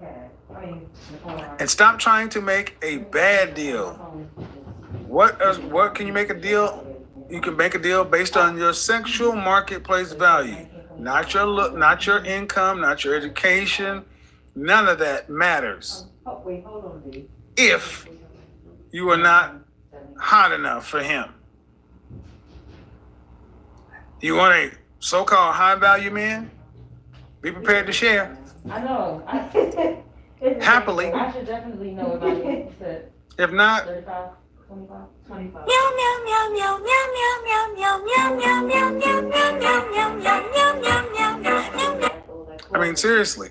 And stop trying to make a bad deal. What can you make a deal? You can make a deal based on your sexual marketplace value. Not your look, not your income, not your education. None of that matters. If you are not hot enough for him. You want a so-called high-value man? Be prepared to share. I know. Happily. I should definitely know about it. If not, 35, 25, 25. I mean, seriously.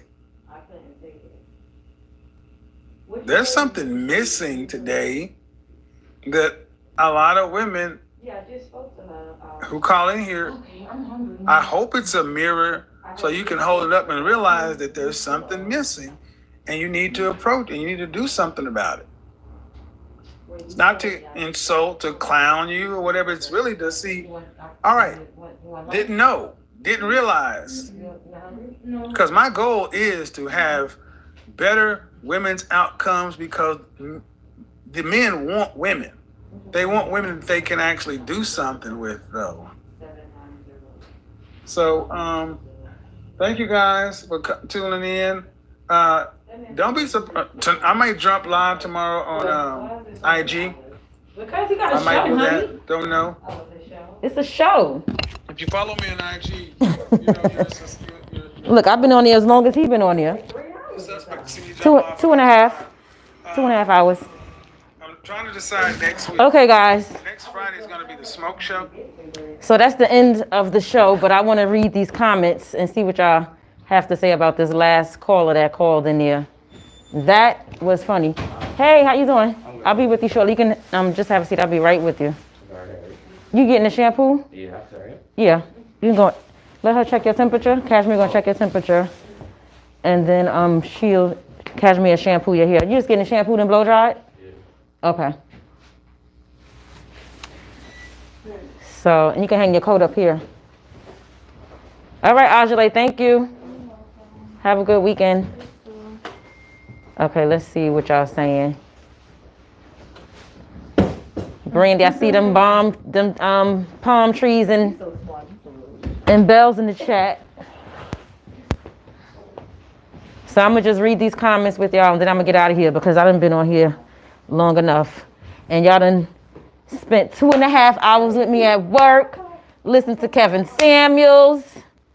There's something missing today that a lot of women who call in here, I hope it's a mirror so you can hold it up and realize that there's something missing and you need to approach it and you need to do something about it. It's not to insult, to clown you or whatever. It's really to see, all right, didn't know, didn't realize. Because my goal is to have better women's outcomes because the men want women. They want women that they can actually do something with, though. So, thank you guys for tuning in. Don't be surprised. I might drop live tomorrow on IG. Because he got a I might show, do honey. that. Don't know. It's a show. If you follow me on IG, you know you're Look, I've been on there as long as he's been on there. suspect. See you Two drop off. and a half hours. I'm trying to decide next week. Okay, guys. Next Friday is going to be the smoke show. So that's the end of the show, but I want to read these comments and see what y'all have to say about this last caller that called in there. That was funny. Hey, how you doing? I'll be with you shortly. You can just have a seat. I'll be right with you. You getting the shampoo? Yeah, sorry. Yeah. You can go. Let her check your temperature. Cashmere gonna check your temperature, and then she'll Cashmere shampoo your hair. You just getting the shampoo and blow dried? Yeah. Okay. So, and you can hang your coat up here. All right, Ajale, thank you. Have a good weekend. Okay, let's see what y'all saying. Brandy, I see them palm trees and bells in the chat. So I'm gonna just read these comments with y'all and then I'm gonna get out of here because I done been on here long enough. And y'all done spent 2.5 hours with me at work, listen to Kevin Samuels,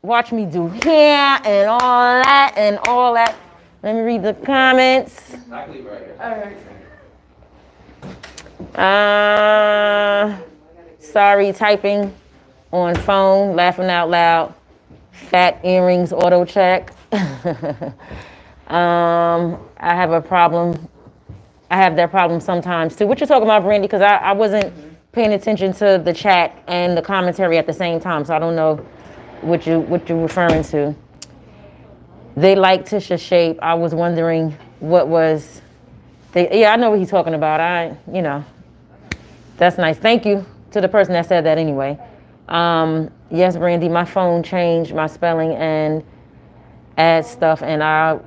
watch me do hair and all that. Let me read the comments. Sorry, typing on phone, laughing out loud. Fat earrings, auto check. I have a problem. I have that problem sometimes too. What you talking about, Brandy? Because I wasn't paying attention to the chat and the commentary at the same time, so I don't know what you're referring to. They like Tisha's shape. I was wondering what was. Yeah, I know what he's talking about. That's nice. Thank you to the person that said that anyway. Yes, Brandy, my phone changed my spelling and add stuff, and I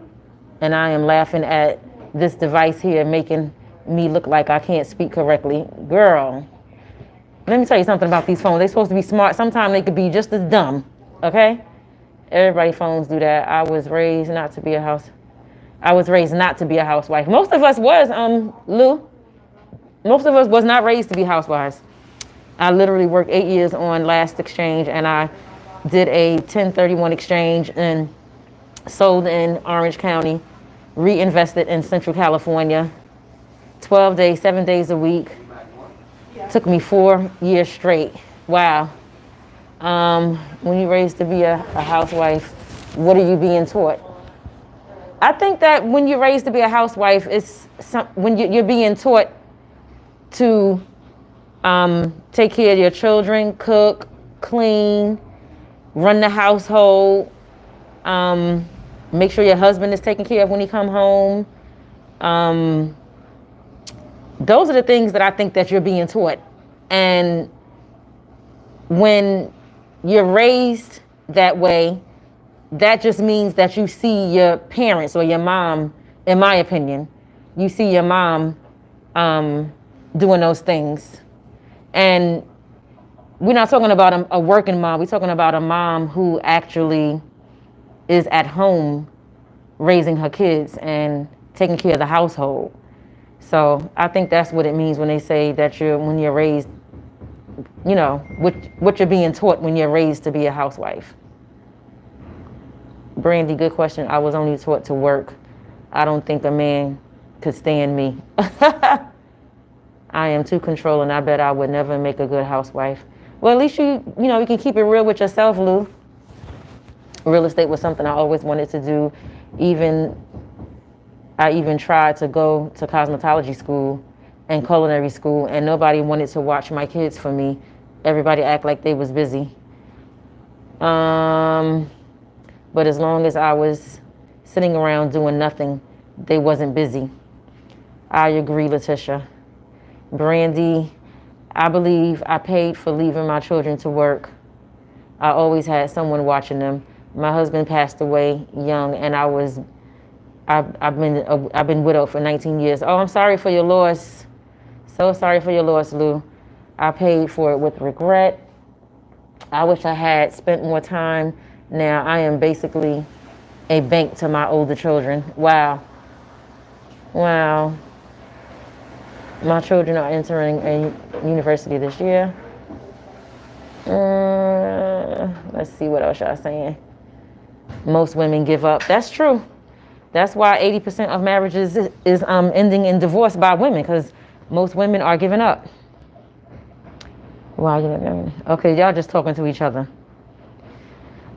am laughing at this device here making me look like I can't speak correctly. Girl, let me tell you something about these phones. They're supposed to be smart. Sometimes they could be just as dumb, okay? Everybody's phones do that. I was raised not to be a housewife. Most of us was, Lou. Most of us was not raised to be housewives. I literally worked 8 years on Last Exchange, and I did a 1031 exchange and sold in Orange County, reinvested in Central California, 12 days, 7 days a week. Took me 4 years straight. Wow. When you're raised to be a housewife, what are you being taught? I think that when you're raised to be a housewife, it's when you're being taught to take care of your children, cook, clean, run the household, make sure your husband is taken care of when he come home, Those are the things that I think that you're being taught. And when you're raised that way, that just means that you see your parents or your mom, in my opinion, you see your mom doing those things. And we're not talking about a working mom. We're talking about a mom who actually is at home raising her kids and taking care of the household. So I think that's what it means when they say that when you're raised, you know, what you're being taught when you're raised to be a housewife. Brandy, good question. I was only taught to work. I don't think a man could stand me. I am too controlling. I bet I would never make a good housewife. Well, at least you can keep it real with yourself, Lou. Real estate was something I always wanted to do. I even tried to go to cosmetology school and culinary school, and nobody wanted to watch my kids for me. Everybody act like they was busy. But as long as I was sitting around doing nothing, they wasn't busy. I agree, Letitia. Brandy, I believe I paid for leaving my children to work. I always had someone watching them. My husband passed away young, and I've been widowed for 19 years. Oh, I'm sorry for your loss. So sorry for your loss, Lou. I paid for it with regret. I wish I had spent more time. Now I am basically a bank to my older children. Wow. My children are entering a university this year. Let's see what else y'all saying. Most women give up. That's true. That's why 80% of marriages is ending in divorce by women, because most women are giving up. Wow, okay, y'all just talking to each other.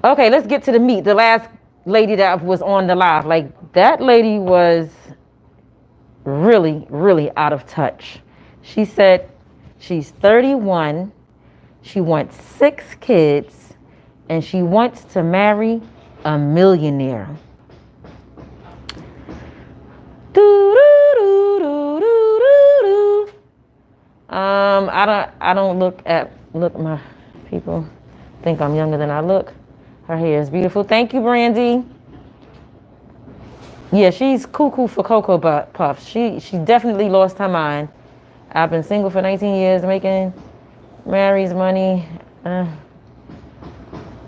Okay, let's get to the meat. The last lady that was on the live, like that lady was really, really out of touch. She said she's 31, she wants 6 kids, and she wants to marry a millionaire. I don't look, my people think I'm younger than I look. Her hair is beautiful. Thank you, Brandy. Yeah, she's cuckoo for Cocoa Puffs. She definitely lost her mind. I've been single for 19 years, making Mary's money.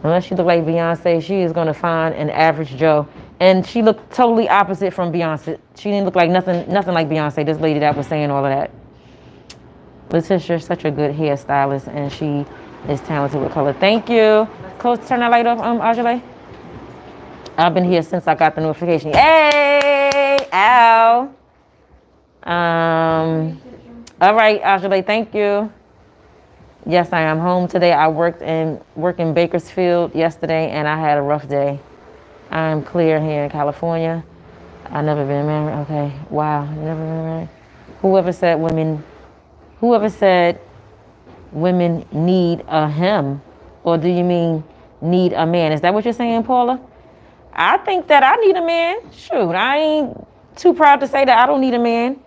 Unless she look like Beyonce, she is gonna find an average Joe. And she looked totally opposite from Beyonce. She didn't look like nothing like Beyonce, this lady that was saying all of that. Letitia's such a good hairstylist, and she is talented with color. Thank you. Close, turn that light off, Ajale. I've been here since I got the notification. Hey, Al. All right, Ajale, thank you. Yes, I am home today. I worked in Bakersfield yesterday, and I had a rough day. I'm clear here in California. I've never been married. Okay, wow, never been married. Whoever said women need a him, or do you mean need a man? Is that what you're saying, Paula? I think that I need a man. Shoot, I ain't too proud to say that I don't need a man.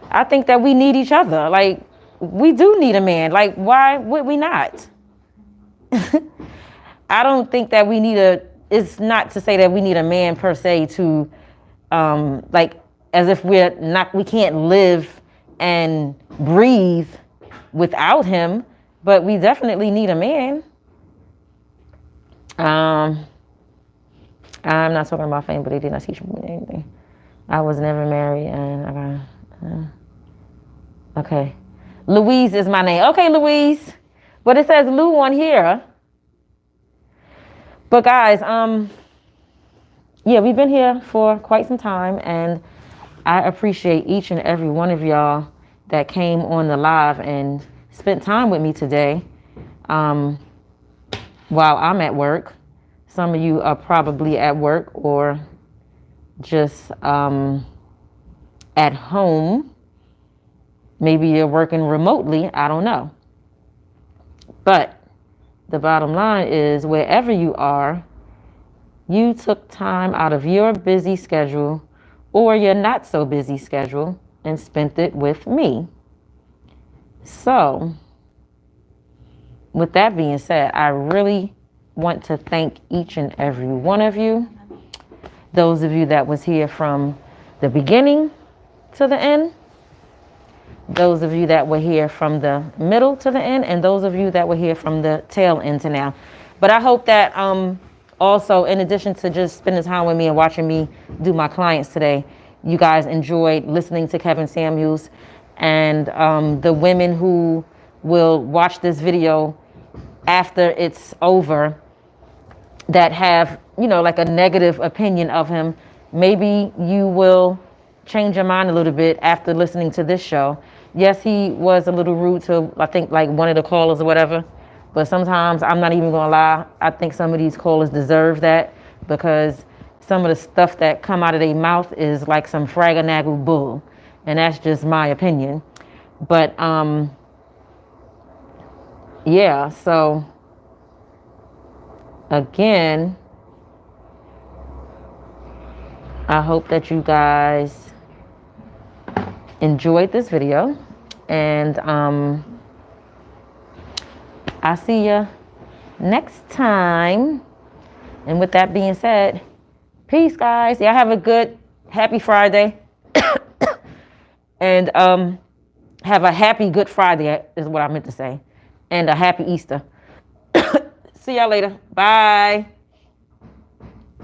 I think that we need each other. Like, we do need a man. Like, why would we not? I don't think that we need it's not to say that we need a man per se to, like, as if we can't live and breathe without him, but we definitely need a man. I'm not talking about fame, but they did not teach me anything. I was never married, and okay. Louise is my name. Okay, Louise. But it says Lou on here. But guys, yeah, we've been here for quite some time, and I appreciate each and every one of y'all that came on the live and spent time with me today while I'm at work. Some of you are probably at work or just at home. Maybe you're working remotely, I don't know. But the bottom line is, wherever you are, you took time out of your busy schedule or your not so busy schedule and spent it with me. So, with that being said, I really want to thank each and every one of you. Those of you that was here from the beginning to the end. Those of you that were here from the middle to the end, and those of you that were here from the tail end to now. But I hope that also, in addition to just spending time with me and watching me do my clients today, you guys enjoyed listening to Kevin Samuels, and the women who will watch this video after it's over that have, you know, like a negative opinion of him, maybe you will change your mind a little bit after listening to this show. Yes, he was a little rude to, I think, like one of the callers or whatever. But sometimes, I'm not even gonna lie, I think some of these callers deserve that, because some of the stuff that come out of their mouth is like some fraggle bull. And that's just my opinion. But yeah, so again, I hope that you guys enjoyed this video, and I'll see you next time. And with that being said, peace, guys. Y'all have a good, happy Friday. And have a happy Good Friday is what I meant to say. And a happy Easter. See y'all later. Bye.